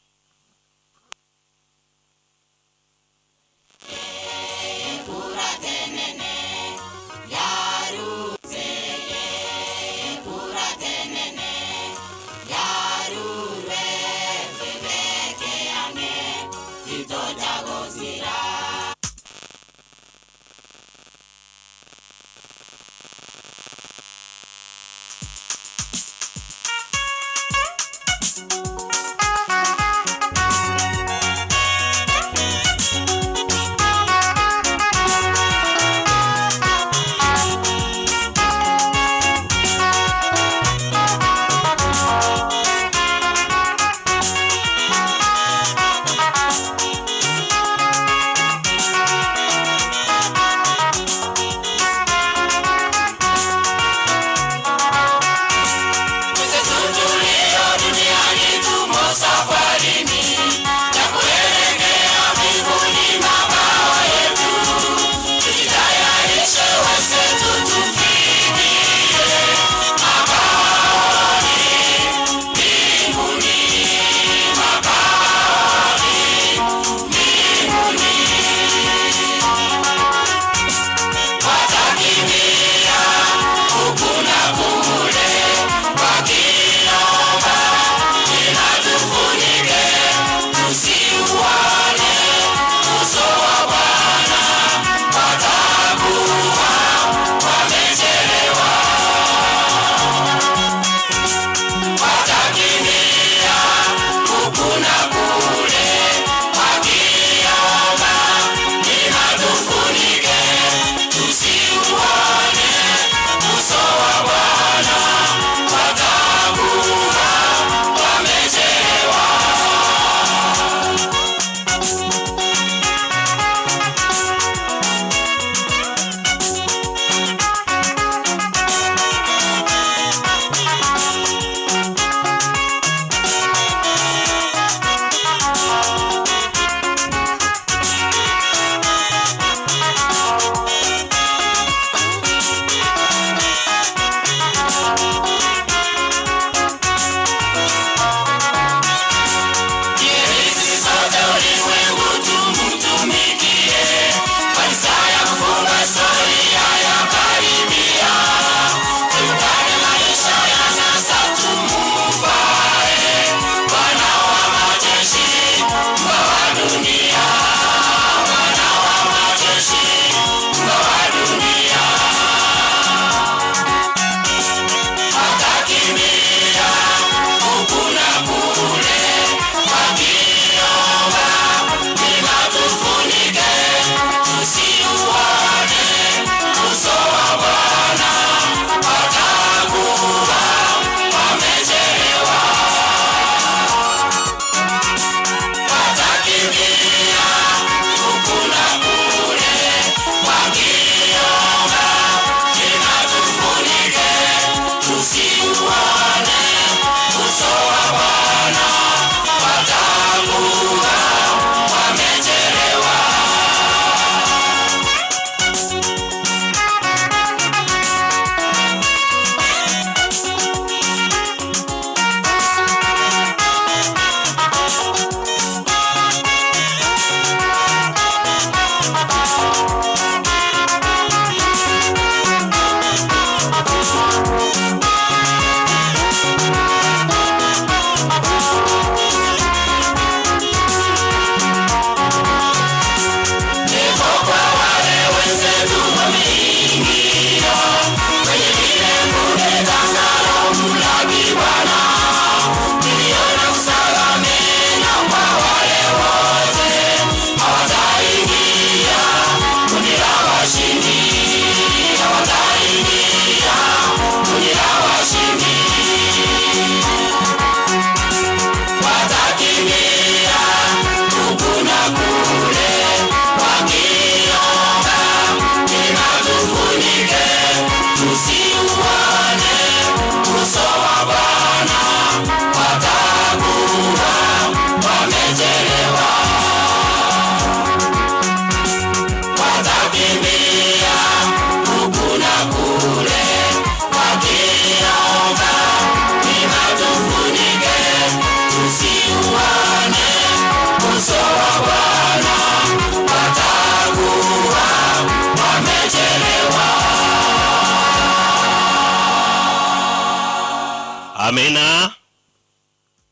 Amina.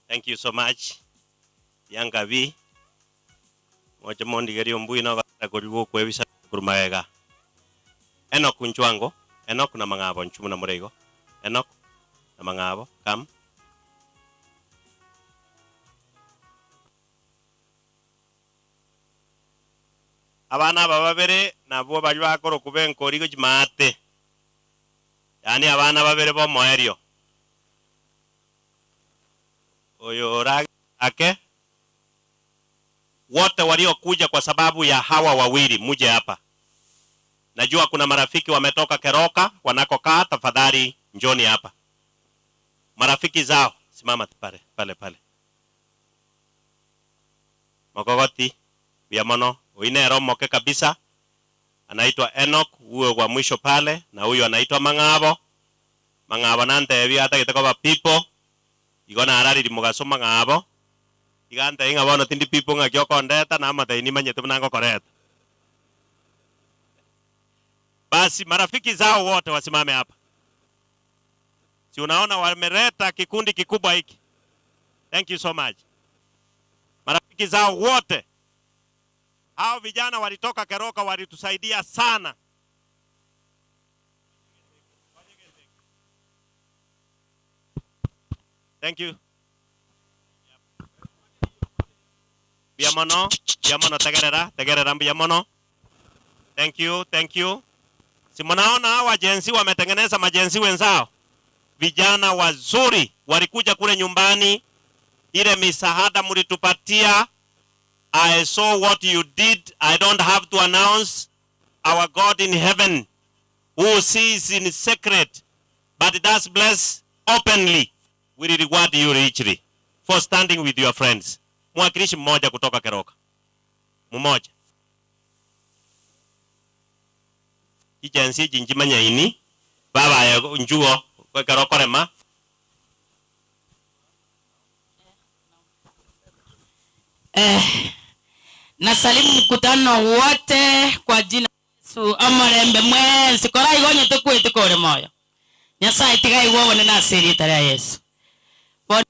Thank you so much. Yanga vi. Moja mondi gari ombui na karibu kwebisa kurumaega. Enoch Nchwango, Enoch na mangabo nchumu na murego. Enoch na mangabo, come. Abana babere nabo bali bakoro kubenko origo jimate. Yani abana babere bo moerio. Oyo ake wote waliokuja kwa sababu ya hawa wawili muje hapa. Najua kuna marafiki wametoka Keroka wanakokaa, tafadhali njoni hapa. Marafiki zao simama pale. Mogogoti Biamono uinero moke kabisa. Anaitwa Enoch huyo wa mwisho pale, na huyo anaitwa Mangabo. Mangabo nante ebi hata kitako ba people. Igona arari mugaso Mangabo. Igante inga bono tindi people ngakyo kondeta na amata ini manyete mnango koreta. Basi marafiki zao wote wasimame hapa. Si unaona wameleta kikundi kikubwa hiki. Thank you so much. Marafiki zao wote. Hao vijana walitoka Keroka walitusaidia sana. Thank you. Biamono tegerera Biamono. Thank you. Si mnaona hawa jensi wametengeneza majensi wenzao. Vijana wazuri walikuja kule nyumbani, ile misahada mlitupatia. I saw what you did. I don't have to announce. Our God in heaven, who sees in secret but does bless openly, will reward you richly for standing with your friends. Mwakilishi mmoja kutoka Keroka. Mmoja. Ijensi jinjimanya ini. Baba ya njuo kwa Keroka rema. Nasalimu mkutano wote kwa jina Yesu. Amorembe mwensi kora igonye tukwete kore moyo. Nyasaye tiga iwo wone nasiri tare Yesu. Bono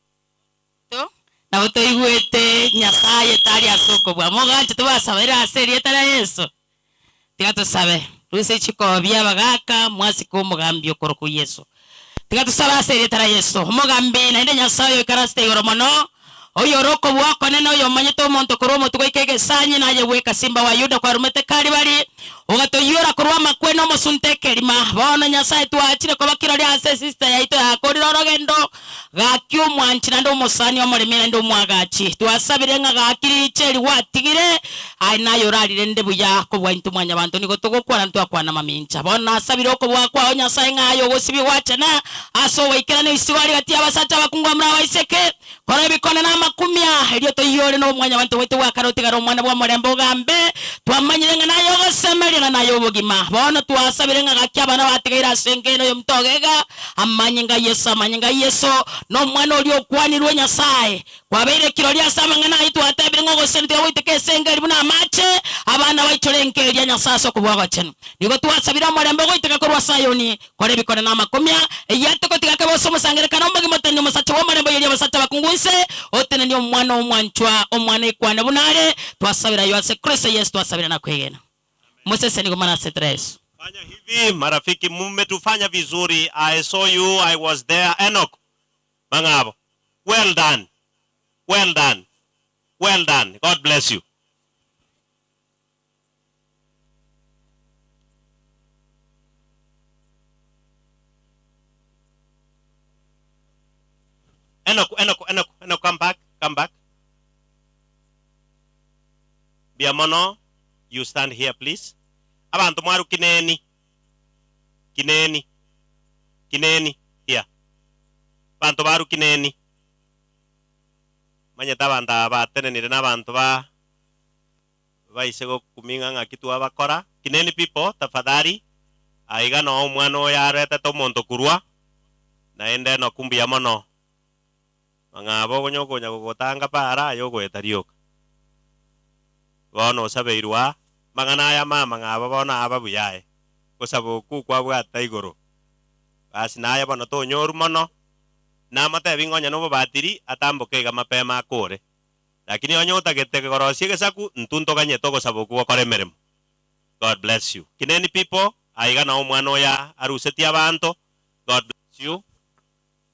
na boto igwete Nyasaye tari asoko bwa moganche tubasabira asiri tare Yesu. Tiga tusabe ruse chiko bya bagaka mwasi ko mugambi okoro ku Yesu. Tiga tusaba asiri tare Yesu. Mugambi na inde Nyasaye karaste igoromono. Oyo roko wako neno yo manyeto monto koromo tukoikege sanyi na yeweka simba wa Yuda kwa rumete kari bari ugatoyora kurwa makweno mosunteke lima bona Nyasaye tuachire ko bakirori ase sister yaito yakoriro rogendo gakyo mwanchira ndo musani omoremera ndo mwagachi twasabire nga gakiri cheri watigire ai nayo rarire ndebuya ko bwantu mwanya bantu niko tugokwana ntwakwana mamincha bona asabire ko bwakwa Nyasaye ngayo gosibi wachana aso waikirane isiwari gati abasacha bakungwa mra waiseke kora bikona na makumya elio toyore no mwanya bantu wetu wakaroti garo mwana bwa morembo gambe twamanyire nga nayo gosemeri na nayo bugima bona twasabire nga gakya bana batigaira sengeno yo mtogega amanyinga Yesu no mwana olio kwanirwe Nyasaye kwabeire kirori asama nga nayo twatebire ngo gosenti witeke sengeri buna mache abana baichorenkeria Nyasaye ko bwa chenu niko twasabira morembo goiteka korwa sayoni kore bikona na makumya eyate ko tigake boso musangere kana mbugima tani musacha wa morembo yeri basata bakungwise otene ndio mwana omwanchwa omwana ikwana bunare twasabira yose Kristo Yesu twasabira na kwegena Moses ni kumana stress. Fanya hivi marafiki mmetufanya vizuri. I saw you, I was there. Enoch Mangabo. Well done. God bless you. Enoch, come back. Biamono, you stand here please. Abantu mwaru kineni here. Bantu baru kineni. Manyeta banda batenenire n'abantu baisego kuminga ngakitu abakora. Kineni people tafadhali. Aiga no omwana oyarete to monto kurwa. Naende no kumbia mono. Mangabo gonyogonya gogotanga para yogwetarioka. Bono sabeirwa mangana ya mama ngaba bona ababuyaye kusabo ku kwa bwata igoro basi naye bono to nyoru mono na mate bingonya no batiri atamboke ga mapema akore lakini onyo utagete gorosie gesaku ntunto ganye togo saboku okore meremo. God bless you. Kineni people aiga na omwana oya aruseti abantu. God bless you.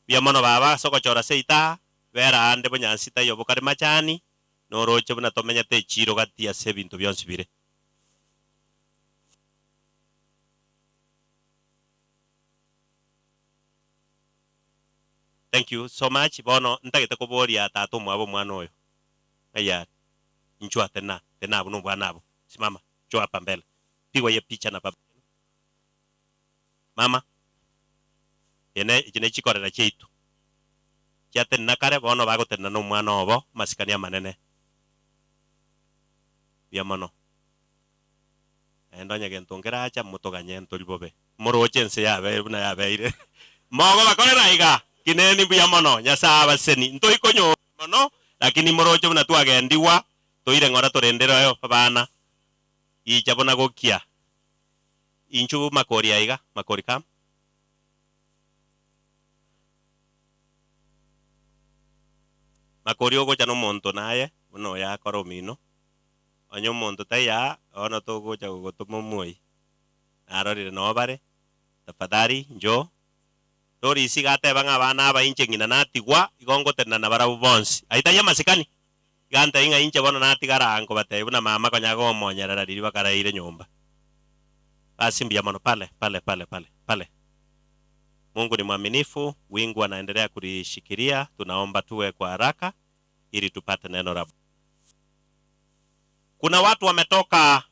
Bia mono baba soko chora seita vera ande bonyansita yobo kare machani no roche buna tomenya te chiro gatia se bintu byonsi bire. Thank you so much. Bono ntagete kuboria tatu mwabo mwana oyo. Aya inchwa tena buno bwana abo. Simama chwa pambele. Pigwa ye picha na baba. Mama ine chikorera cheitu. Chate nakare bono bago tena no mwana obo masikania manene. Bia mono. Endonya gentongera acha mutoganye ntolibobe. Moroche nse yabe buna yabe ire. Mogo bakorera iga. Kineni bia mono nyasaba seni. Ntoi konyo mono lakini moroche buna twagendiwa toire ngora torendero yo bana. Ichabona gokia. Inchu makori aiga makori kam. Makori ogo chano monto naye uno ya koromino. Onyo monto taya ono togo cha gotomo moi. Arori no bare. Tafadhali njo. Tori sigate banga bana ba inche ngina natigwa igongo tena na barabu bonsi. Aitaya masikani. Ganta inga inche bono natigara anko bate buna mama konyago monyera riri bakara ire nyumba. Basi mbia mono pale. Mungu ni mwaminifu, wingu anaendelea kulishikilia, tunaomba tuwe kwa haraka ili tupate neno la. Kuna watu wametoka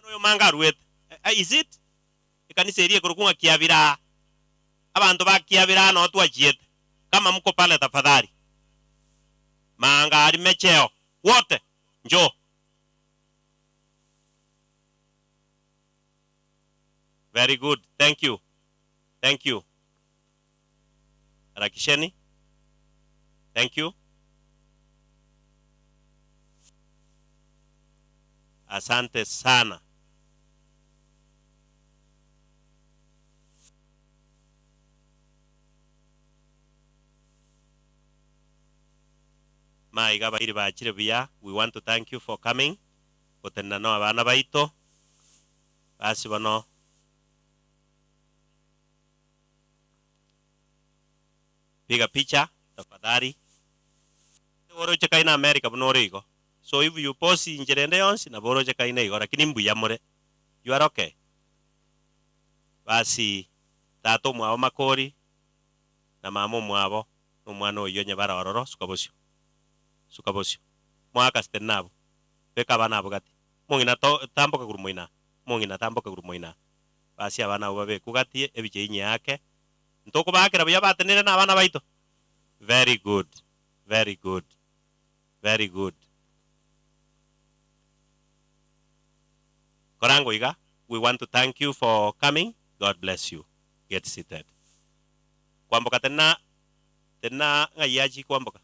mwana manga ruet. Is it? Kanisa irie kurukunga kiabira. Abantu ba kiabira no tuajiet. Kama mko pale tafadhali. Manga ari mecheo. Wote njoo. Very good. Thank you. Thank you. Rakisheni. Thank you. Asante sana. Maiga bairi bachire bia. We want to thank you for coming. Kutenda no abana baito. Basi bano. Piga picha tafadhali. Boroche kaina America bunorigo. So if you post injerende yonsi na boroche kaina igo lakini mbuya more. You are okay. Basi tato mwao makori na mamo mwabo umwana oyo nyabara ororo sukabosio. Mwaka stenabo. Beka bana bugati. Mungina tamboka gurumoina. Basi abana babe kugati ebije inye yake. Ntoko bakira bya batenere na abana baito. Very good. Korango iga, we want to thank you for coming. God bless you. Get seated. Kwamboka tena ngayaji kwamboka.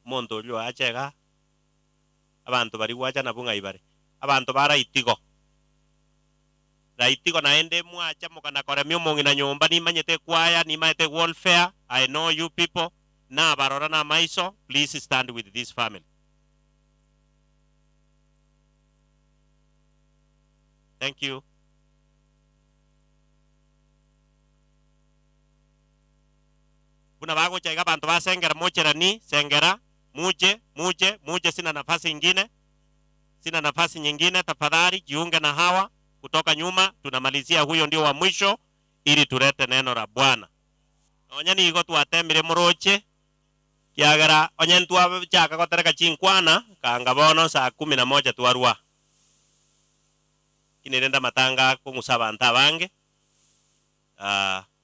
Monto lyo achega. Abantu bari wacha na bunga ibare. Abantu bara itigo. Raitigo naende mwacha mukana kore myomongi na nyumba ni manyete kwaya ni manyete welfare. I know you people. Na barora na maiso. Please stand with this family. Thank you. Kuna bago chaiga bantu ba sengera mochera ni sengera muje sina nafasi nyingine tafadhali jiunge na hawa kutoka nyuma tunamalizia huyo ndio wa mwisho ili turete neno la Bwana. Onya ni igo twatemire muroche kiagara onya ntwa chaka gotereka chinkwana kanga bono saa 11 twarua. Kinirenda matanga kungusaba ntabange.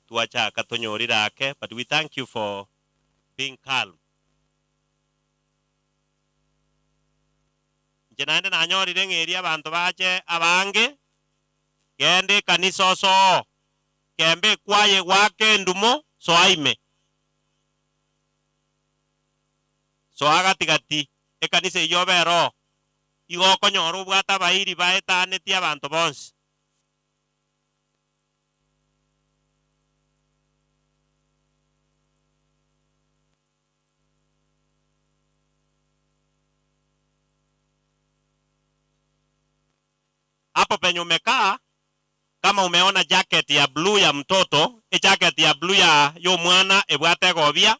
Tuacha katonyorira ake, but we thank you for being calm. Jenaende na nyorire ngeri abantu bache abange gende kanisa so kembe kwaye wake ndumo so aime so agatigati ekanisa yobero igoko nyoru bwata bairi baetane ti abantu bonse hapo penye umekaa, kama umeona jacket ya blue ya mtoto, jacket ya blue ya yo mwana ebwate gobia,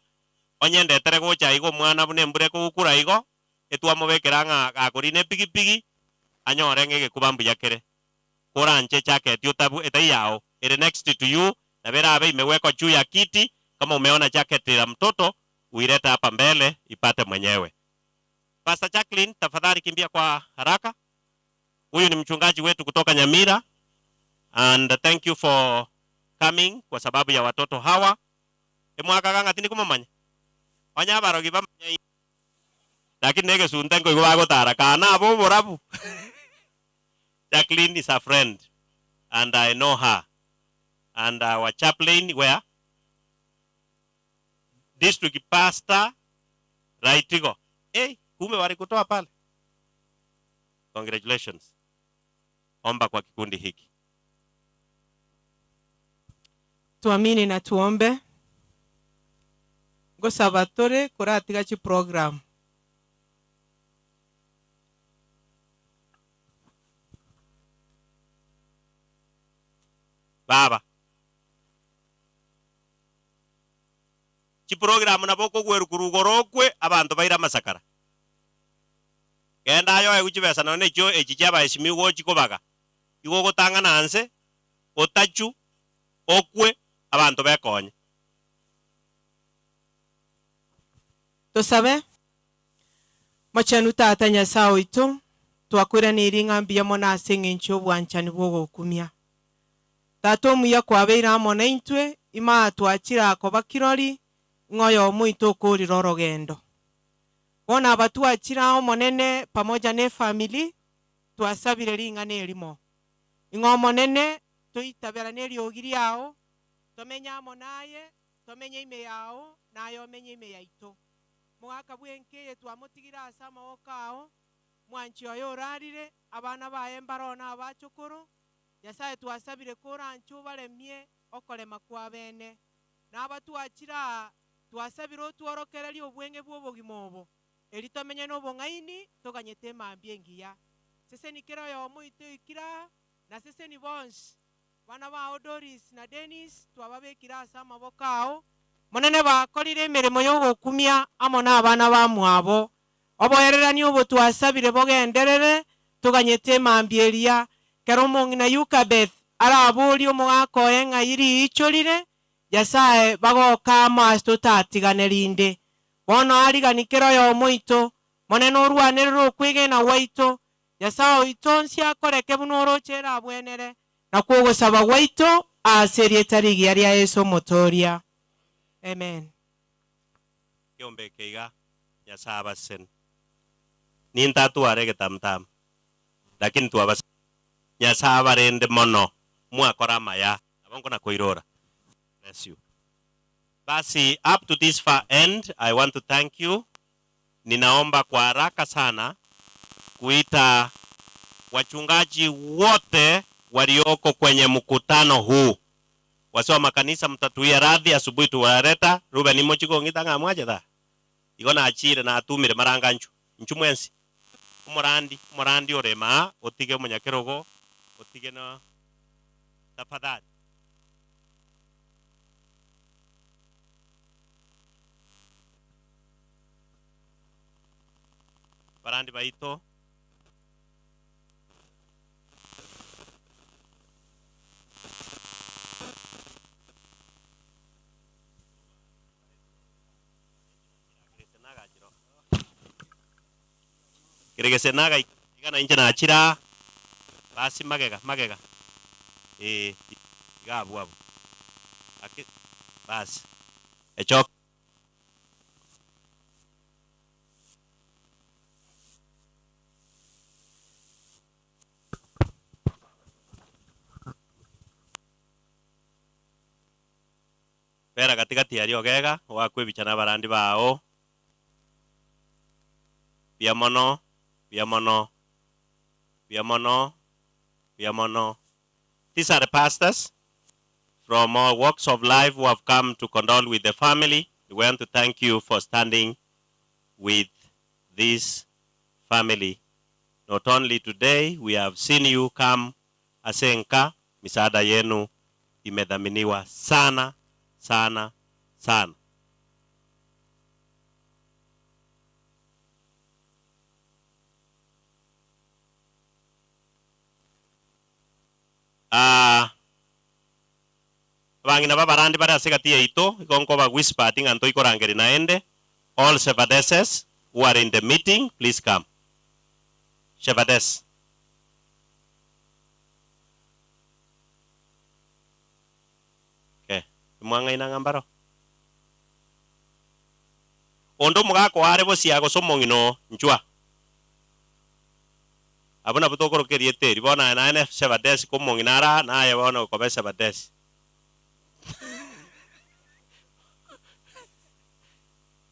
onyende tere gocha igo mwana bune mbure ko gukura igo, etwa mubekera nga akorine pigipigi, anyore ngege kubambu yakere. Kora nche jacket yotabu etai yao, ere next to you, na vera abe imewekwa juu ya kiti. Kama umeona jacket ya mtoto, uileta hapa mbele ipate mwenyewe. Pastor Jacqueline, tafadhali kimbia kwa haraka. Huyu ni mchungaji wetu kutoka Nyamira. And thank you for coming kwa sababu ya watoto hawa. Emwaka kanga tini kumamanya. Wanyabaro gibamanya. Lakini nege suntengo iwago tara kana abo borabu. Jacqueline is a friend and I know her. And our chaplain where? District pastor Raitigo. Hey, kume wari kutoa pale. Congratulations. Omba kwa kikundi hiki. Tuamini na tuombe. Gosabatore kuratiga chi program. Baba. Chi program na boko gweru kurugorokwe abantu baira masakara. Genda yo ekuchibesa none cho echichaba esimi go chikobaga. Igo gotanga nanse otachu okwe abantu bekonye. Tusabe machanu tata Nyasaye itu twakwira niri ngambia mona asinga incho bwanchani bwo kumia. Tato muya kwabeira amona intwe ima twachira akoba kirori ngoyo muito kuri rorogendo. Bona abatuachira omonene pamoja ne family twasabire ringa nerimo. Ingo monene tuitabera neri ogiri yao tomenya monaye tomenya ime yao nayo menye ime yaito. Mwaka bwenke twamutigira asama okao mwanchi oyo rarire abana bae mbarona abachokoro Nyasaye twasabire kora anchu baremye okolema kwa bene n'abatuachira twasabire otworokereri obwenge bw'obogimobo eritomenya n'obongaini toganyete mambye ngiya sese nikero yo muito ikira na sese ni bonsi bana ba Doris na Dennis twababekira asama bokao monene bakorire emirimo y'ogokumia amo n'abana bamwabo obohererani obo twasabire bogenderere toganyete mambye eria kero mongina Yukabeth araburi omugakoye ng'airi ichorire Nyasaye bagoka amaso tatiganerinde bono ariganikero yo muito monene orwanere okwigena waito Nyasaye itonsi akoreke buno orochera abwenere na kwogosaba waito aserie tarigi aria Yesu motoria. Amen. Kiombe keiga Nyasaye abasen. Ninta tuarege tamtam. Lakini tuabas Nyasaye abarende mono mwakora maya abongo na koirora. Bless you. Basi up to this far end, I want to thank you. Ninaomba kwa haraka sana kuita wachungaji wote walioko kwenye mkutano huu. Wasiwa makanisa mtatuia radhi asubuhi tuwareta. Ruben imochiko ngitanga mwaje da. Igona achire na atumire maranga nchu mwensi. Umorandi orema otige munyakerogo otige na tafadhali. Barandi baito. Kirigese naga igana inje na achira basi magega gabu aki basi echok Pera katikati yari ogega wakwe bichana barandi bao Biamono. These are the pastors from all walks of life who have come to condole with the family. We want to thank you for standing with this family. Not only today, we have seen you come Asenka, misaada yenu imedhaminiwa sana sana sana. Bangina babarandi bara segatia ito ikonko ba whisper tinganto ikorangeri naende. All shepherdesses who are in the meeting, please come. Shepherdess. Okay. Mwanga ina ngambaro. Ondo mugako are bosiago somongino njwa. Abona butokoro keriete ribona na ene shepherdess ko monginara na ya bona ko be shepherdess.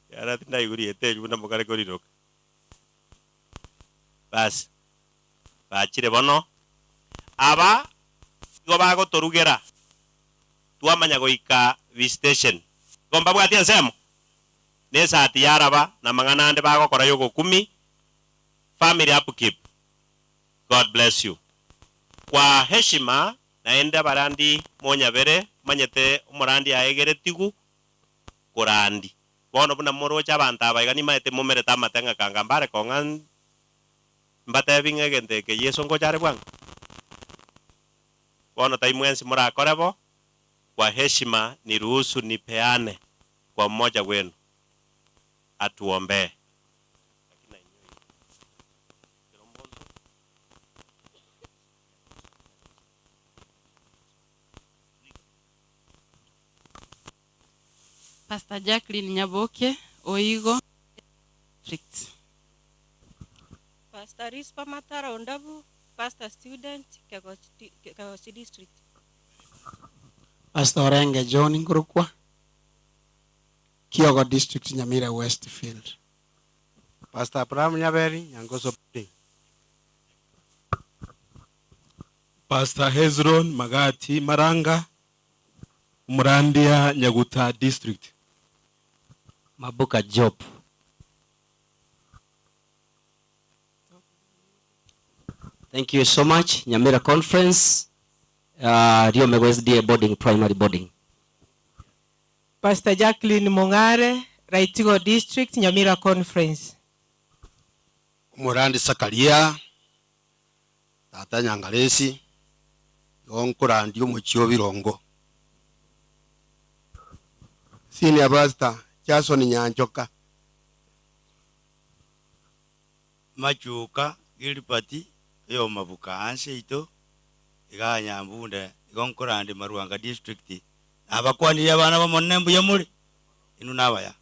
Yara tinda iguri ete juna mugare gori rok. Bas. Bachire bono. Aba go bago torugera. Tuamanya goika visitation. Gomba bwati nsemo. Nesa ati yaraba na mangana ande bago kora yogo 10. Family upkeep. God bless you. Kwa heshima naenda barandi monya bere manyete umurandi aegere tigu kurandi. Bono buna moro cha banta ba gani maete momere tamatenga kangambare kongan mbate binge gente ke yeso ngo chare bwang. Bono taimwensi mura korebo kwa heshima niruhusu nipeane kwa mmoja wenu atuombe. Pastor Jacqueline Nyaboke, Oigo District. Pastor Rispa Matara Ondabu, Pastor Student, Kagosi District. Pastor Orenge John Ngurukwa, Kyogo District, Nyamira Westfield. Pastor Abraham Nyaberi, Nyangoso Ping. Pastor Hezron Magati Maranga, Murandia Nyaguta District. Mabuka Job. Thank you so much. Nyamira Conference, Rio Megwesdia Boarding, Primary Boarding. Pastor Jacqueline Mongare, Raitigo District, Nyamira Conference. Murandi Sakaria, Tata Nyangalesi, Yonkurandi Umuchio Virongo. Senior Pastor Jason Nyanjoka. Machuka Gilipati yo mabuka anse ito iga nyambunde igonkorande Maruanga District abakwani yabana bamonnembu yamuri inu nabaya.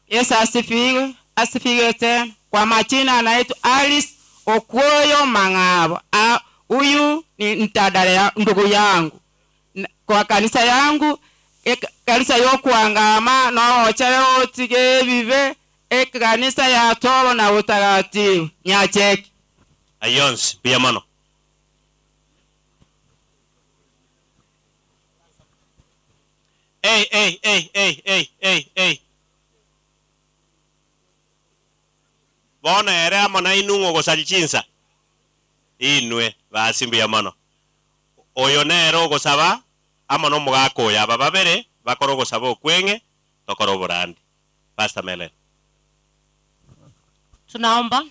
Yesu asifiwe, asifiwe tena. Kwa majina anaitwa Alice Okwoyo Mangabo. Huyu ni mtadala ya ndugu yangu kwa kanisa yangu. Kanisa yokuangama no chale otige bibe kanisa ya toro na utagatifu Nyacheki. Ayons pia mano. Hey. Bona ere amona inungo gosalichinsa. Inwe basimbi ya mano. Oyo nero gosaba amono mugako ya bababere bakoro gosaba okwenge tokoro burandi. Pastor Melen. Tunaomba.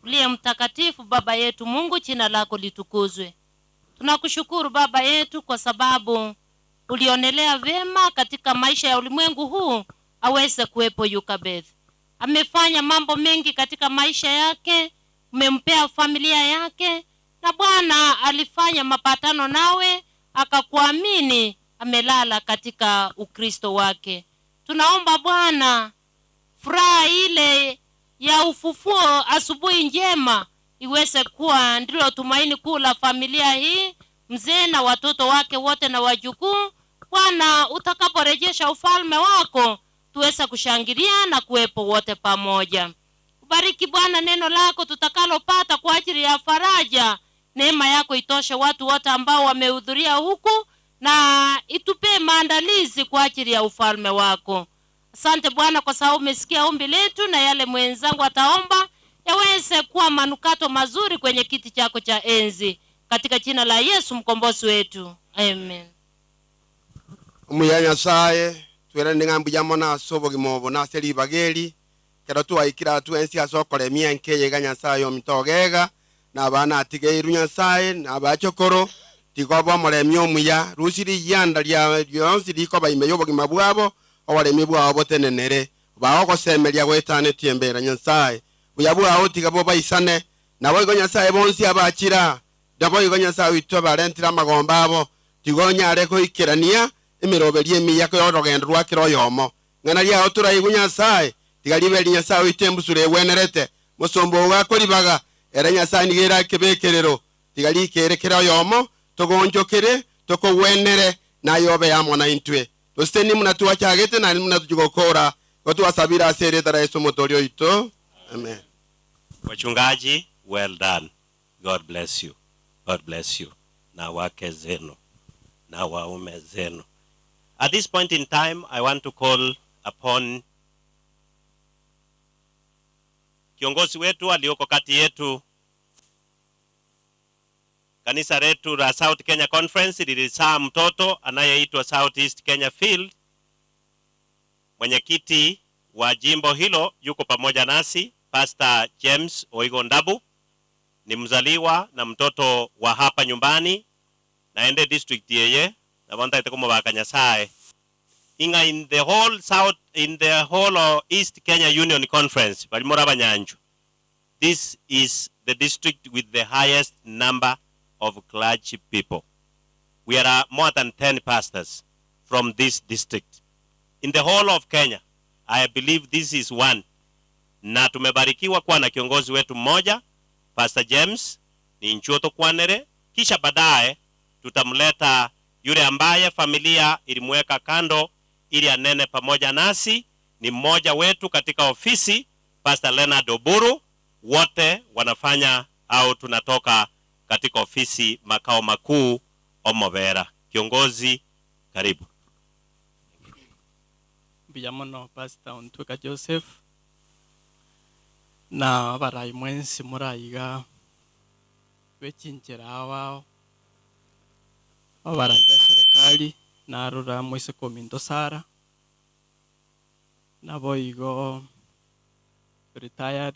Uliye mtakatifu Baba yetu Mungu, jina lako litukuzwe. Tunakushukuru Baba yetu kwa sababu ulionelea vema katika maisha ya ulimwengu huu aweze kuwepo Yukabeth. Amefanya mambo mengi katika maisha yake, umempea familia yake, na Bwana alifanya mapatano nawe, akakuamini, amelala katika Ukristo wake. Tunaomba Bwana furaha ile ya ufufuo asubuhi njema iweze kuwa ndilo tumaini kuu la familia hii, mzee na watoto wake wote na wajukuu. Bwana, utakaporejesha ufalme wako tuweze kushangilia na kuwepo wote pamoja. Ubariki Bwana neno lako tutakalopata kwa ajili ya faraja. Neema yako itoshe watu wote ambao wamehudhuria huku, na itupe maandalizi kwa ajili ya ufalme wako. Asante Bwana kwa sababu umesikia ombi letu, na yale mwenzangu ataomba yaweze kuwa manukato mazuri kwenye kiti chako cha enzi, katika jina la Yesu mkombozi wetu, amen. Umuya Nyasaye twera ningambu jamona sobo gimobo na seli bageli kera tu aikira tu ensi asokole mienke yega Nyasaye omtogega na bana atigeiru Nyasaye na bachokoro tigobo moremi omuya rusiri yanda lya yonsi liko baimeyobo gimabwabo owalemi bwabo tenenere baoko semelia gwetane tiembera Nyasaye buyabwa otigabo baisane na boigo Nyasaye bonsi abachira dabo igo Nyasaye witwa barentira magomba abo tigonya areko ikirania imiroberie miyako yorogendo rwakiro yomo ngana lya otura igu Nyasaye tigalibeli Nyasaye itembusure wenerete musombo wakolibaga era Nyasaye nigira kebekerero tigalikerekera yomo togonjokere tokowenere na yobe yamona intwe toseni munatuwa chagete na munatujugokora gotuwasabira asere tara Yesu motorio ito, amen. Wachungaji, well done. God bless you. God bless you. Na wake zenu, na waume zenu. At this point in time, I want to call upon kiongozi wetu alioko kati yetu. Kanisa letu la South Kenya Conference lilizaa mtoto anayeitwa South East Kenya Field. Mwenyekiti wa jimbo hilo yuko pamoja nasi, Pastor James Oigo Ndabu. Ni mzaliwa na mtoto wa hapa nyumbani na ende district yeye na wanda itakumo baka Nyasaye. Inga in the whole South, in the whole East Kenya Union Conference, balimora banyanju. This is the district with the highest number of clergy people. We are more than 10 pastors from this district. In the whole of Kenya, I believe this is one. Na tumebarikiwa kuwa na kiongozi wetu mmoja, Pastor James, ni Nchuoto Kwanere. Kisha baadaye tutamleta yule ambaye familia ilimweka kando ili anene pamoja nasi, ni mmoja wetu katika ofisi, Pastor Leonard Oburu. Wote wanafanya au tunatoka katika ofisi makao makuu Omobera. Kiongozi, karibu. Biyamono Pastor Ontuka Joseph na barai mwensi muraiga wechinjira wao barai ba serikali na arura mwese kominto Sara na boigo retired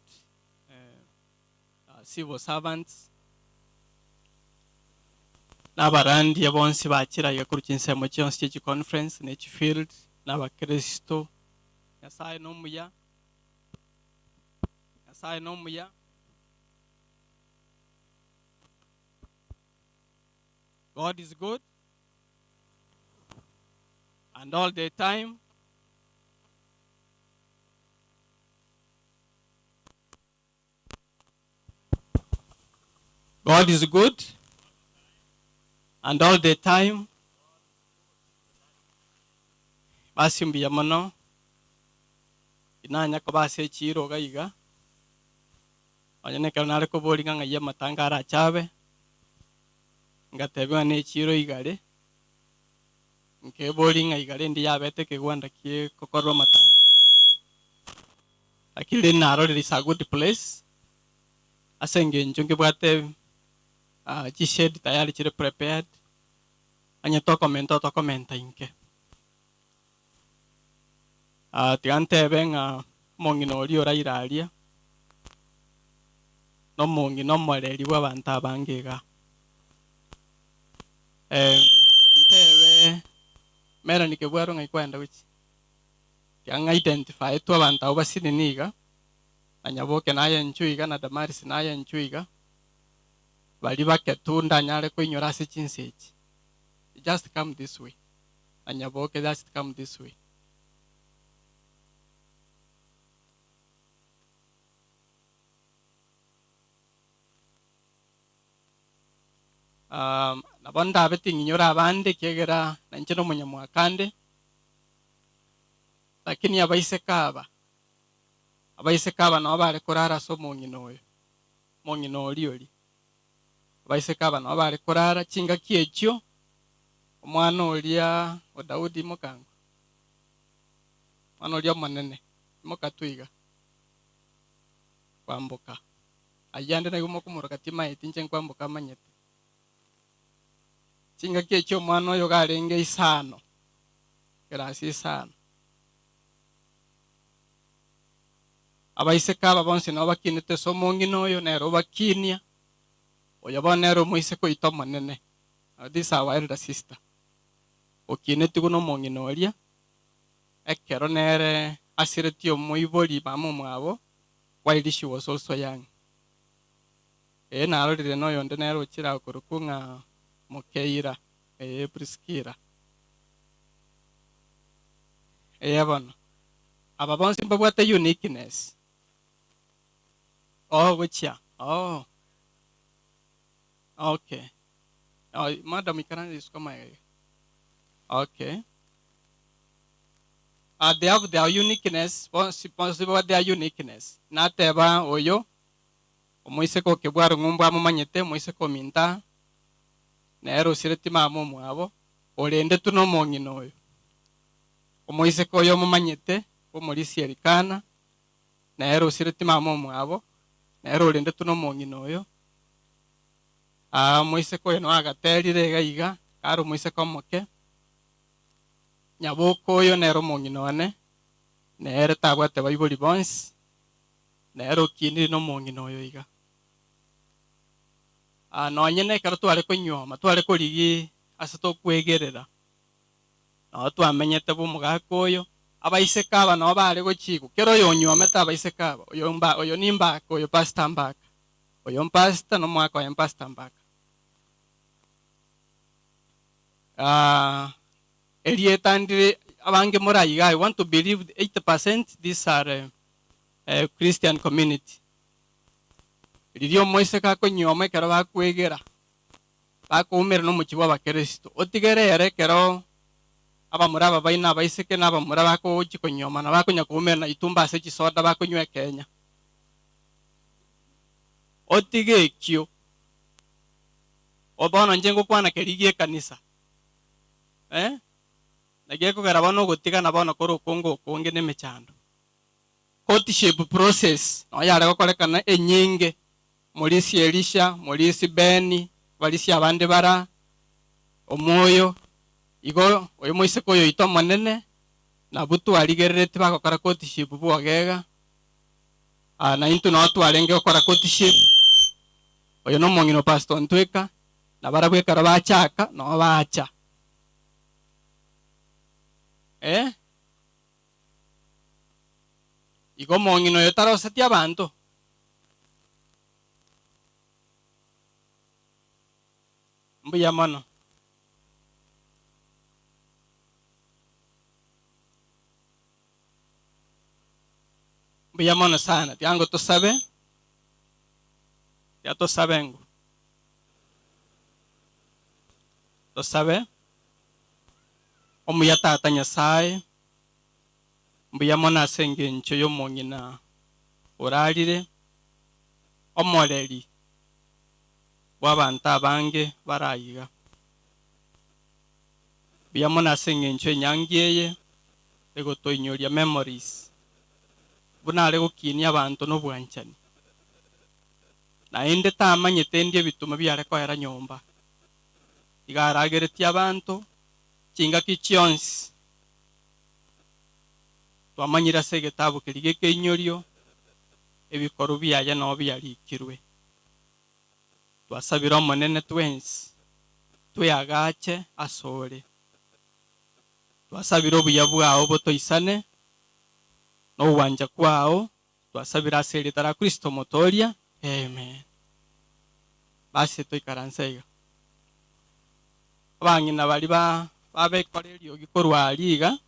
civil servants na barandi bonsi bakiraga kuri kinsemo cyonse cyo conference ne field n'abakristo Nyasaye nomuya God is good and all the time. God is good and all the time. Basi mbiyamono inanya ko base chiro gaiga anyane kanale ko bolinga ngaya matangara chabe ngatebwa ne chiro igale nke bolinga igale ndi yabete ke gwanda kie kokoro matanga akili naro is a good place asenge njonge bwate chished tayari chire prepared anya to komenta inke tiante benga mongino oli orairaria no mongino moreri wa bantu abangega ntebe mera nikebwaro ngaikwenda wichi yang identify to abantu abasini niga anyaboke naye nchuiga na Damaris naye nchuiga bali baketunda nyale kwinyora se chinsechi just come this way anyaboke just come this way. Nabonda beting nyora abande kiegera na ncheno munyamwakande lakini abaisekaba no bale kurara so mongino oli abaisekaba no bale kurara chinga kiechyo omwana olia o Daudi mokango mwana olia manene mokatwiga kwambuka ayande na gumo kumuraka timaiti nje kwambuka manyete singa kiecho mwana oyo garenge isano grasi isano abaiseka aba bonse no bakinete somo ngino oyo nero bakinia oyo bonero muise ko itomo nene. This is our elder sister okinete guno mongino oria ekero nere asireti omuibori mamu mwabo while she was also young. Narorire no yonde nero chira kurukunga Mokeira Priskira bono aba bonse mbabwate uniqueness. Which okay. Madam, you can just come here. Okay. They have their uniqueness. Possible their uniqueness. Not eba oyo. Moise ko kebwaro ngumba mumanyete moise ko minta. Nero sireti mamu mwabo. Olende tuno mongino oyo. Moise ko yo mumanyete ko molisi erikana. Nero sireti mamu mwabo. Nero olende tuno mongino oyo. Moise ko eno agaterire gaiga karo moise ko moke nyaboko yo nero mongino ane nere tabwate baibuli bonse nero kindi no mongino yo iga no nyene karo twale ko nyoma twale ko ligi asato kwegerera no twamenyete bumuga koyo abaise kaba no bale go chiku kero yo nyoma tabaise kaba oyo nimba ko yo pasta mbaka oyo pasta no mwako yo pasta mbaka. Elietandire abange morayiga. I want to believe 80% these are Christian community. Lidio moise kako nyoma kero bakwegera bakumera no mukiwa bakristo otigerere kero abamuraba baina baiseke n'abamuraba ko kiko nyoma na bakunya kumera na itumba se kisoda bakunywe Kenya otigekyo obono njengo kwana kerigie kanisa nageko garabano gotiga nabono koro kongo konge nemechando courtship process no yare gokorekana enyinge Molisi Elisha Molisi Beni balisi abande bara omoyo igo oyo moise koyo ito manene na butu aligerete bakokora courtship bwogega na into no atwalenge okora courtship oyo no mongino pastor ntweka na barabwe karabachaka no bacha igo mongino yo tarosati abantu mbuya mano sana tiango tusabe ya tusabengo tusabe omuya tata Nyasaye mbuya mona senge ncho yo mongina oralire omoreri w'abantu abange barayiga buya mona senge ncho nyangiyeye ego toinyoria memories bunale gukinia abantu no bwanchani na inde tamanyete ndie bituma byare ko era nyomba igarageretia abantu chinga kichionsi twamanyira se gitabu kirige kenyorio ebikoro byaye no byarikirwe twasabira monene twens tuyagache asore twasabira obuya bwao botoisane no wanja kwao twasabira seri tara Kristo motoria amen basi toikaransega abangina bali babekorerio gikorwa aliga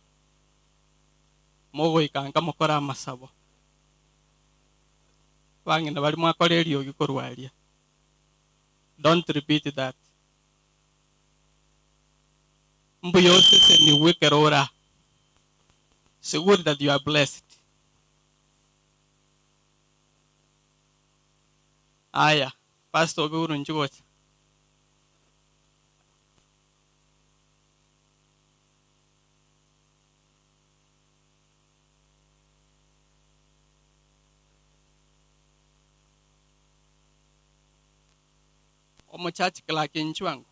mogo ikanga mukora amasabo abangina bali mwakorerio gikorwa alia. Don't repeat that. Mbuyose se ni wekerora. It's good that you are blessed. Aya, Pastor Guru Njugocha. omuchachi clerk enchwangu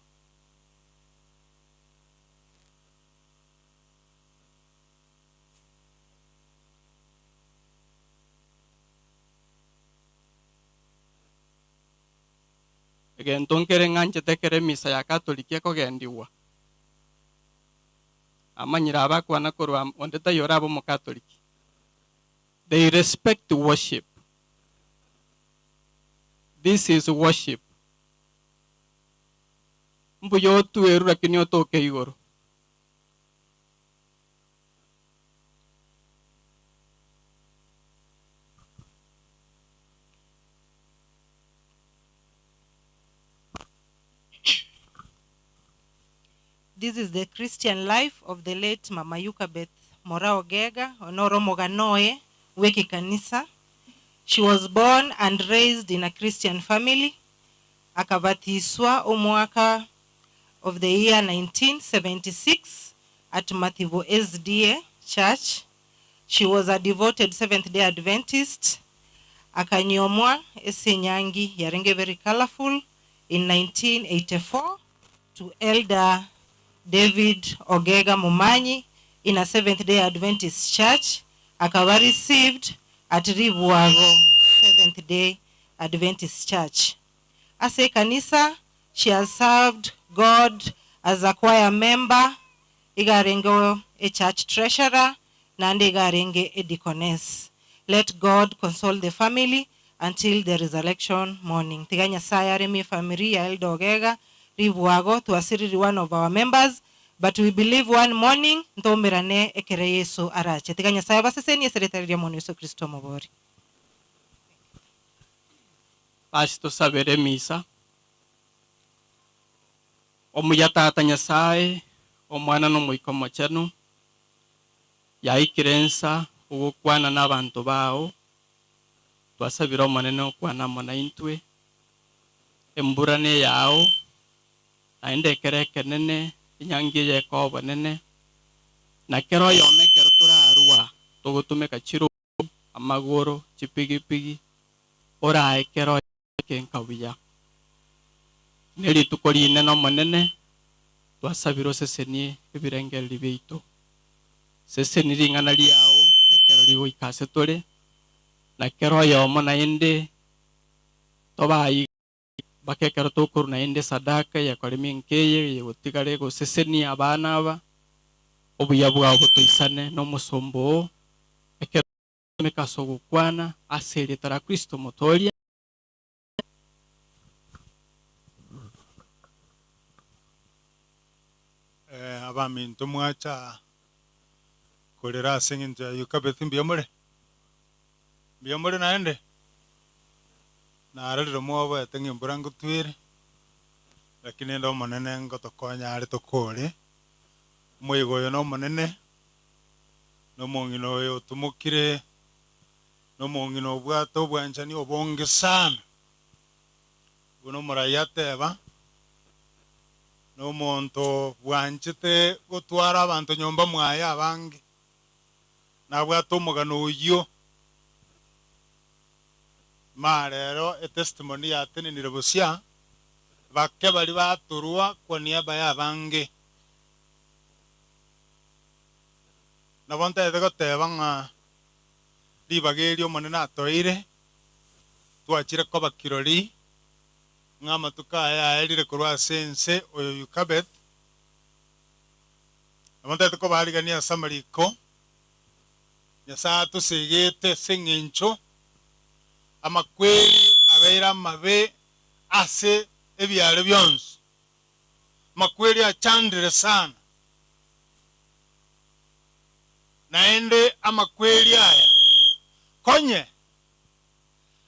egentonkere ng'anchete kere misa ya katoliki ekogendiwa amanyira abakwana korwa ondeta yora abo mukatoliki. They respect worship. This is worship. Mbu yotu eru lakini otoke igoro. This is the Christian life of the late Mama Yukabeth Morao Gega, Onoro Moganoe, Weki Kanisa. She was born and raised in a Christian family. Akabatiswa umwaka of the year 1976 at Mathivo SDA Church. She was a devoted Seventh-day Adventist. Akanyomwa esenyangi yarenge very colorful in 1984 to Elder David Ogega Mumanyi in a Seventh-day Adventist church. Akawa received at Ribuago Seventh-day Adventist church. As a kanisa, she has served God as a choir member, igarengo a church treasurer, nande igarenge a deaconess. Let God console the family until the resurrection morning. Tiganya sayare mi familia Elder Ogega Ribuago to asiri one of our members, but we believe one morning ntomerane ekere Yesu arache. Tiganya saya baseseni secretary ya Yesu Kristo mobori. Pastor sabere misa. Omuyata Nyasaye, omwana no muikomo chenu. Yaikirensa ugukwana n'abantu bao. Twasabira omanene okwana mona intwe. Emburane yao. Naendekere kenene inyangi yekobo nene na kero yome kero turarua tugutumeka chiro amagoro chipigipigi ora kero kenkawiya neri tukori neno monene twasabiro sesenie ebirengeri bito seseni ringana liao kero liwo ikase tole na kero yomo na ende tobai bakekero tokuru na ende sadaka ya kolemi nkeye yegotigare go seseni abana aba obuya bwabo toisane no musombo ekero mekaso gukwana asere tara Kristo motoria abaminto mwacha kolera singin ja Yukabeth mbiyomore naende na arariro mwobo etengi mburangu twire lakini ndo monene ngotokonya ari tokore mwigoyo no monene no mongino yo tumukire no mongino bwato bwanchani obonge sana buno murayate ba no monto bwanchite gotwara abantu nyomba mwaya abange na bwato mugano uyo marero e testimony ya tene ni robosia bakke bali baturwa kwa niaba ya bange na bonta de gotebanga libagerio monena atoire twachire ko bakirori ngama tukaya elire kurwa sense oyo Yukabeth bonta ko bali gania samariko nyasa tusegete sengencho amakweli abeira mabe ase ebyalo byonse makweli achandire sana naende amakweli aya konye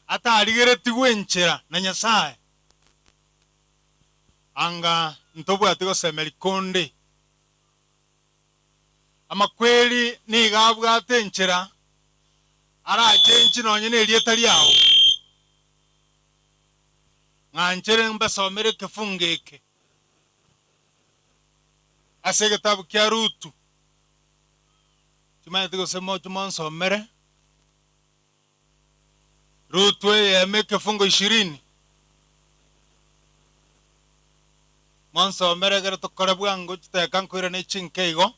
ata aligere tigwenchera na Nyasaye anga ntobwa tigo semelikonde amakweli ni gabwa atenchera ara chenchi nonye ne lieta liao nganchere mbasomere kefungeke ase kitabu kya Rutu tumane tigo semo tumonsomere Rutu yeme kefungo 20 monsomere egere tokore bwango chiteka nkoire ne chinkeigo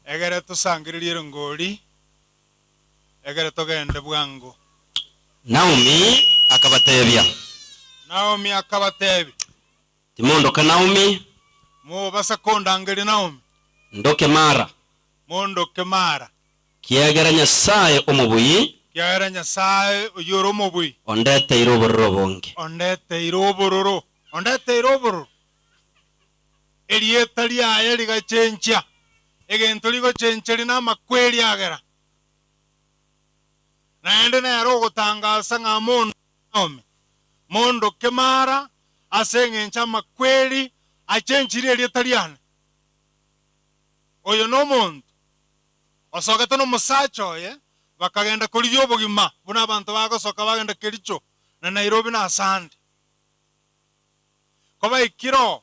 egere tusangiririe ngori egere togende bwango. Naomi akabatebya Naomi akabatebi timondoka Naomi mo basakonda ngeri Naomi ndoke Mara mondoke Mara kiagera Nyasaye omubuyi kiagera Nyasaye oyoro omubuyi ondete irobororo bonge ondete irobororo erieta liaye ligachencha egento ligochencheri n'amakweri agera naende nero ogotangasa ng'a Naomi mondoke Mara aseng'encha amakweri achenchiri erieta liane oyo n'omonto osogete n'omusacha oye bakagenda korigia obogima buna abantu bagosoka bagenda Kericho na Nairobi na Sande kobaikiro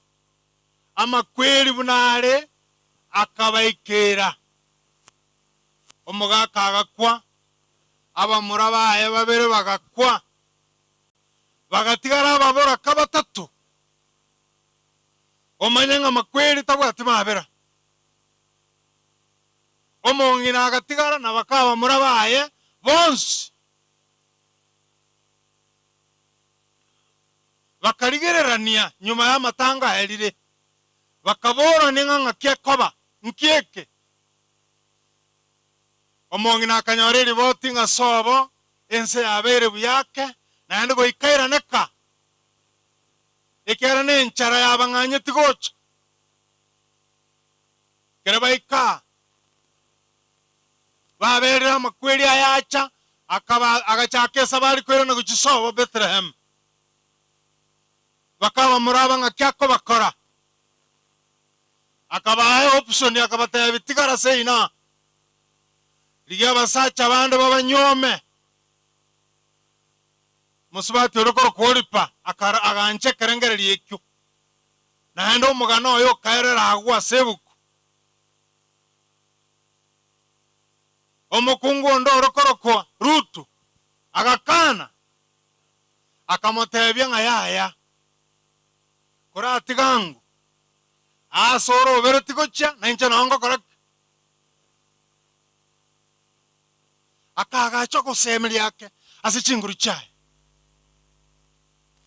amakweri bunare akabaikera omugaka agakwa abamura baye babere bagakwa bagatigara ababora kabatatu omanyenga amakweri tabwati mabera omongina agatigara na bakaba murabaye bonsi bakarigererania nyuma ya matanga elire bakabora ninga kyekoba nkieke omongina akanyoreri boti nga sobo ense yabere buyake naende goikaira neka ekera nenchara yabanganye tigocha kerebaika babere amakweri ayacha akaba agachakesa bari kwera no guchisobo Bethlehem bakaba muraba nga kyako bakora akaba option akabata bitigara seina liga basacha bande babanyome musubati orokoro kworipa akara aganche kerengere liekyo naende omugano oyo kaerera agwa sebuku omukungu ndo orokorokwa Rutu agakana akamotebya nga yaya kurati gangu asoro berotikocha nanche nongo koraka akagacho kusemeli yake asichinguru chai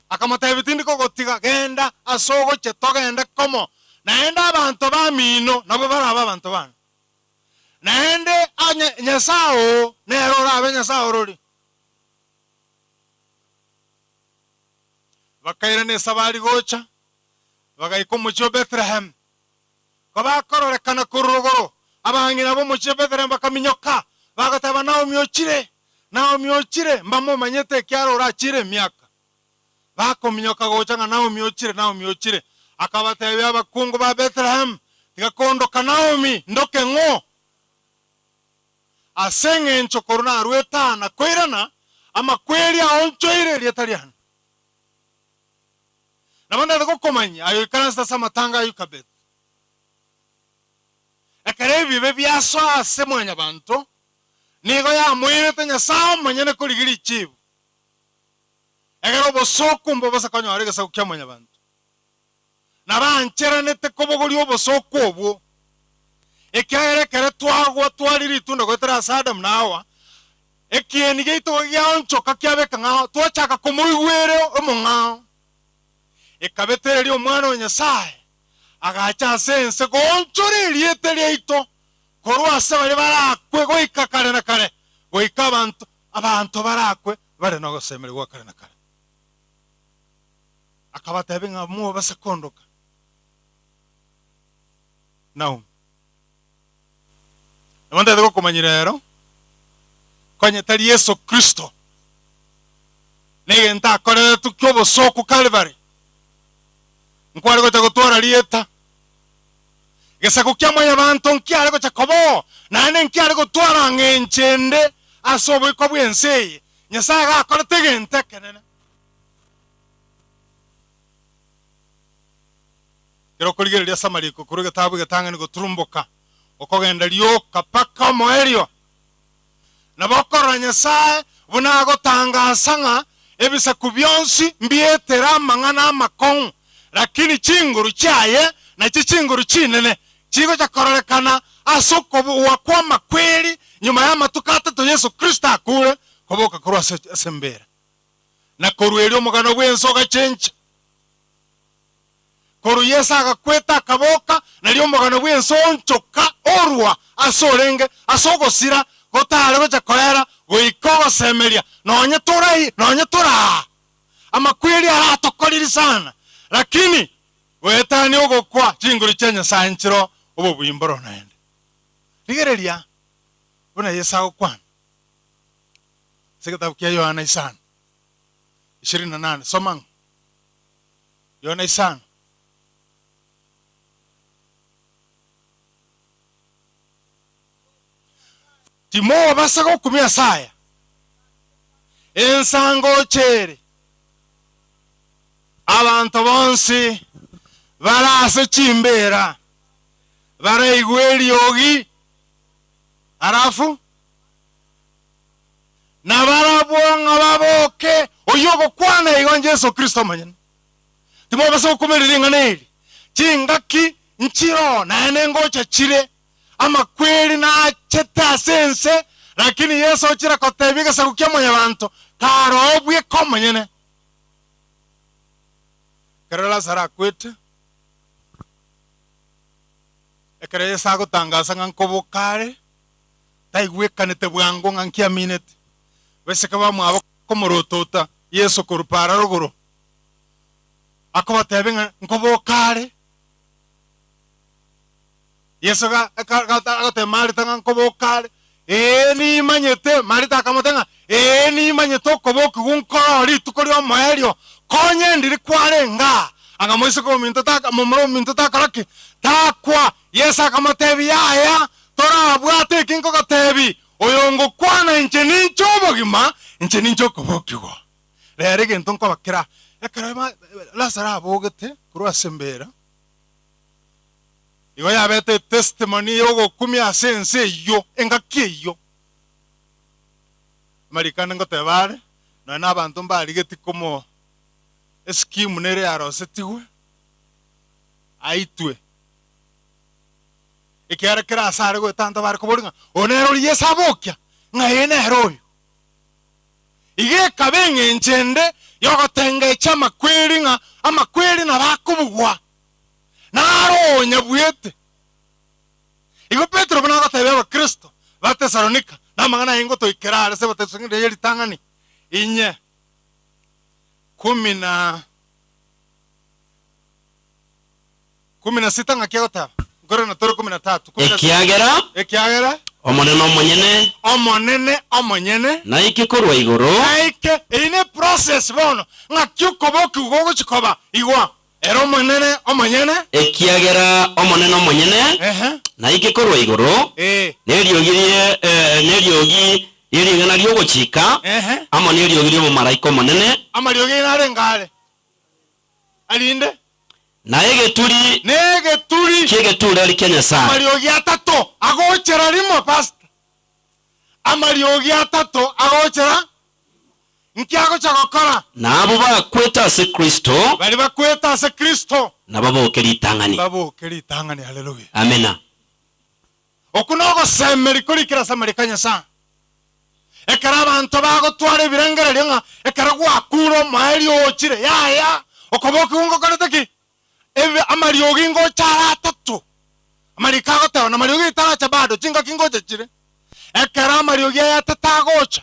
akamotebya tindiko gotiga genda asogo chetogende komo naenda abantu bamino nabo baraba abantu bana naende Nyasao nerora abe Nyasao rori bakaira ne sabari gocha bagaiko mucho Bethlehem koba kororekana kurugoro abangina bo mucho Bethlehem bakaminyoka bagataba Naomi ochire mbamo manyete kyaro rachire miaka bakominyoka gocha nga Naomi ochire akabatebya abakungu ba Bethlehem tigakondoka Naomi ndoke ngo asenge nchokoruna arwetana koirana ama kweli aonchoire lietaliana nabanda gokomanya ayo ikanasa samatanga yukabet akarebi bebi aso ase mwanya bantu nigo ya mwire tenya sao manyene kuligiri chibu egero bosoku mbo basa kanyore gasa kukyamanya bantu nabanchera nete kobogori obosoku obwo ekere kere twagwa twariri tunda gwetera Sadam nawa ekieni geito gyaoncho kakyabeka nga twachaka kumuyigwere omunga ekabetereri omwana wa Nyasaye agacha sense gonchore liete lyeito korwa se bari barakwe goika kare na kare goika abantu barakwe bare no gosemerwa kare na kare akabatebe nga mu basakondoka Naomi Namanda dego komanyirero konye tali Yesu Kristo negenta kore tukyobo soku Calvary nkwari gocha gotwara lieta gesa kukyamanya abantu nkyari gocha kobo nane nkyari gotwara ngenchende asobo ikobwenseye Nyasaye gakora tegente kenene kero kuligereria Samariko kuruga tabu gatanga ni goturumboka okogenda lyoka paka moerio nabokora Nyasaye bunago tangasa nga ebisaku byonsi mbietera mang'ana amakon lakini chinguru chaye na chinguru chinene chigo chakororekana asoko wakwa makweli nyuma ya matukata to Yesu Kristo akure koboka kurwa sembera na korueli omugano bwensoga chencha koru Yesu agakweta akaboka na lyo omugano bwensonchoka orwa asorenge asogosira gotare gocha korera goikogo semeria nonye tora amakweli aratokoriri sana lakini wetani ogokwa chinguru chenya sanchiro obo bwimboro naende rigereria bona Yesu agokwana sekitabu kia Yohana isano 28 somang Yohana isano timo basago kumia saya ensango chere abantu bonsi barase chimbera baraigweli yogi arafu na barabwanga baboke oyogo kwana igonje Yesu Kristo manyana timo basago kumereringa neli chingaki nchiro na enengo chachire ama kweli na cheta sense lakini Yesu ochira kotebika sakukia mwenye bantu karo obwe komanyene karela sara kwete ekare Yesu agotangasa ngankobokare taigwekanete bwango ngankia minute wese kaba mwabo komorotota Yesu kurupara ruguru akobatebenga nkobokare Yesu ga Marita ngankobokare ni manyete Marita akamotenga ni manyeto koboku gunkori tukori omaerio konye ndiri kwarenga angamoise ko minto taka momro minto taka raki takwa Yesu akamotebi yaya tora bwate kinko gatebi oyongo kwana encheni chobogima encheni chokobokigo rere gentonko bakira ekarema Lazaro abogete kurwa sembera igo yabete testimony yogo kumia sense yo engakiyo marikana ngotebare no na abantu mbarigeti como scheme nere arosetiwe aitwe ikiara kira sare go tanto bar ko boringa onero Yesu abokia ngaene heroyo ige kabenge enchende yogo tenge chama kweringa ama kweri na bakubugwa naro nyabuyete igo Petro bana gatebe Kristo ba Tesalonika na mangana ingo to ikerare se batesongere yeri tangani inye 16 ngakia gotaba ngoro na toro 13 ekiagera omonene omonyene na ikikorwa igoro naike ine process bono ngakyuko boku gogo chikoba igwa ero monene omonyene ekiagera omonene omonyene na ikikorwa igoro neriogi irigana ryogochika amo neriogi ryo mumaraika omonene amariogi narengare alinde negeturi kiegeturi ari Kenya sana amariogi atato agochera limo pastor amariogi atato agochera nkiago chagokora nabo bakweta ase Kristo bali bakweta ase Kristo nababokeri itangani haleluya amena okunogo semeri kurikira samarikanya sana ekara abantu bagotwara birengere lyenga ekara gwakuro maeri ochire yaya okoboki ungo kaneteki ebe amariogi ngo chara atatu amarika gotewa na mariogi itaracha bado chinga kingoje chire ekara amariogi atatagocha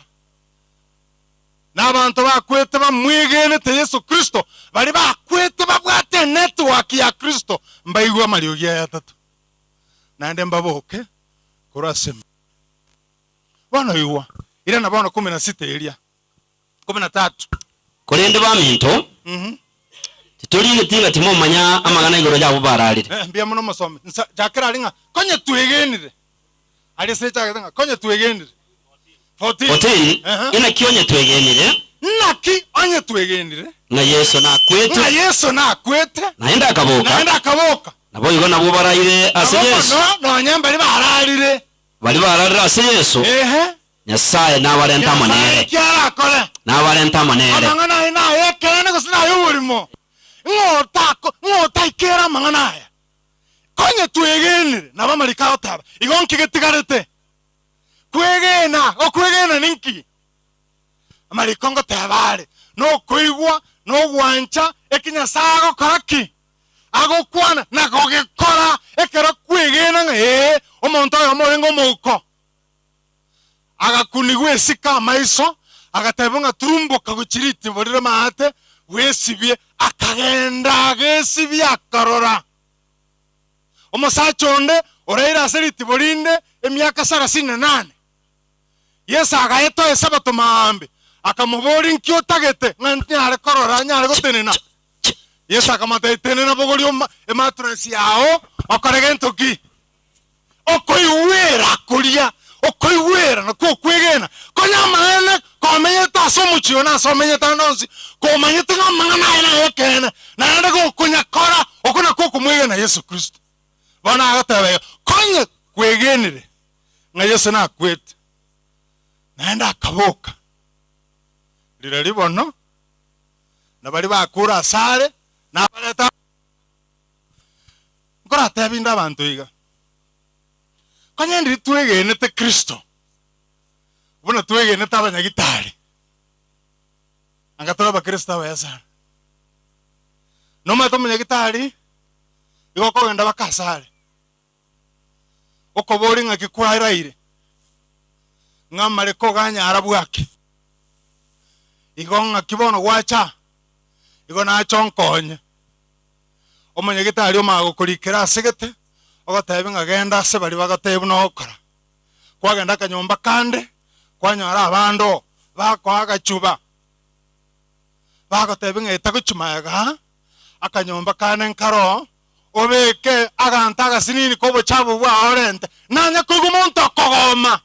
n'abantu bakwete bamwigene te Yesu Kristo bali bakwete babwate network ya Kristo mbaigwa amariogi atatu nande mbaboke kurasem bana yuwa ila na bana 16 elia 13 korende baminto titoli tinga timo manya amagana igoro yabo bararire mbia muno musome jakira linga konye tuegenire ali se jakira konye tuegenire 14 ina kionye tuegenire naki onye tuegenire na Yesu na kwete naenda akaboka nabo igo nabo barayire ase Yesu no nyamba li bararire bali bararire ase Yesu Nyasaye nabarenta monere kiara kore nabarenta monere amangana ina yekene gusina yurimo ngota ikera manganaya konye twegenire nabamarika otaba igonki getigarete kwegena okwegena ninki amarikongo tabare no kuigwa no gwancha ekinya sago karaki agokwana na gogekora ekera kwegena nga omonto oyo morengo muko agakunigwe sika maiso agatebunga turumbo kaguchiriti borire mahate wesibye akagenda gesibye akarora omusachonde oraira seriti borinde emyaka 38 Yesu agaeto esabato maambi akamubori nkyo tagete nganti ale korora nyale gotenena Yesu akamataitenena bogori ematresi yao okorege ntoki okoiwera kulia okoiwera nako kwegena konya maana komenyeta somuchio na somenyeta nonsi komenyeta ngamana ina yekene na ndago kunya kora okuna ko kumwegena Yesu Kristo bana agatabe konya kwegenire nga Yesu na kwete naenda akaboka lira libono na bali bakura sare na baleta ngora tabinda abantu iga konya ndi twegene te Kristo bona twegene tabanyagitari angatora ba Kristo bayasa no mato munyagitari igoko wenda bakasare okobori ngakikwairaire ngamare ko ganya arabwake igonga kibono gwacha igona chonkonye omanyagitari omagokurikira segete ogotabe ngagenda se bali bagatebu nokora kwagenda kanyomba kande kwanyara abando bakwaga chuba bagotabe ngeta guchumaga akanyomba kane nkaro obeke agantaga sinini kobo chabo bwa orente nanya kugumonto kogoma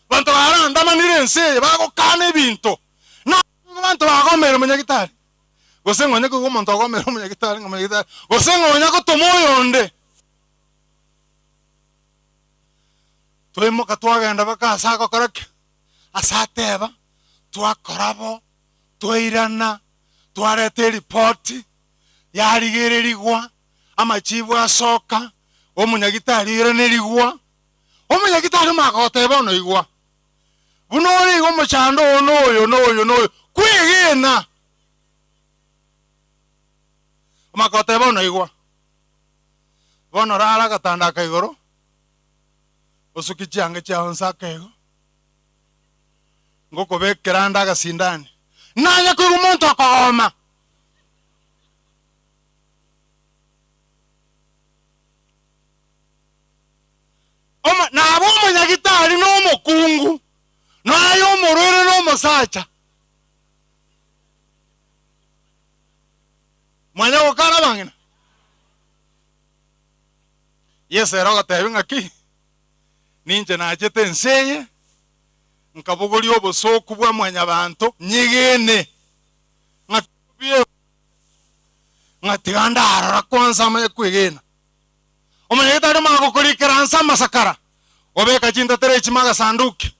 bantu baranda manire nse bago kane binto na bantu bagomera munyagitari gosengo nyako gumonto agomera munyagitari ngomanyagitari gosengo nyako tomoyonde twemo katwagenda bakasako karake asateba twakorabo twairana twarete report yarigererigwa amachibu asoka omunyagitari iranirigwa omunyagitari makoteba ono igwa bunori igwa muchando ono kwegena makoteba ono igwa bono rara gatanda kaigoro osukichiange chao nsakego ngoko bekeranda gasindani nanya kugumonto akoma na abo munyagitari no mukungu no ayo murere no musacha mwanya okara bangina Yesu eroga tebinga ki ninje na jete nseye nkabugoli obusoku bwa mwanya bantu nyigene ngatiye ngatiganda arara kwanza ma kwegena omanyagitari magokurikira nsa masakara obeka chinta tere chimaga sanduki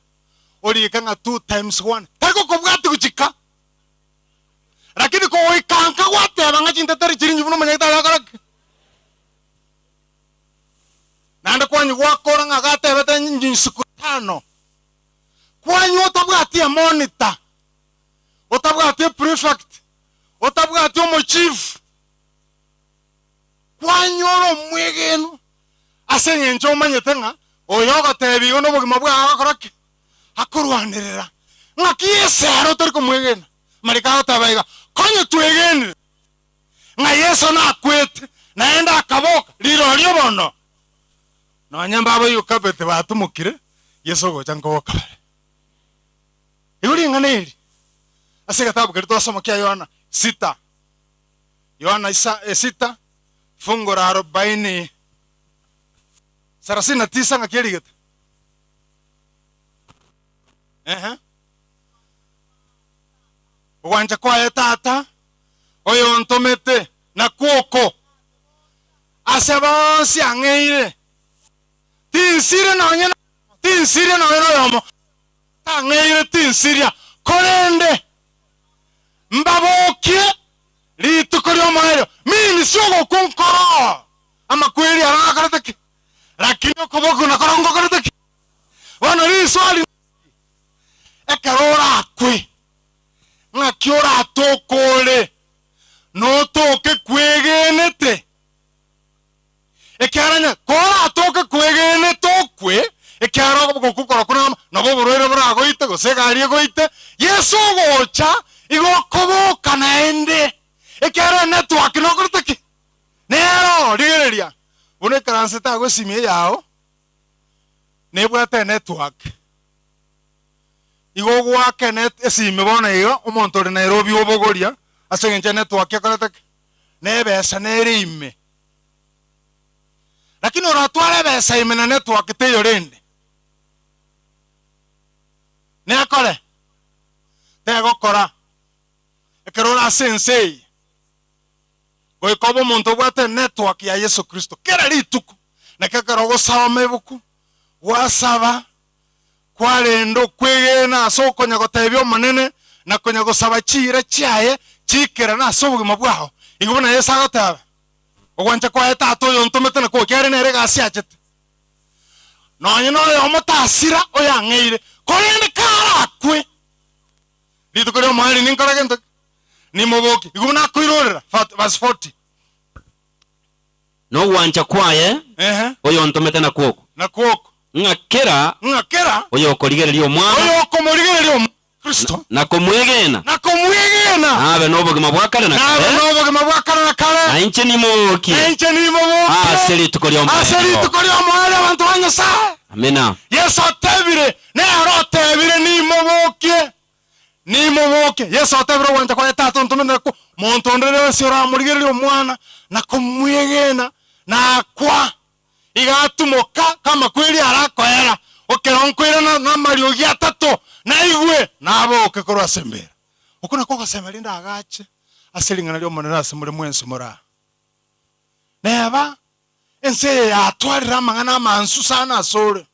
olika nga 2 times 1 tako kubwati kuchika lakini ko ikanka wate abanga chinta tere chirinji buno manyagitari akarake nanda kwanyu gwakora nga gatebete nyinji sikutano kwanyu otabwati ya monitor otabwati prefect otabwati omo chief kwanyu ro mwegeno asenye ncho manyete nga oyoga tebi ono bugima bwa akarake akurwanirira ngakiyesero turi kumwegena marika otabaiga konyo twegene nga Yesu na kwete naenda akaboka liro lyo bono no nyamba abo yukabete batumukire Yesu gocha ngoka yuri nganeri aseka tabu kerito asoma kia Yohana 6 Yohana 6 fungo la 40 39 ngakirigete wanja kwa tata oyo ntomete na kuoko asebonsi angeire tinsire no yomo angeire tinsiria korende mbabokie rituko ryo moyo mimi sio kunkoro ama kweli arakarataki lakini kubogo na korongo karataki wana ri swali ekarora kwe ngakiora tokole no toke kwegenete ekaranya kora toke kwegene tokwe ekaro gukukora kuna nabo burere buragoite gusegari goite Yesu gocha igokoboka naende ekara network no kurutaki nero rigereria une transeta go simie yao nebwate network igo gwake net esime bona iyo omonto ri Nairobi obogoria asengenje network yakarutaki nebesa nerime lakini oratware besa ime na network teyo rende ne akore tego kora ekerora sensei goy kobo monto bwate network ya Yesu Kristo kera rituko nekekero gosaba buku wasaba kwarendo kwegena soko nyagotebyo manene na konyagosaba chire chaye chikera na sobugi mabwaho igubona Yesu agotaba ogwancha kwa etato yo ntomete na ko kyari nere gasi achete nonye no yo mutasira oyangeire korende kara kwe dito kore mali ninkora gento ni moboki igubona kwirorera verse 40 no wancha kwaye oyo ntomete na kwoko ngakera oyo korigereria omwana Kristo na komwegena abe nobogima bwakare na kare na inche ni moki aseri tukorio mwale abantu banyasa amena Yesu atebire ne arotebire ni moboke Yesu atebire wanja kwa tatu ntumene ko montondere sira murigereria omwana na komwegena na kwa igatumoka kama kweli arakoera okeronkwira na mariogi atatu na igwe nabo kekorwa sembera ukuna kwa semera ndagache aselingana lyo monera semure mwensi mora neba ense ya twarira mangana mansu sana sore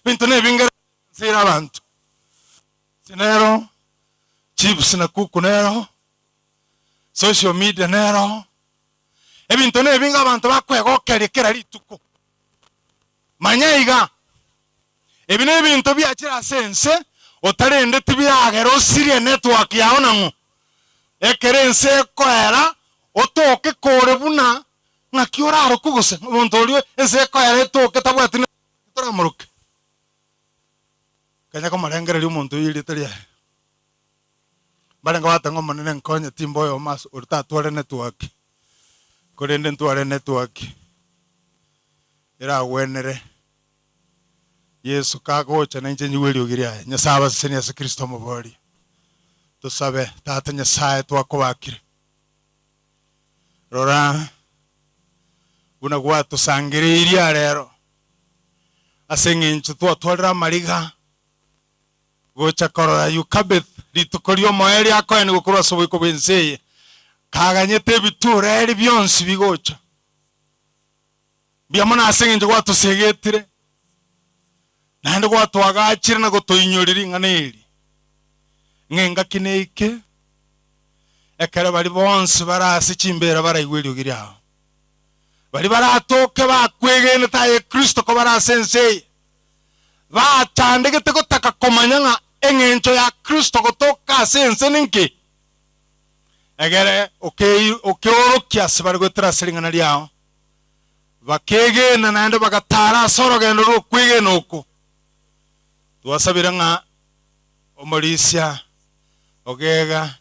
bintu ne bingera sira abantu sinero chips na kuku nero social media nero ebintu ne binga abantu bakwegokerekera rituko manyaiga ebine bintu byakira sense otarende tibiragero sirie network yawo nango ekerense koera otoke kore buna ngakioraro kugose omuntu oli ense koera toke tabwati toramuruke kanya ko marengereria omuntu yiri taria barenga batango manene nkonye timbo yo mas urtatware network korende ntware network era wenere Yesu kagocha na inje nyweli ogiria nyasaba senya Yesu Kristo mubori tusabe tata nyasaye twakobakire rora una gwatu sangiriria rero asenginchu twatwara mariga gocha korora yukabeth litukorio moeri akoene gukura sobuko benseye kaganyete biture eri byonsi bigocha byamana asenginchu gwatu segetire nande gwatwagachira na gotoinyoriri nganeri ngenga kineike ekara bari bonse barase chimbera baraigweri ogiria bari baratoke bakwegene taye Kristo ko barasense batandegete gotaka komanyanga engencho ya Kristo gotoka sense ninki egere okeorokia sibari gotera siringana liao bakegena nande bagatara soro gendo ro kwegena oko tuwasabira nga omulisia ogega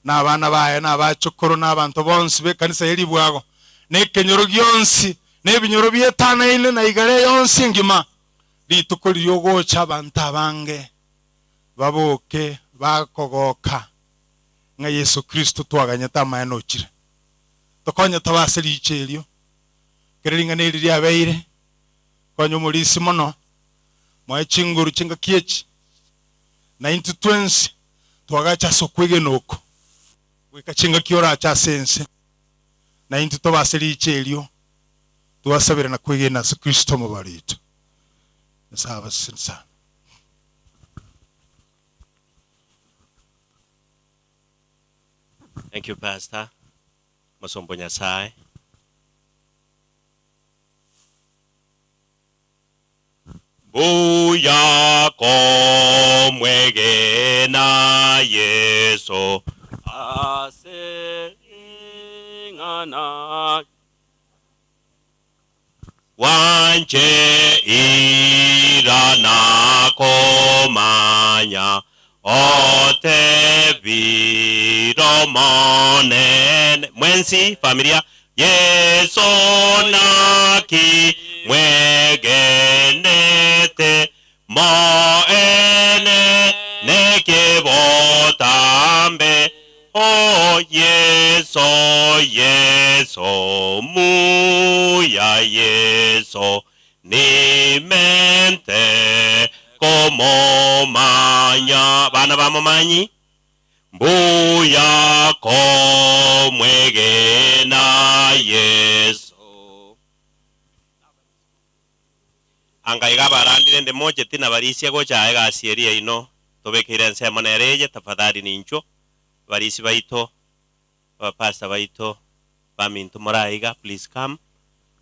n'abana baye n'abachukuru n'abantu bonsi be kanisa yeli bwago nekenyoro gyonsi nebinyoro byetana ine na igare yonsi ngima litukuri yogocha abantu abange baboke bakogoka nga Yesu Kristo twaganya tamaya nokire tokonya tabasiri icherio kereringa neriri abeire konyo mulisi mono mwa chinguru chinga kiechi 9020 twagacha sokwege noko weka chinga kiora cha sense 90 tobasiri icherio tuwasabira na kwege na Kristo mubarito nasaba sinsa Thank you, Pastor. Masombo Nyasaye. Buya komwege na Yesu asengana wanje irana komanya ote viromonene mwensi familia Yesu naki mwegenete moene neke botambe o Yesu muya Yesu ni mente como maña bana vamos mañi mbuya komwege na Yesu angaiga barandire nde moje tina barisi gocha ega asieria ino tobekire nsemo nereje tafadhali nincho barisi baito pastor baito baminto moraiga please come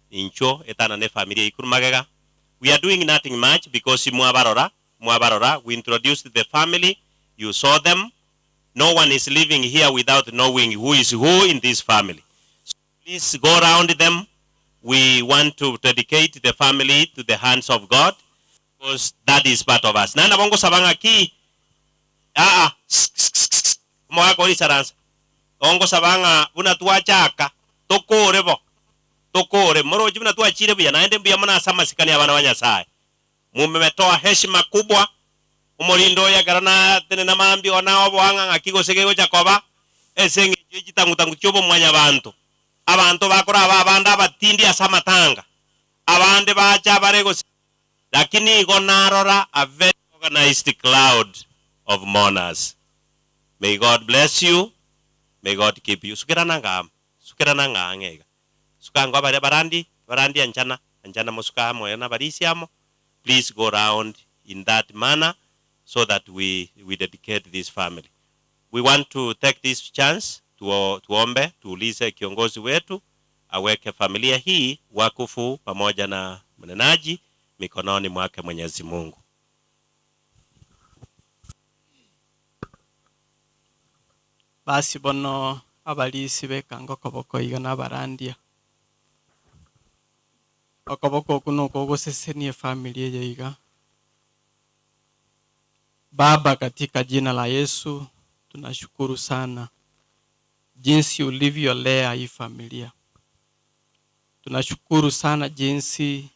incho etana ne familia ikurumagega. We are doing nothing much because muabarora we introduced the family, you saw them. No one is living here without knowing who is who in this family. So please go around them. We want to dedicate the family to the hands of God because that is part of us. Nana bongo sabanga ki moa kori saransa bongo sabanga una tuachaka tokore bo tokore moroji una tuachire bia naende bia mwana sama sikani abana wa Nyasaye mumetoa heshima kubwa umolindo ya garana tene na mambi onao boanga ngakigo segego Jakoba esenge jitangutangu cyobo mwanya abantu bakora abanda batindi asamatanga abande bacha barego lakini gonarora a very organized cloud of mourners. May God bless you, may God keep you. Sukira nanga angega sukanga barandi anjana musuka mo na barisiamo. Please go around in that manner so that we dedicate this family. We want to take this chance tuombe tuulize kiongozi wetu aweke familia hii wakufu pamoja na mnenaji mikononi mwake Mwenyezi Mungu. Basi bono abalisi bekango koboko iga nabarandia okoboko kuno kogosesenie familia yeiga. Baba, katika jina la Yesu tunashukuru sana jinsi ulivyolea hii familia. Tunashukuru sana jinsi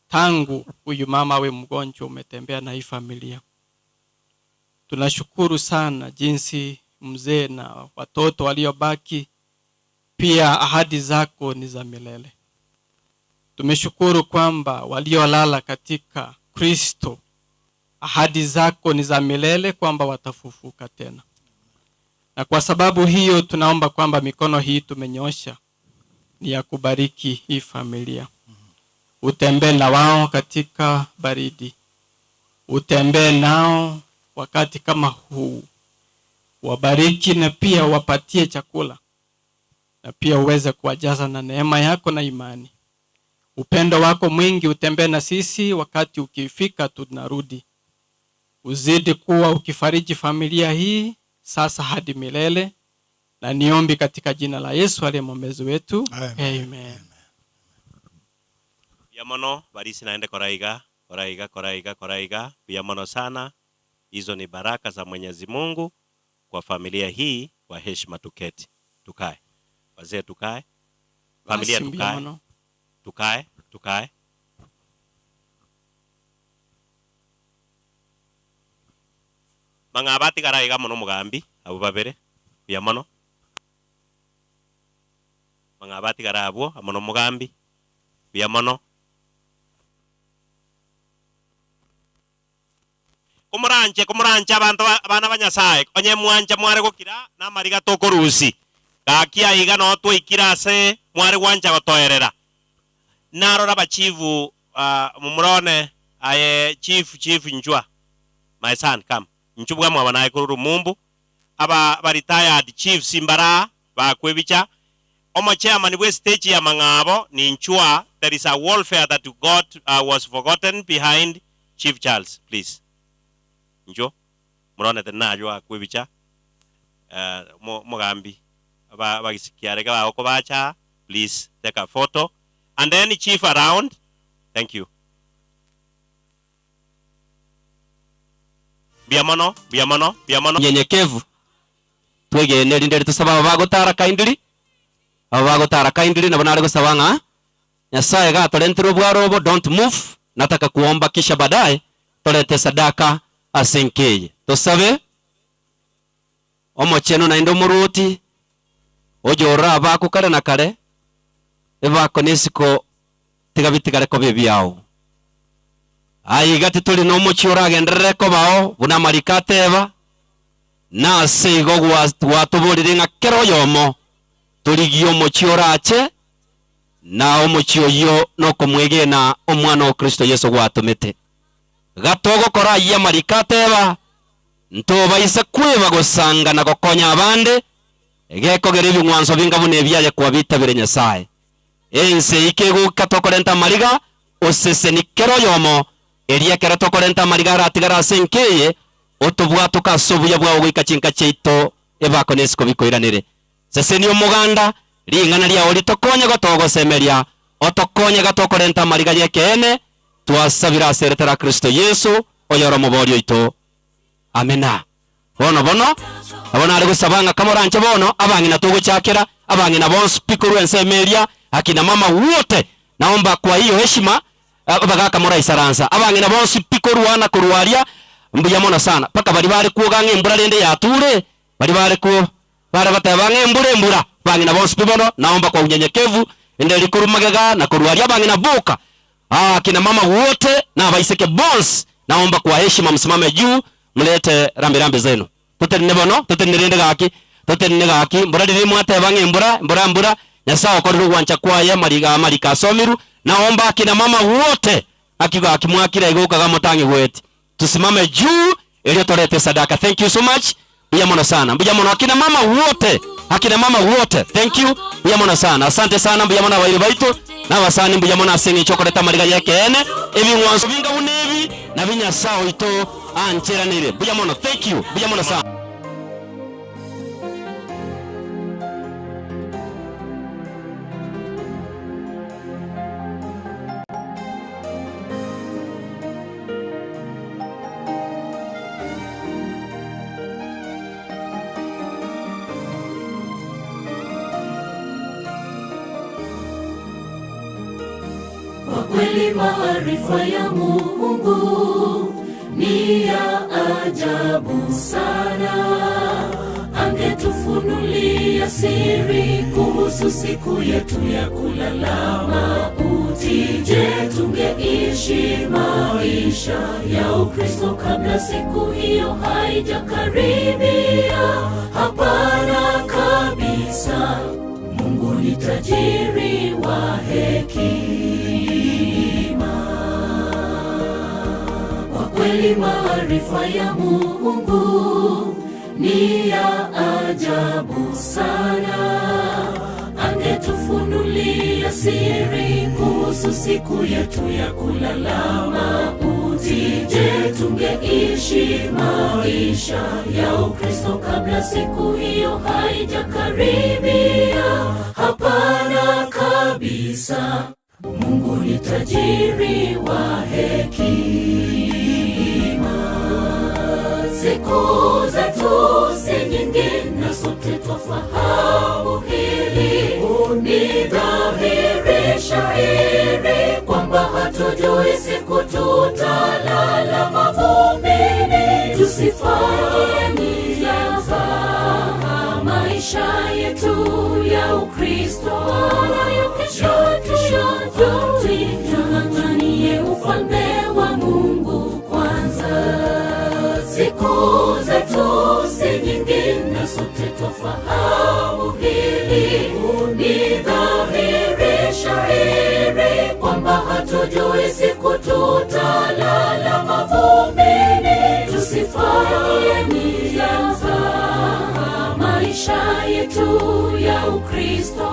tangu huyu mama awe mgonjwa umetembea na hii familia. Tunashukuru sana jinsi mzee na watoto waliobaki pia ahadi zako ni za milele. Tumeshukuru kwamba waliolala katika Kristo ahadi zako ni za milele kwamba watafufuka tena. Na kwa sababu hiyo tunaomba kwamba mikono hii tumenyosha ni ya kubariki hii familia. Utembee na wao katika baridi. Utembee nao wakati kama huu. Wabariki na pia wapatie chakula. Na pia uweze kuwajaza na neema yako na imani. Upendo wako mwingi utembee na sisi wakati ukifika tunarudi. Uzidi kuwa ukifariji familia hii sasa hadi milele. Na niombi katika jina la Yesu aliye mwombezi wetu. Amen. Biamono barisi naende koraiga. Biamono sana. Hizo ni baraka za Mwenyezi Mungu kwa familia hii. Kwa heshima tuketi. Tukae. Wazee tukae. Familia tukae. Tukae. Mangabati karaiga mono mugambi abo babere biamono. Mangabati karabo amono mugambi biamono. Kumuranje abantu abana banyasaye onye mwanje mware gukira na mariga tokorusi gakia iga no twikira se mware gwanja gotoerera narora bachivu mumurone aye chief njwa my son come nchubwa mwa banaye kururu mumbu aba retired chiefs imbara bakwebicha omo chairman we stage ya mangabo ni ensure there is a welfare that God was forgotten behind Chief Charles, please. Njo murone tena jo akwebicha mogambi aba gisikiarega ba okobacha, please take a photo and then chief around. Thank you. Biamono nyenyekevu twegene rinde tusaba bagotara kaindiri na banare gusabanga Nyasaye gatolentero bwarobo, don't move. Nataka kuomba kisha baadaye tolete sadaka asenkeye tosabe omocheno na indo muruti ojora abako kare na kare ebako nesiko tigabitigare ko bebyao ayigati tuli no mochora agendere ko bao buna marikateba na seigo gwatuburire nga kero yomo tuligio mochora ache na omochioyo no komwege na omwana wa Kristo Yesu gwatumete gatogo kora ya marikateba ntoba isa kweba gosanga na gokonya abande egeko gere bimwanzo bingabune byaje kwa bitabire Nyasaye ense ikego katokorenta mariga osese nikero yomo eria kera tokorenta mariga ratigara senkeye otobwato kasobuya bwawo gikachinka cheito ebako nesiko bikoiranire sese ni omuganda ringana lia olitokonya gotogo semeria otokonya gatokorenta mariga yekene twasabira seretera Kristo Yesu oyoro moborio ito amena bono abona ari gusabanga kamoranje bono abangina tuguchakira abangina bon speaker wensemeria akina mama wote naomba kwa hiyo heshima bagaka mora isaransa abangina bon speaker wana kurwaria mbuyamona sana paka bari kuogange mbura rende yature bari ku bara batabange mbura bangina bon speaker naomba kwa unyenyekevu ende likurumagaga na kurwaria bangina buka kina mama wote na abaiseke boss naomba kwa heshima msimame juu mlete rambirambi zenu tutenne bono tutenne gaki mbura diri mwate bange mbura Nyasaye ko wancha kwaye marika somiru naomba kina mama wote akiga akimwakira igoka gamotangi wete tusimame juu ili tolete sadaka. Thank you so much. Biyamona sana biyamona akina mama wote thank you biyamona sana asante sana biyamona wairi baitu na wasani biyamona asingi chokoleta mariga yake ene ebi mwanzo binga unebi na binya sao ito anchera nire biyamona thank you biyamona sana. Kweli maarifa ya Mungu ni ya ajabu sana. Angetufunulia siri kuhusu siku yetu ya kulala mauti. Je, tungeishi maisha ya Ukristo kabla siku hiyo haijakaribia? Hapana kabisa. Mungu ni tajiri wa hekima. Kwa kweli maarifa ya Mungu ni ya ajabu sana. Angetufunulia siri kuhusu siku yetu ya kulala mauti. Je, tungeishi maisha ya Ukristo kabla siku hiyo haijakaribia? Hapana kabisa. Mungu ni tajiri wa hekima. Siku zetu si nyingi na sote twafahamu hili. Ni dhahiri shahiri kwamba hatujui siku tutalala mavumbini. Tusifanye mizaha maisha yetu ya Ukristo, wala kesho tung'ang'anie ufalme wa Mungu kwanza. Siku zetu si nyingi na sote twafahamu hili. Ni dhahiri shahiri kwamba hatujui siku tutalala mavumbini. Tusifanye mizaha maisha yetu ya Ukristo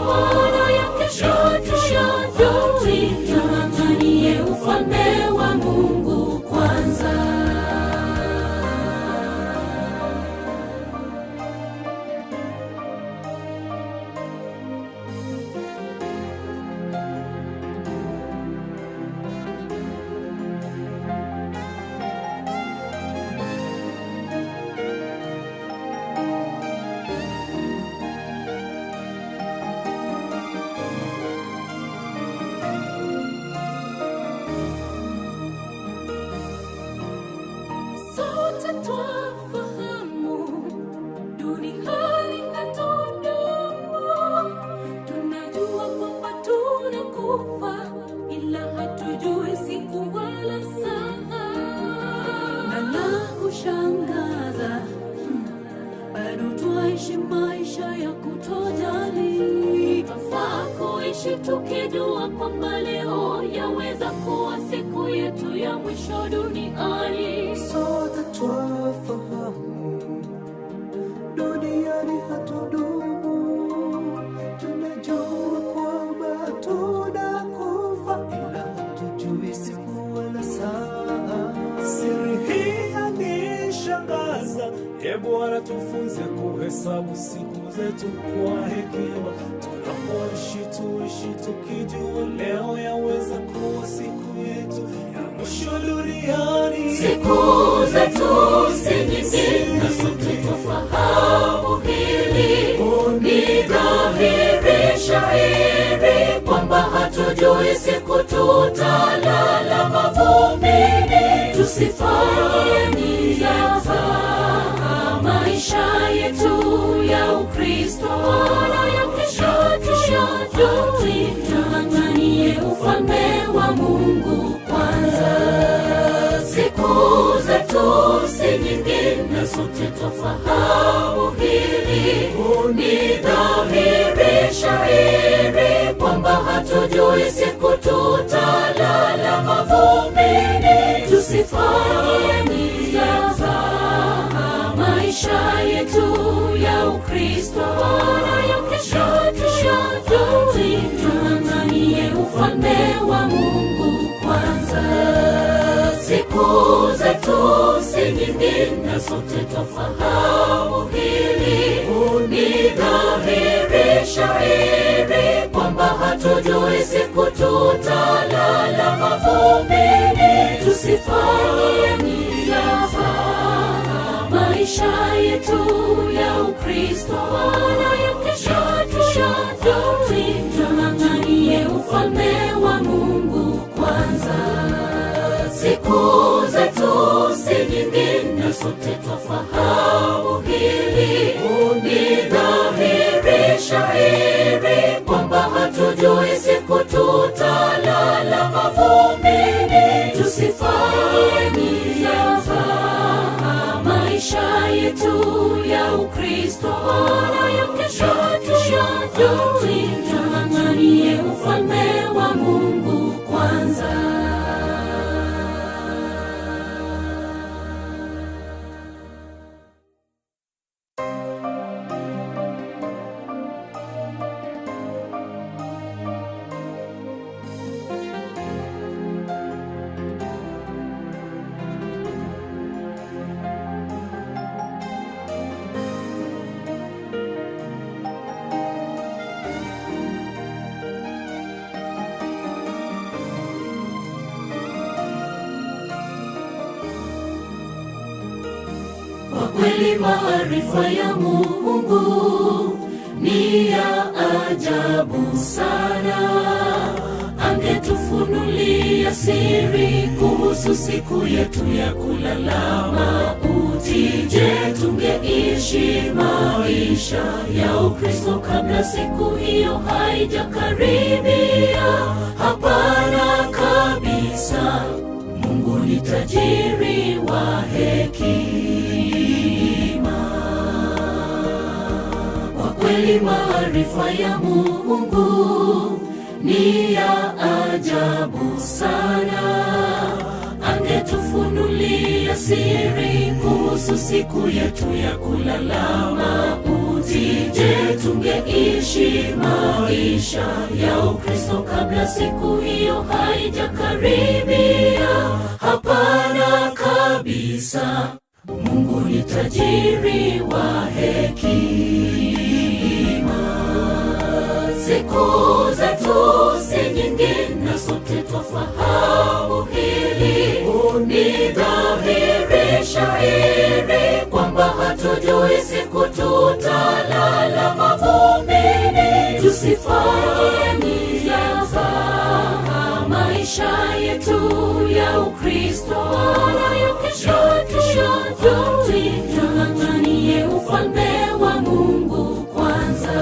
na ya kesho tuyajui, tung'ang'anie ufalme wa Mungu kwanza. Sote twafahamu duniani hatudumu, tunajua kwamba tunakufa, ila hatujui siku wala saa. Na la kushangaza, bado twaishi maisha ya kutojali. Twafaa kuishi tukijua kwamba leo yaweza kuwa siku yetu ya mwisho duniani. Sote twafahamu duniani hatudumu, tunajua kwamba tunakufa, ila hatujui siku wala saa. Siri hii yanishangaza, Bwana tufunze kuhesabu siku zetu kwa hekima. Tunapoishi tuishi tukijua leo yaweza kuwa siku yetu ya mwisho duniani. Siku zetu si nyingi na sote twafahamu hili. Ni dhahiri shahiri kwamba hatujui siku tutalala mavumbini. Tusifanye nizafa maisha yetu ya Ukristo na ya kesho tuyajui, tung'ang'anie ufalme wa Mungu kwanza. Siku zetu si nyingi na sote twafahamu hili. Ni dhahiri shahiri kwamba hatujui siku tutalala mavumbini. Tusifanye nizafa maisha yetu ya Ukristo na ya kesho tuyajui, tung'ang'anie ufalme wa Mungu kwanza. Siku zetu si nyingi na sote twafahamu hili. Ni dhahiri shahiri kwamba hatujui siku tutalala mavumbini. Tusifanye nizafa maisha yetu ya Ukristo na ya kesho tuyajui, tung'ang'anie ufalme wa Mungu kwanza. Siku zetu si nyingi na sote twafahamu hili. Ni dhahiri shahiri kwamba hatujui siku tutalala mavumbini. Tusifanye nizafa maisha yetu ya Ukristo na ya kesho tuyajui, tung'ang'anie ufalme wa Mungu kwanza. Kwa kweli maarifa ya Mungu ni ya ajabu sana. Angetufunulia siri kuhusu siku yetu ya kulala mauti, je, tungeishi maisha ya Ukristo kabla siku hiyo haijakaribia? Hapana kabisa. Mungu ni tajiri wa hekima. Kwa kweli maarifa ya Mungu ni ya ajabu sana. Angetufunulia siri kuhusu siku yetu ya kulala mauti, sisi, je, tungeishi maisha ya Ukristo kabla siku hiyo haijakaribia? Hapana kabisa. Mungu ni tajiri wa hekima. Siku zetu si nyingi na sote twafahamu hili. Ni dhahiri shahiri kwamba hatujui siku tutalala mavumbini. Tusifanye nizaza maisha yetu ya Ukristo wala kesho tung'ang'anie ufalme wa Mungu kwanza.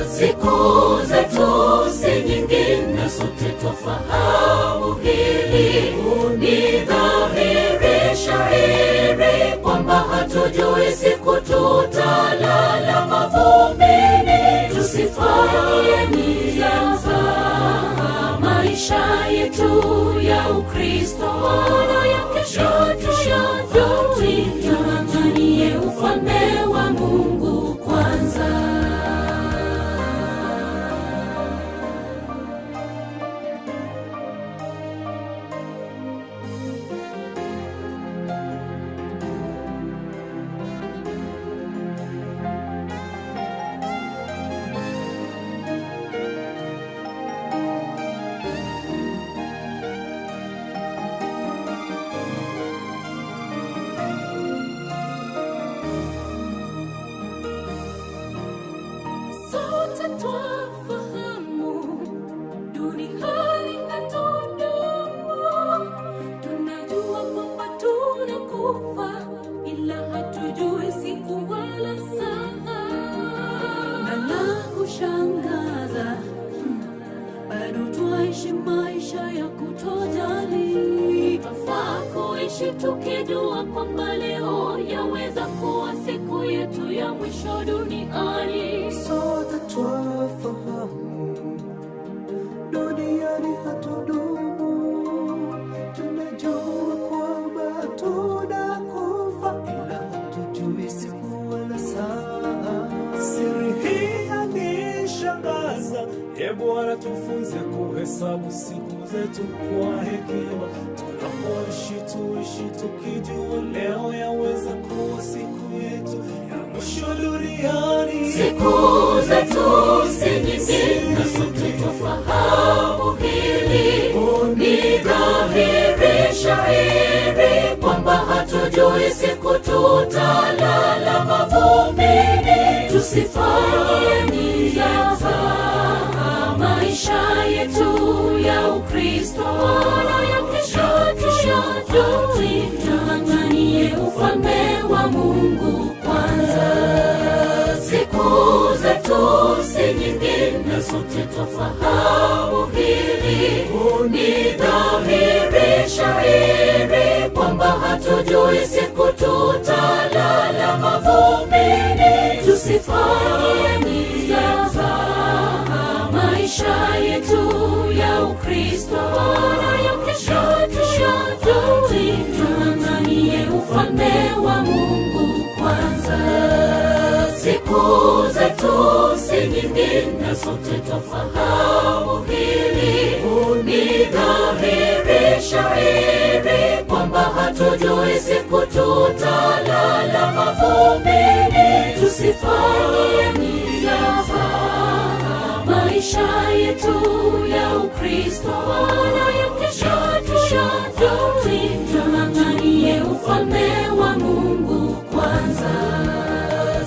Siku zetu si nyingi na sote twafahamu hili. Ni dhahiri shahiri kwamba hatujui siku tutalala mavumbini. Tusifanye nizaza maisha yetu ya Ukristo wala ya kesho tung'ang'anie ufalme wa Mungu kwanza. Sote twafahamu duniani hatudumu. Tunajua kwamba tunakufa, ila hatujui siku wala saa. Na la kushangaza, bado twaishi maisha ya kutojali. Twafaa kuishi tukijua kwamba leo yaweza kuwa siku yetu ya mwisho duniani. Sote twafahamu duniani hatudumu. Tunajua kwamba tunakufa, ila hatujui siku wala saa. Siri hii yanishangaza. Bwana, tufunze kuhesabu siku zetu kwa hekima. Tunapoishi tuishi tukijua leo yaweza kuwa siku yetu ya mwisho duniani. Siku zetu si nyingi na sote twafahamu hili. Ni dhahiri shahiri kwamba hatujui siku tutalala mavumbini. Tusifanye nizaza maisha yetu ya Ukristo wala ya kesho tung'ang'anie ufalme wa Mungu kwanza. Siku zetu si nyingi na sote twafahamu hili. Ni dhahiri shahiri kwamba hatujui siku tutalala mavumbini. Tusifanye nizaza maisha yetu ya Ukristo wala ya kesho tung'ang'anie ufalme wa Mungu kwanza. Siku zetu si nyingi na sote twafahamu hili. Ni dhahiri shahiri kwamba hatujui siku tutalala mavumbini. Tusifanye nizaza maisha yetu ya Ukristo wala ya kesho tung'ang'anie ufalme wa Mungu kwanza.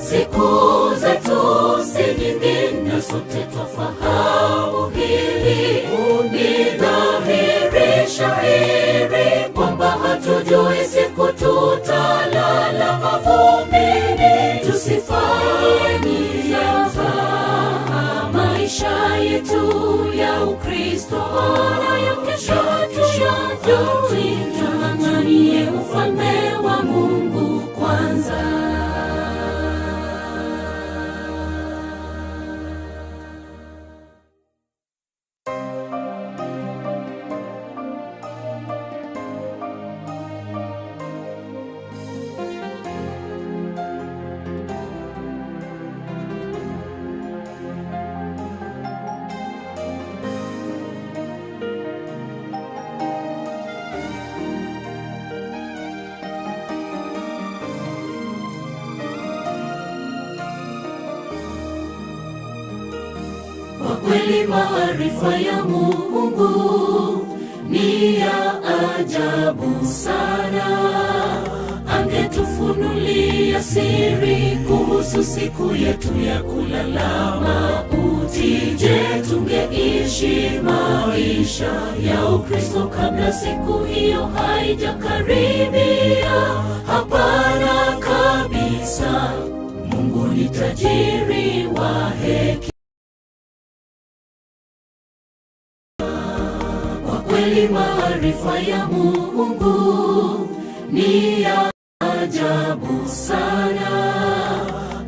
Siku zetu si nyingi na sote twafahamu hili. Ni dhahiri shahiri kwamba hatujui siku tutalala mavumbini. Tusifanye nizaza maisha yetu ya Ukristo wala ya kesho tung'ang'anie ufalme wa Mungu kwanza. Kwa kweli maarifa ya Mungu ni ya ajabu sana. Angetufunulia siri kuhusu siku yetu ya kulala mauti. Je, tungeishi maisha ya Ukristo kabla siku hiyo haijakaribia? Hapana kabisa. Mungu ni tajiri wa hekima. Kwa kweli maarifa ya Mungu ni ya ajabu sana.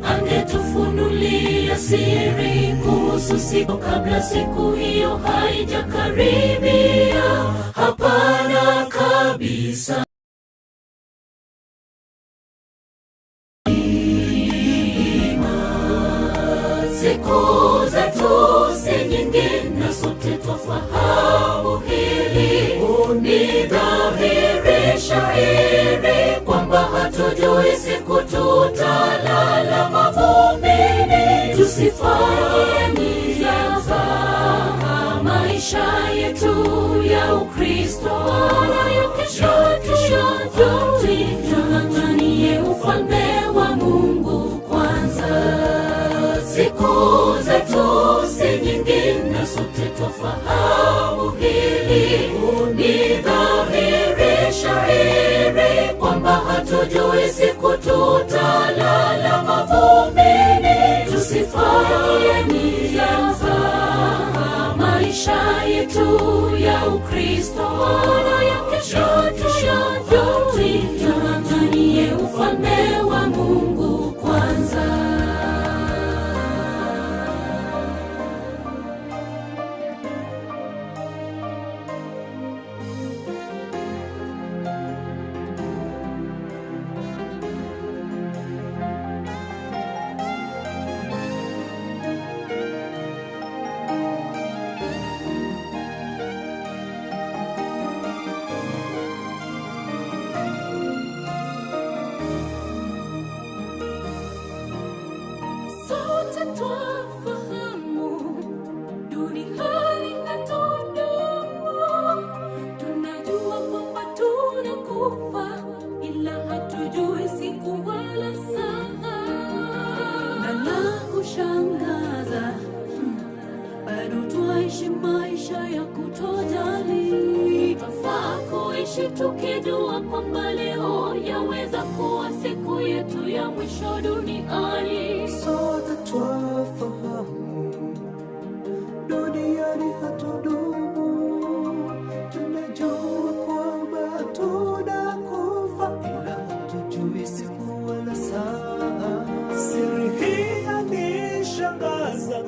Angetufunulia siri kuhusu siku kabla siku hiyo haijakaribia? Hapana kabisa. Siku zetu si nyingi na sote twafahamu hili. Ni dhahiri shahiri kwamba hatujui siku tutalala mavumbini. Tusifanye jaza maisha yetu ya Ukristo yanayokesha tushajoti. Tung'ang'anie ufalme wa Mungu kwanza. Siku zetu si nyingi na sote twafahamu hili. Ni dhahiri shahiri kwamba hatujui siku tutalala mavumbini. Tusifanye jaza maisha yetu ya Ukristo yanayokesha tushajoti. Tung'ang'anie ufalme wa Mungu kwanza. Sote twafahamu duniani hatudumu. Tunajua kwamba tunakufa, ila hatujui siku wala saa. Na la kushangaza, bado twaishi maisha ya kutojali. Twafaa kuishi tukijua kwamba leo yaweza kuwa siku yetu ya mwisho duniani. Sote twafahamu duniani hatudumu. Tunajua kwamba tunakufa, ila hatujui siku wala saa. Siri hii yanishangaza.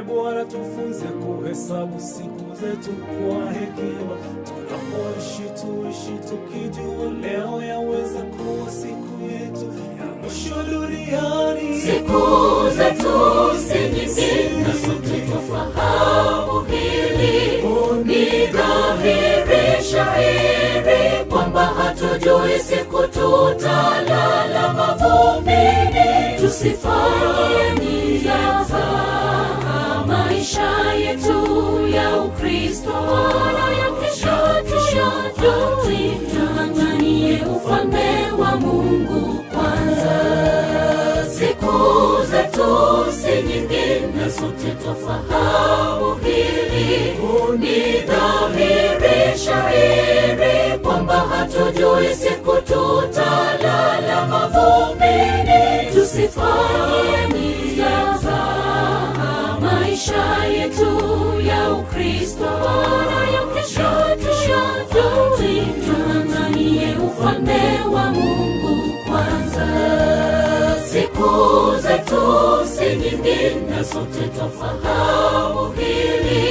Bwana tufunze kuhesabu siku zetu kwa hekima. Tunapoishi tuishi tukijua leo yaweza kuwa siku yetu ya mwisho duniani. Siku zetu si nyingi na sote twafahamu hili. Ni dhahiri shahiri kwamba hatujui siku tutalala mavumbini. Tusifanye jaza maisha yetu ya Ukristo yanayokesha tushajoti. Tung'ang'anie ufalme wa Mungu kwanza. Siku zetu si nyingi na sote twafahamu hili. Ni dhahiri shahiri kwamba hatujui siku tutalala mavumbini. Tusifanye jaza maisha yetu ya Ukristo yanayokesha tushajoti. Tung'ang'anie ufalme wa Mungu kwanza. Siku zetu si nyingi na sote twafahamu hili.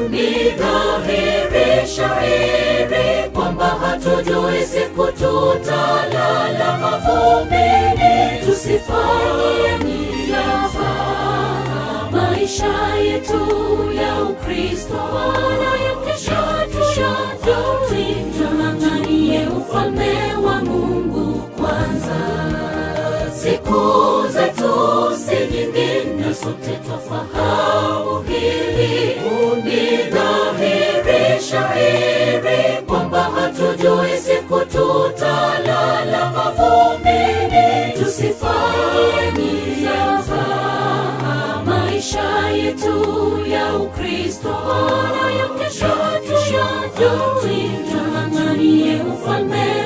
Ni dhahiri shahiri kwamba hatujui siku tutalala mavumbini. Tusifanye jaza maisha yetu ya Ukristo yanayokesha tushajoti. Tung'ang'anie ufalme wa Mungu kwanza. Siku zetu si nyingi na sote twafahamu hili. hili ni dhahiri shahiri kwamba hatujui siku tutalala mavumbini. Tusifanye maisha yetu ya Ukristo bora ya kesho tuyajui, tung'ang'anie ufalme